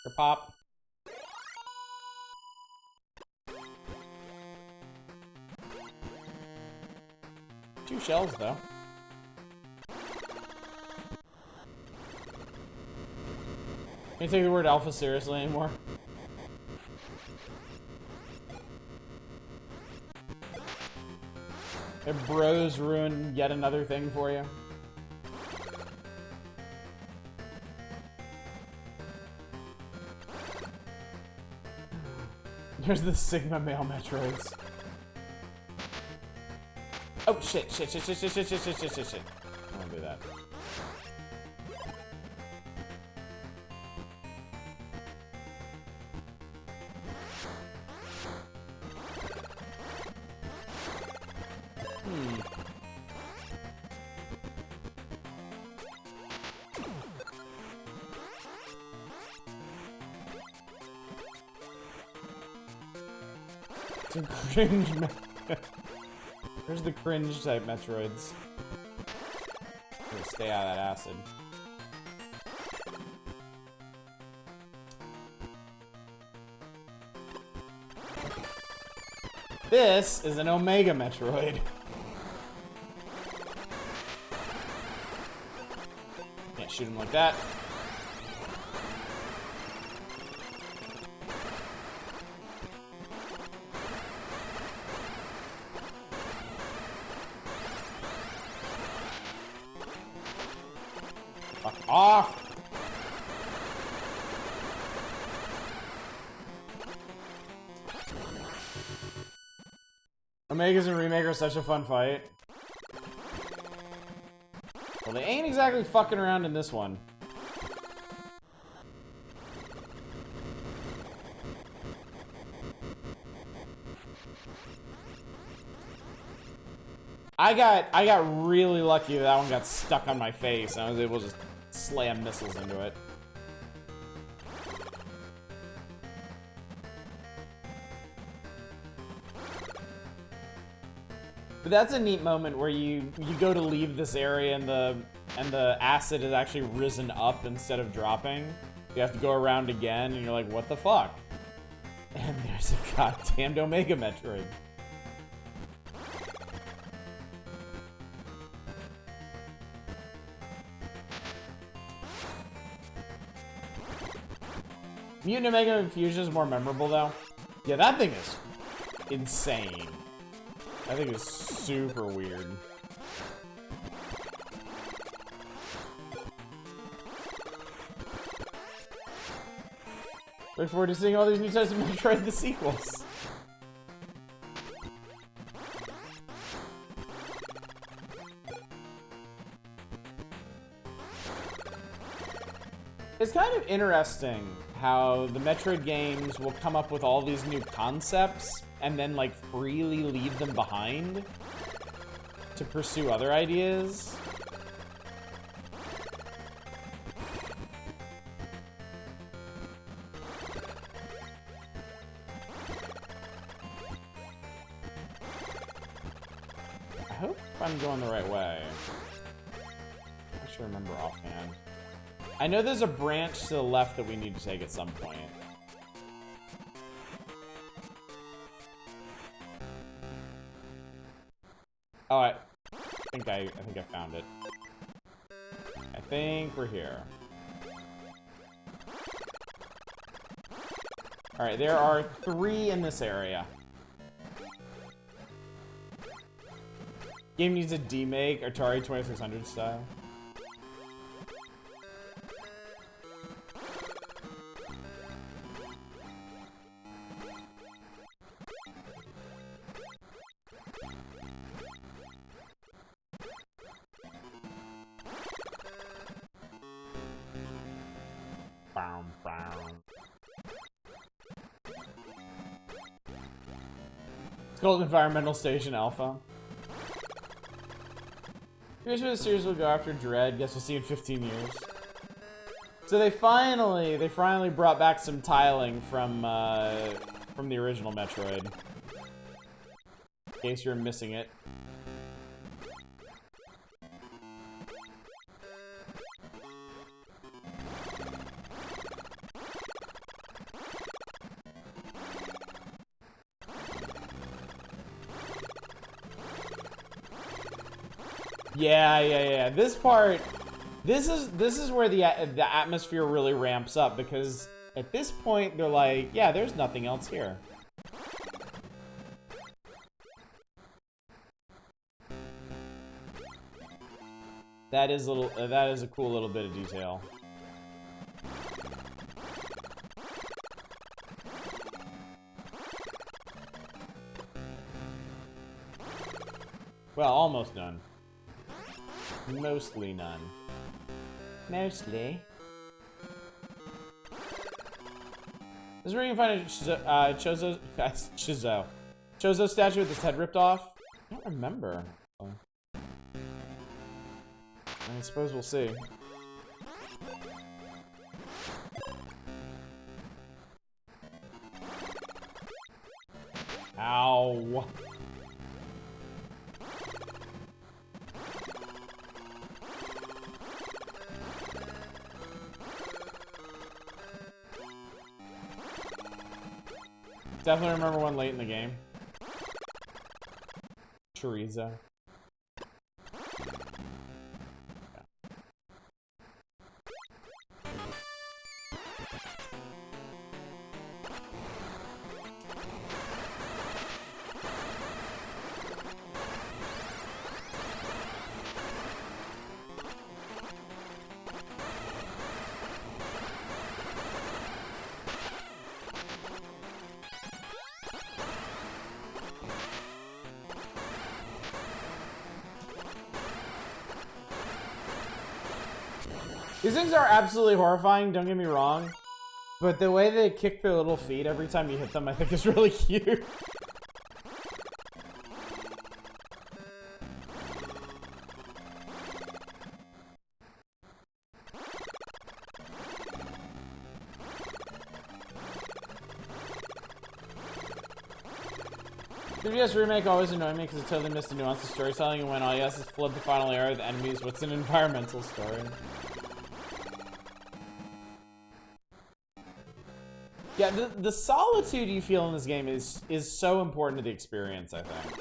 Your pop. Two shells, though. Can't take the word alpha seriously anymore. If bros ruin yet another thing for you. There's the Sigma male Metroids. Oh shit, shit. I don't do that. Some cringe. There's the cringe type Metroids. Gotta stay out of that acid. This is an Omega Metroid. Can't shoot him like that. Fuck off! Omegas and Remake are such a fun fight. Well, they ain't exactly fucking around in this one. I got really lucky that one got stuck on my face and I was able to just slam missiles into it. But that's a neat moment where you go to leave this area and the acid has actually risen up instead of dropping. You have to go around again and you're like, what the fuck? And there's a goddamn Omega Metroid. Mutant Omega Fusion is more memorable though. Yeah, that thing is insane. That thing is super weird. Look forward to seeing all these new types of Metroid in the sequels. It's kind of interesting how the Metroid games will come up with all these new concepts and then like freely leave them behind to pursue other ideas. I hope I'm going the right way. I should remember offhand. I know there's a branch to the left that we need to take at some point. Oh, I think I found it. I think we're here. All right, there are 3 in this area. Game needs a demake, Atari 2600 style. It's called Environmental Station Alpha. Here's where the series will go after Dread. Guess we'll see in 15 years. So they finally brought back some tiling from the original Metroid. In case you're missing it. Yeah. This part, this is where the atmosphere really ramps up, because at this point they're like, yeah, there's nothing else here. That is a cool little bit of detail. Well, almost none. Mostly none. Mostly. This is where you can find a Chozo statue with his head ripped off. I don't remember. I suppose we'll see. Ow. Definitely remember one late in the game. Chorizo. These things are absolutely horrifying, don't get me wrong. But the way they kick their little feet every time you hit them, I think is really cute. The 3DS remake always annoyed me because it totally missed the nuance of storytelling, and when all you ask is flood the final area of the enemies, what's an environmental story? Yeah, the solitude you feel in this game is so important to the experience, I think.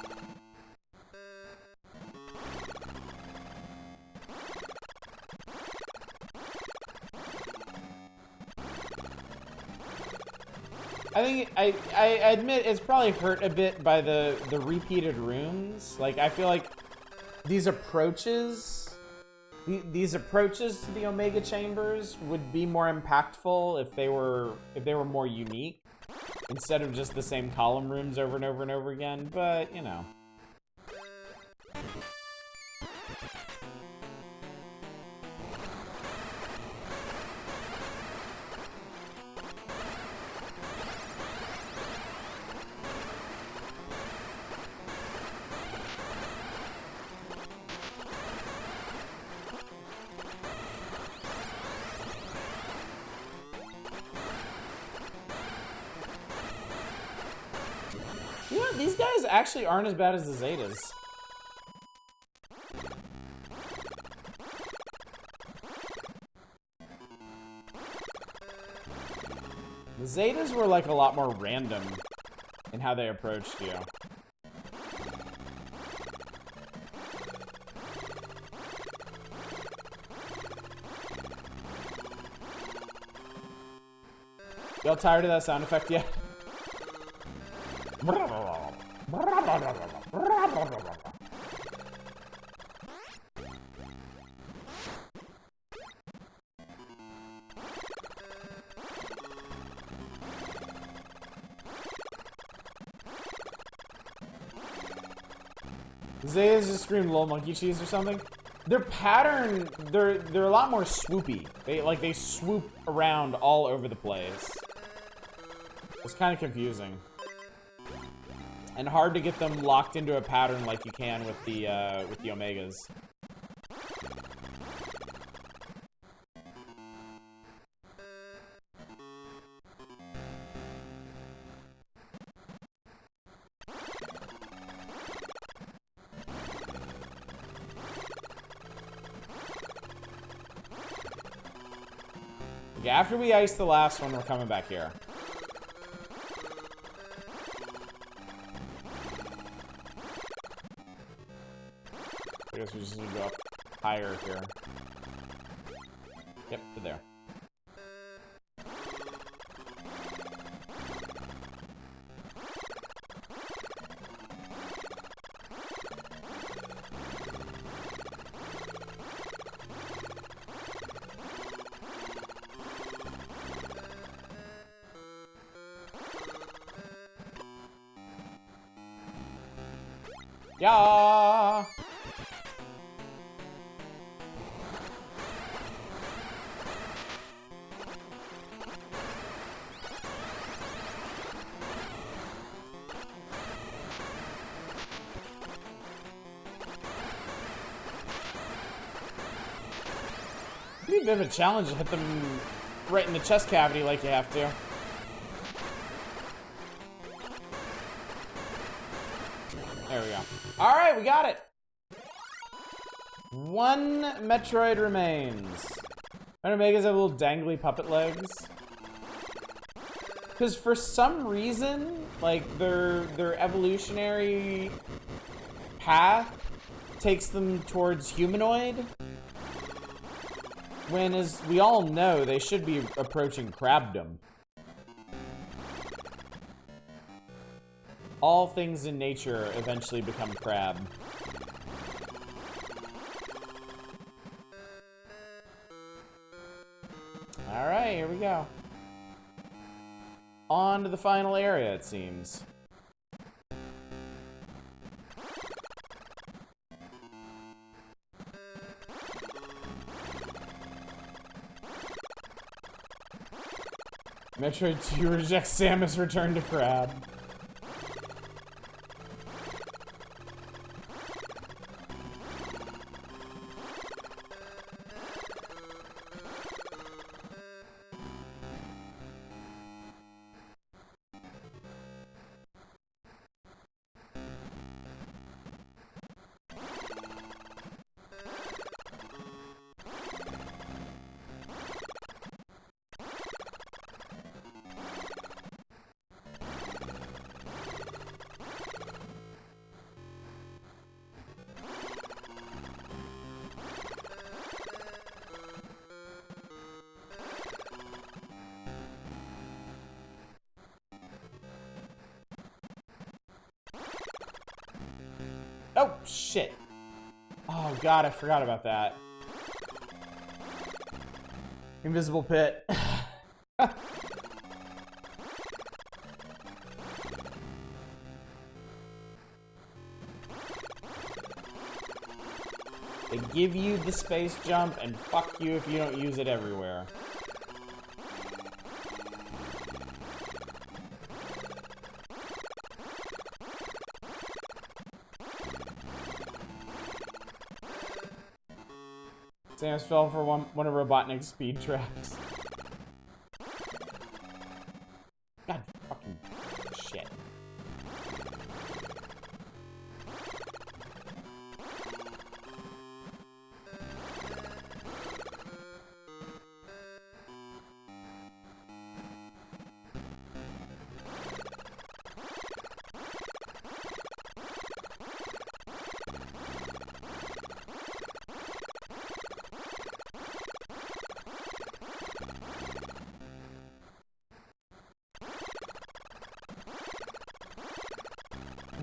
I think I admit it's probably hurt a bit by the repeated rooms. Like, I feel like these approaches to the Omega Chambers would be more impactful if they were more unique instead of just the same column rooms over and over and over again, but you know. You know what? These guys actually aren't as bad as the Zetas. The Zetas were like a lot more random in how they approached you. Y'all tired of that sound effect yet? Zetas just scream "Lol monkey cheese" or something. Their pattern, they're a lot more swoopy. They swoop around all over the place. It's kind of confusing. And hard to get them locked into a pattern like you can with the Omegas. Okay, after we ice the last one, we're coming back here. I guess we just need to go up higher here. Yep, to there. Yeah. bit of a challenge to hit them right in the chest cavity like you have to. There we go. Alright, we got it! 1 Metroid remains. Omegas have little dangly puppet legs. Because for some reason, like, their evolutionary path takes them towards humanoid. When, as we all know, they should be approaching crabdom. All things in nature eventually become crab. Alright, here we go. On to the final area, it seems. Metroid 2 rejects Samus' return to crab. Oh, shit. Oh, God, I forgot about that. Invisible pit. They give you the space jump, and fuck you if you don't use it everywhere. Samus fell for one of Robotnik's speed traps. God fucking shit.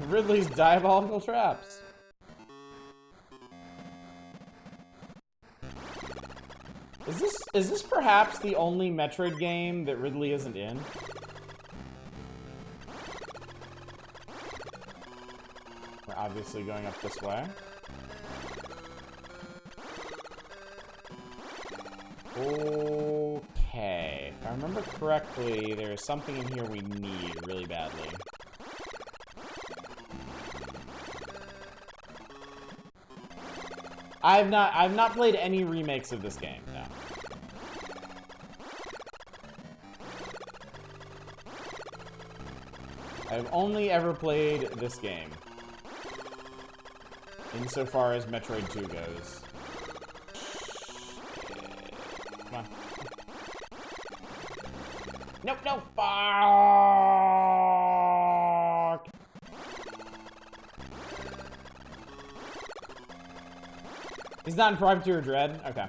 Ridley's diabolical traps. Is this perhaps the only Metroid game that Ridley isn't in? We're obviously going up this way. Okay. If I remember correctly, there's something in here we need really badly. I've not played any remakes of this game, no. I've only ever played this game. Insofar as Metroid 2 goes. Come on. Nope, no, fuck! He's not in Prime 2 or Dread? Okay.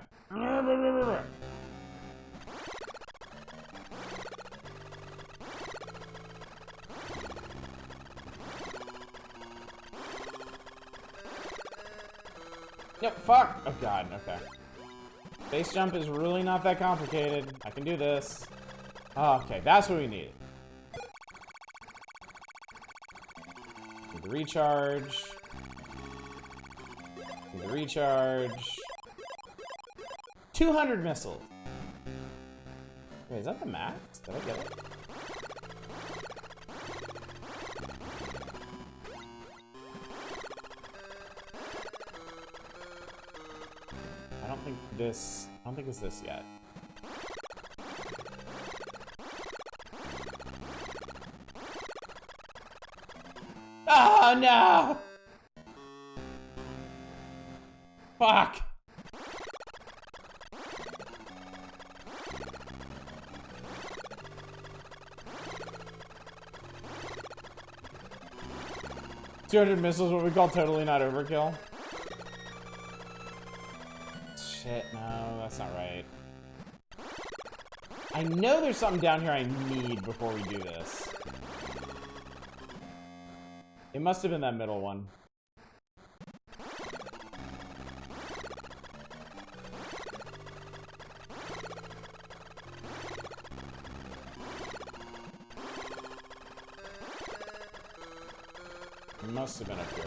Yep, fuck! Oh god, okay. Base jump is really not that complicated. I can do this. Oh, okay, that's what we need. Need the recharge. The recharge. 200 missiles. Wait, is that the max? Did I get it? I don't don't think it's this yet. Oh, no! Fuck! $200 missiles, what we call totally not overkill. Shit, no, that's not right. I know there's something down here I need before we do this. It must have been that middle one. It must have been up here.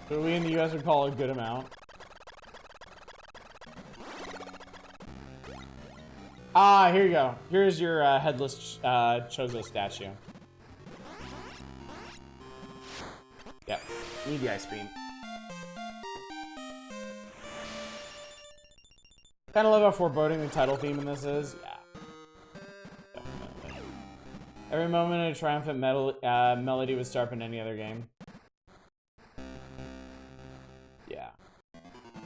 What we in the US would call a good amount. Ah, here you go. Here's your headless Chozo statue. Yep, need the ice beam. Kind of love how foreboding the title theme in this is. Yeah, definitely. Every moment a triumphant melody would start in any other game. Yeah,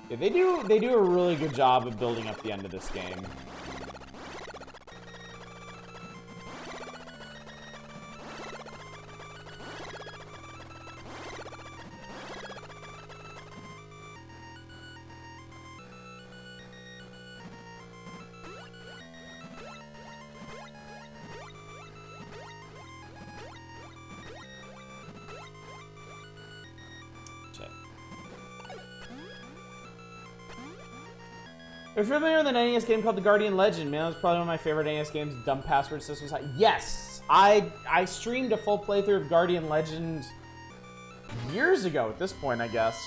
they do a really good job of building up the end of this game. If you're familiar with an NES game called The Guardian Legend, man, that was probably one of my favorite NES games. Dumb password systems. Yes! I streamed a full playthrough of Guardian Legend years ago at this point, I guess.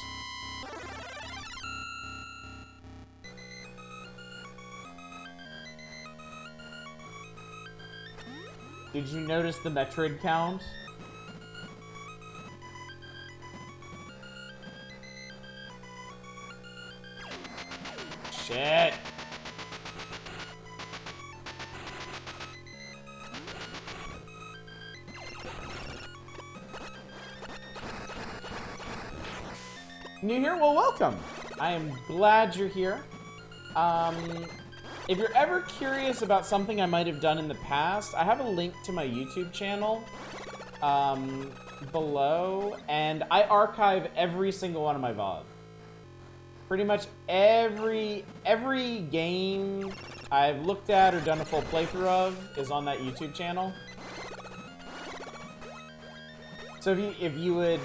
Did you notice the Metroid count? Shit. New here? Well, welcome. I am glad you're here. If you're ever curious about something I might have done in the past, I have a link to my YouTube channel below, and I archive every single one of my VODs. Pretty much every game I've looked at or done a full playthrough of is on that YouTube channel. So if you would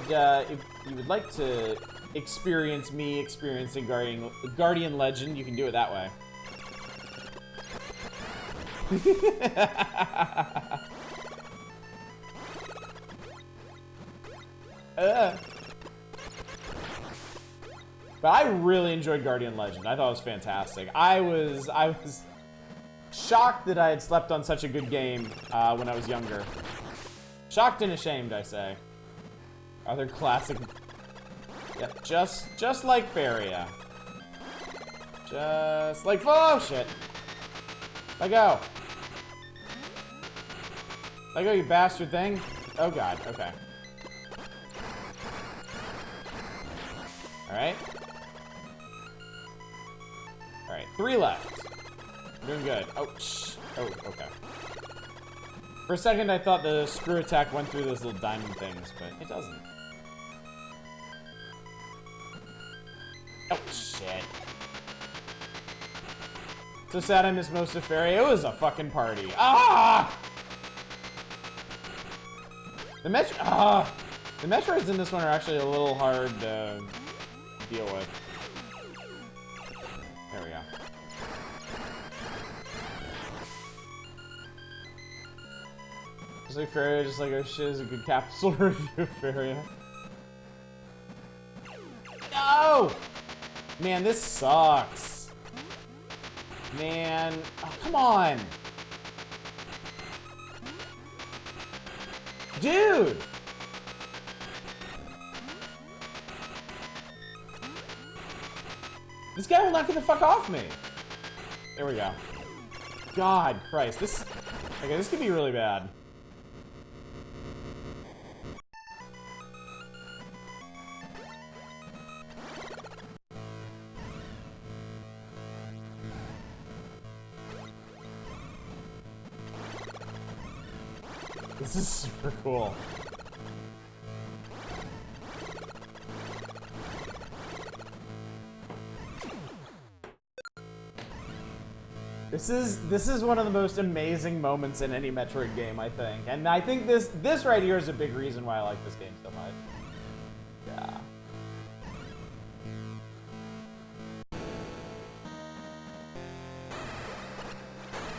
like to experience me experiencing Guardian Legend, you can do it that way. But I really enjoyed Guardian Legend. I thought it was fantastic. I was shocked that I had slept on such a good game when I was younger. Shocked and ashamed, I say. Other classic. Yep, just like Faria. Just like, oh shit. Let go. Let go, you bastard thing. Oh god, okay. Alright. Alright, 3 left. We're doing good. Oh, shh. Oh, okay. For a second, I thought the screw attack went through those little diamond things, but it doesn't. Oh, shit. So sad I missed most of Faria. It was a fucking party. Ah! The Metroids in this one are actually a little hard to deal with. There we go. Just like Faria, just like, oh shit, is a good capsule review of Faria. No! Man, this sucks. Man, oh, come on. Dude! This guy will not get the fuck off me. There we go. God Christ, this... Okay, this could be really bad. This is super cool. This is one of the most amazing moments in any Metroid game, I think. And I think this right here is a big reason why I like this game so much. Yeah.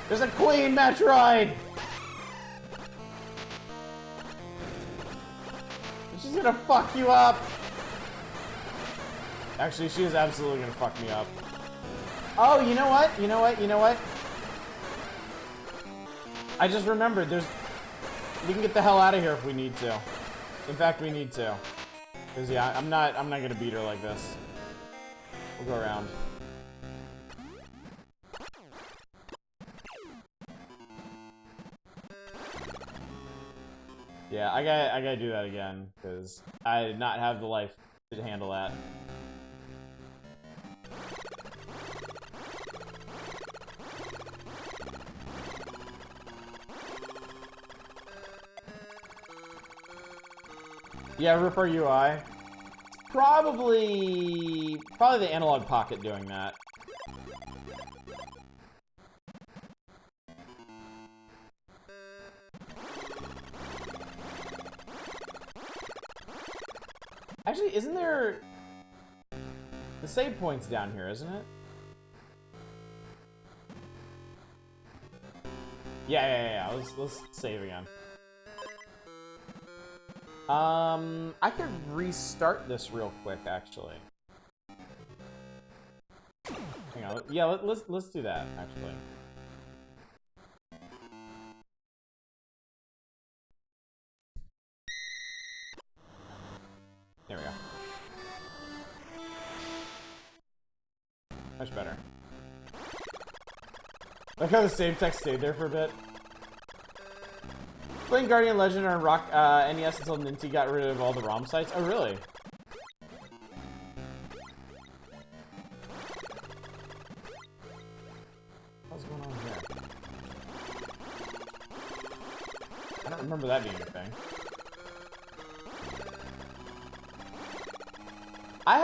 There's a Queen Metroid! She's gonna fuck you up! Actually, she is absolutely gonna fuck me up. Oh, you know what? You know what? You know what? I just remembered, we can get the hell out of here if we need to. In fact, we need to. Cause yeah, I'm not gonna beat her like this. We'll go around. Yeah, I gotta do that again, because I did not have the life to handle that. Yeah, rip our UI. Probably the analog pocket doing that. Actually, isn't there... The save point's down here, isn't it? Yeah. Let's save again. I could restart this real quick, actually. Hang on. Yeah, let's do that, actually. There we go. Much better. Like how the save text stayed there for a bit. Playing Guardian Legend on Rock NES until Ninty got rid of all the ROM sites. Oh, really? What's going on here? I don't remember that being a thing. I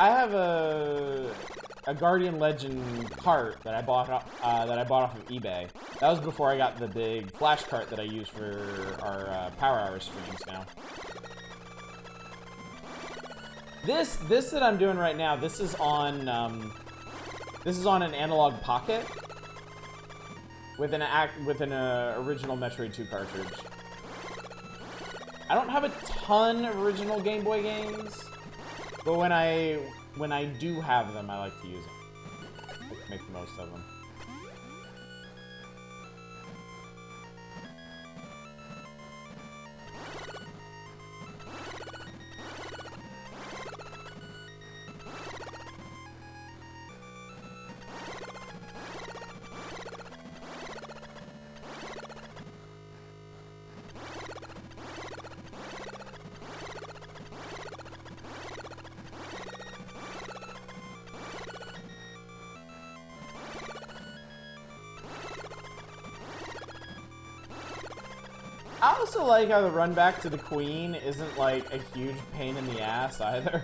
have a Guardian Legend cart that I bought off of eBay. That was before I got the big flash cart that I use for our Power Hour streams now. This that I'm doing right now, this is on an analog pocket with an original Metroid 2 cartridge. I don't have a ton of original Game Boy games, but when I do have them, I like to use them. I like to make the most of them. I also like how the run back to the Queen isn't like a huge pain in the ass either.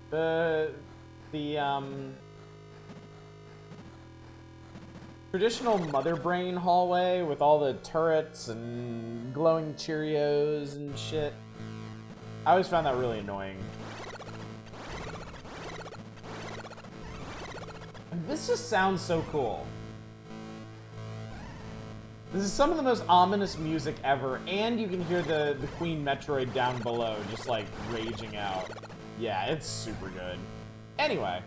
The traditional Mother Brain hallway with all the turrets and glowing Cheerios and shit. I always found that really annoying. And this just sounds so cool. This is some of the most ominous music ever, and you can hear the Queen Metroid down below just like raging out. Yeah, it's super good. Anyway.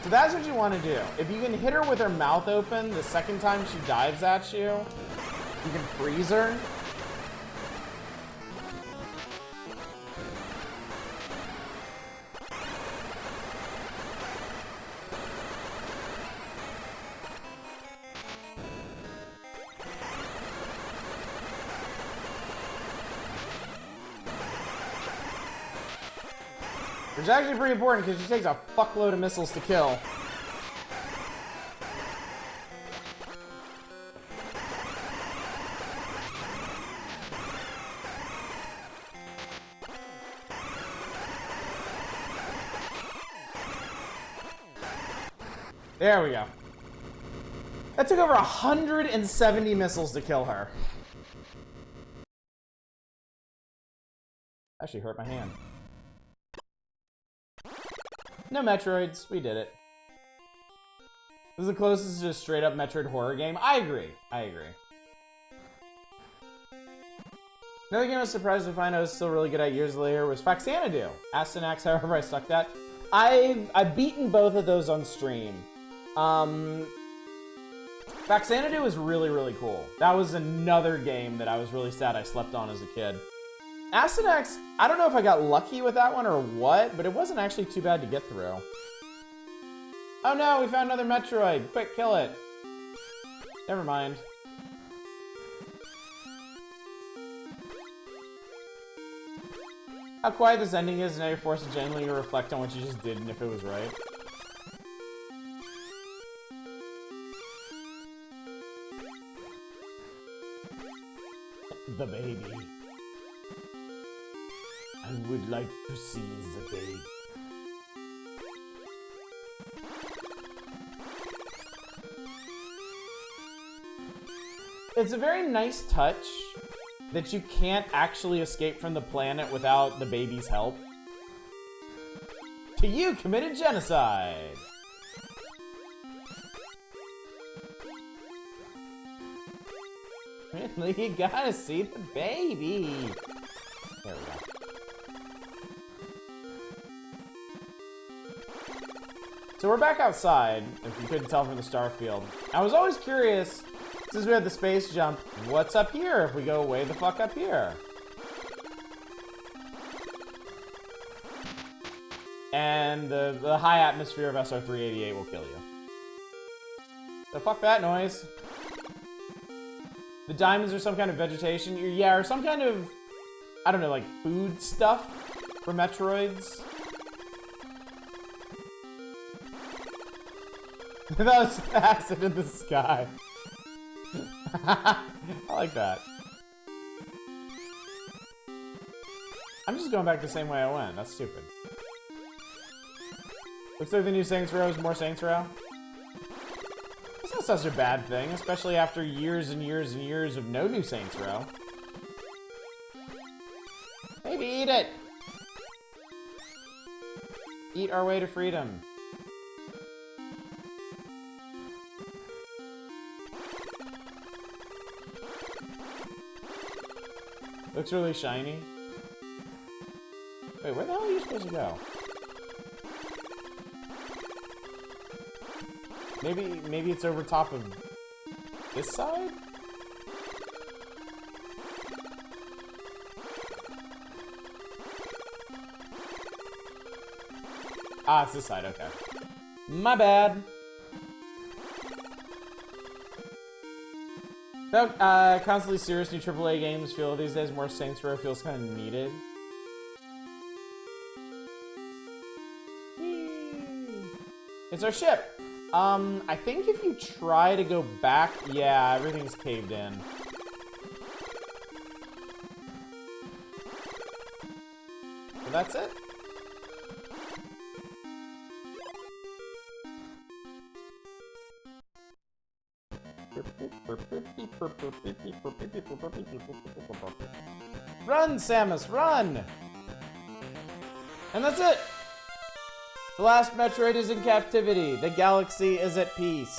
So that's what you want to do. If you can hit her with her mouth open the second time she dives at you, you can freeze her. Which is actually pretty important because she takes a fuckload of missiles to kill. There we go. That took over 170 missiles to kill her. Actually hurt my hand. No Metroids. We did it. This is the closest to a straight-up Metroid horror game. I agree. I agree. Another game I was surprised to find I was still really good at years later was Faxanadu. Astyanax, however, I sucked at. I've beaten both of those on stream. Faxanadu was really, really cool. That was another game that I was really sad I slept on as a kid. Astyanax, I don't know if I got lucky with that one or what, but it wasn't actually too bad to get through. Oh no, we found another Metroid. Quick, kill it. Never mind. How quiet this ending is, now you're forced to genuinely reflect on what you just did and if it was right. The baby. I would like to see the baby. It's a very nice touch that you can't actually escape from the planet without the baby's help. To you committed genocide. You gotta see the baby. There we go. So we're back outside, if you couldn't tell from the star field. I was always curious, since we had the space jump, what's up here if we go way the fuck up here? And the high atmosphere of SR-388 will kill you. So fuck that noise. The diamonds are some kind of vegetation. Yeah, or some kind of, I don't know, like food stuff for Metroids. That was acid in the sky. I like that. I'm just going back the same way I went. That's stupid. Looks like the new Saints Row is more Saints Row. That's not such a bad thing, especially after years and years and years of no new Saints Row. Maybe eat it! Eat our way to freedom. Looks really shiny. Wait, where the hell are you supposed to go? Maybe it's over top of this side? Ah, it's this side, okay. My bad. Constantly serious new AAA games feel these days more Saints Row feels kind of needed. It's our ship. I think if you try to go back, yeah, everything's caved in. So that's it. Run, Samus, run! And that's it! The last Metroid is in captivity. The galaxy is at peace.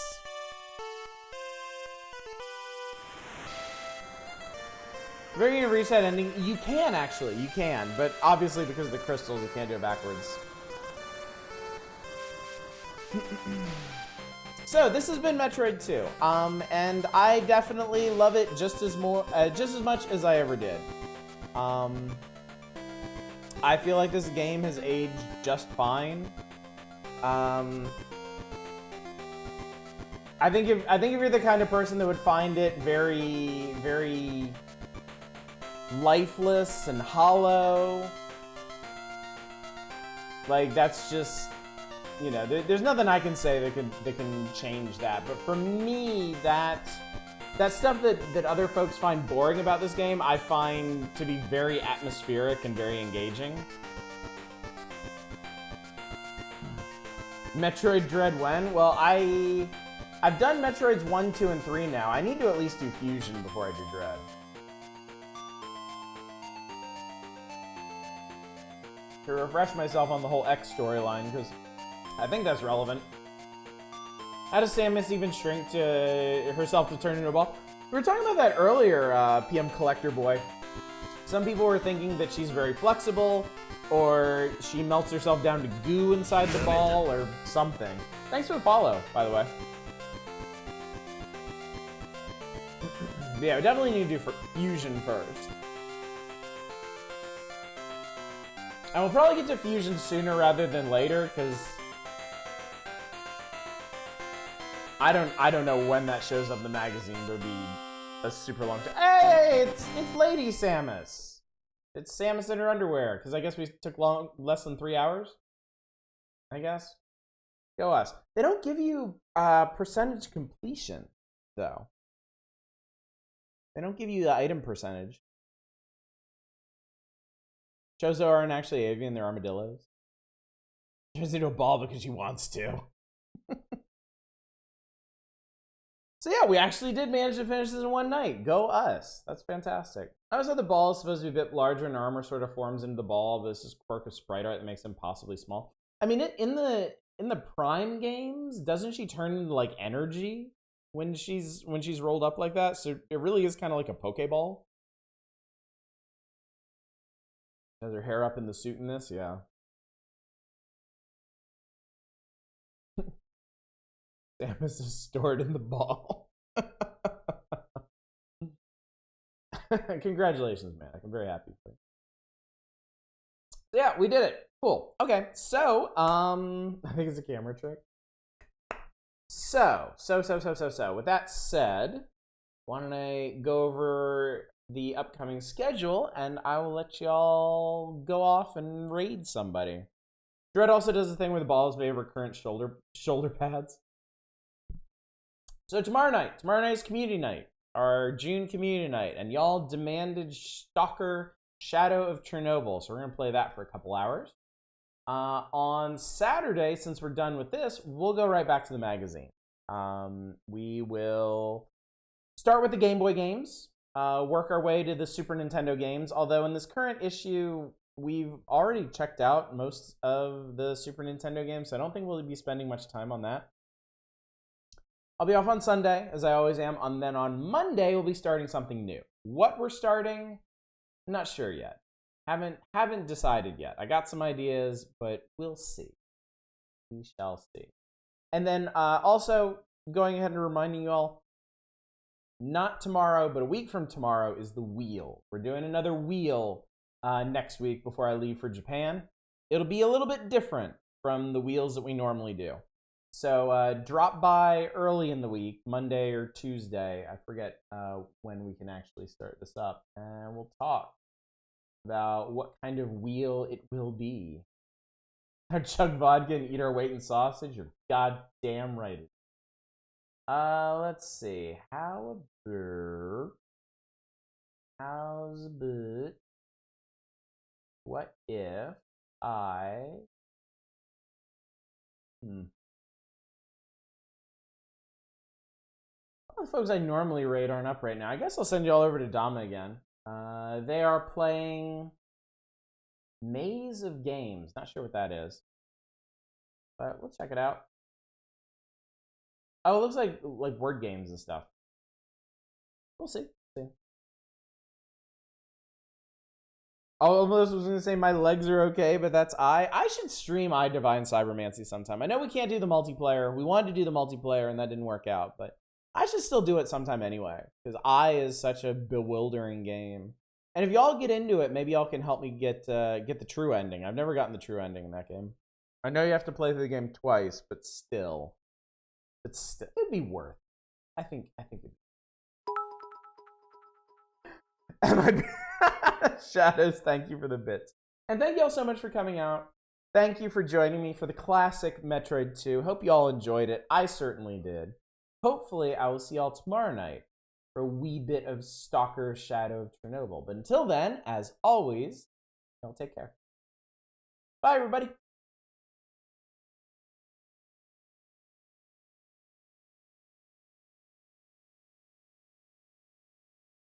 If you're gonna reach that ending, you can actually, you can, but obviously because of the crystals, you can't do it backwards. So this has been Metroid 2, and I definitely love it just as much as I ever did. I feel like this game has aged just fine. I think if you're the kind of person that would find it very, very lifeless and hollow, like that's just, you know, there's nothing I can say that can change that. But for me, that stuff that other folks find boring about this game, I find to be very atmospheric and very engaging. Metroid Dread when? Well, I've done Metroids 1, 2, and 3 now. I need to at least do Fusion before I do Dread. To refresh myself on the whole X storyline, because I think that's relevant. How does Samus even shrink to herself to turn into a ball? We were talking about that earlier, PM Collector Boy. Some people were thinking that she's very flexible, or she melts herself down to goo inside the ball, or something. Thanks for the follow, by the way. Yeah, we definitely need to do Fusion first. And we'll probably get to Fusion sooner rather than later, because I don't know when that shows up in the magazine, but it'll be a super long time. Hey, it's Lady Samus. It's Samus in her underwear, because I guess we took less than 3 hours. I guess. Go us. They don't give you percentage completion, though. They don't give you the item percentage. Chozo aren't actually avian, they're armadillos. Turns into a ball because she wants to. So yeah, we actually did manage to finish this in one night. Go us. That's fantastic. I always thought the ball is supposed to be a bit larger and armor sort of forms into the ball, but it's just quirk of sprite art that makes them possibly small. I mean, in the Prime games, doesn't she turn into like energy when she's rolled up like that? So it really is kind of like a Pokeball. Has her hair up in the suit in this? Yeah. Samus is stored in the ball. Congratulations, man. I'm very happy for you. Yeah, we did it. Cool. Okay, so I think it's a camera trick. So with that said, why don't I go over the upcoming schedule, and I will let y'all go off and raid somebody. Dread also does the thing where the balls may have recurrent shoulder pads. So tomorrow night is community night, our June community night, and y'all demanded Stalker Shadow of Chernobyl, so we're gonna play that for a couple hours. On Saturday, since we're done with this, we'll go right back to the magazine. We will start with the Game Boy games, work our way to the Super Nintendo games, although in this current issue, we've already checked out most of the Super Nintendo games, so I don't think we'll be spending much time on that. I'll be off on Sunday, as I always am, and then on Monday, we'll be starting something new. What we're starting, I'm not sure yet. Haven't decided yet. I got some ideas, but we'll see. We shall see. And then also, going ahead and reminding you all, not tomorrow, but a week from tomorrow is the wheel. We're doing another wheel next week before I leave for Japan. It'll be a little bit different from the wheels that we normally do. So drop by early in the week, Monday or Tuesday. I forget when we can actually start this up. And we'll talk about what kind of wheel it will be. Our chug vodka and eat our weight in sausage? You're goddamn right. Let's see. How's about what if I All the folks I normally raid aren't up right now. I guess I'll send you all over to Dama again. They are playing Maze of Games. Not sure what that is, but we'll check it out. Oh, it looks like word games and stuff. We'll see. Almost was gonna say my legs are okay, but that's I should stream I Divine Cybermancy sometime. I know we can't do the multiplayer. We wanted to do the multiplayer and that didn't work out, but I should still do it sometime anyway, because I is such a bewildering game. And if y'all get into it, maybe y'all can help me get the true ending. I've never gotten the true ending in that game. I know you have to play through the game twice, but still, it'd be worth. I think it'd be. Shadows, thank you for the bits. And thank you all so much for coming out. Thank you for joining me for the classic Metroid 2. Hope you all enjoyed it. I certainly did. Hopefully, I will see y'all tomorrow night for a wee bit of Stalker Shadow of Chernobyl. But until then, as always, y'all take care. Bye, everybody.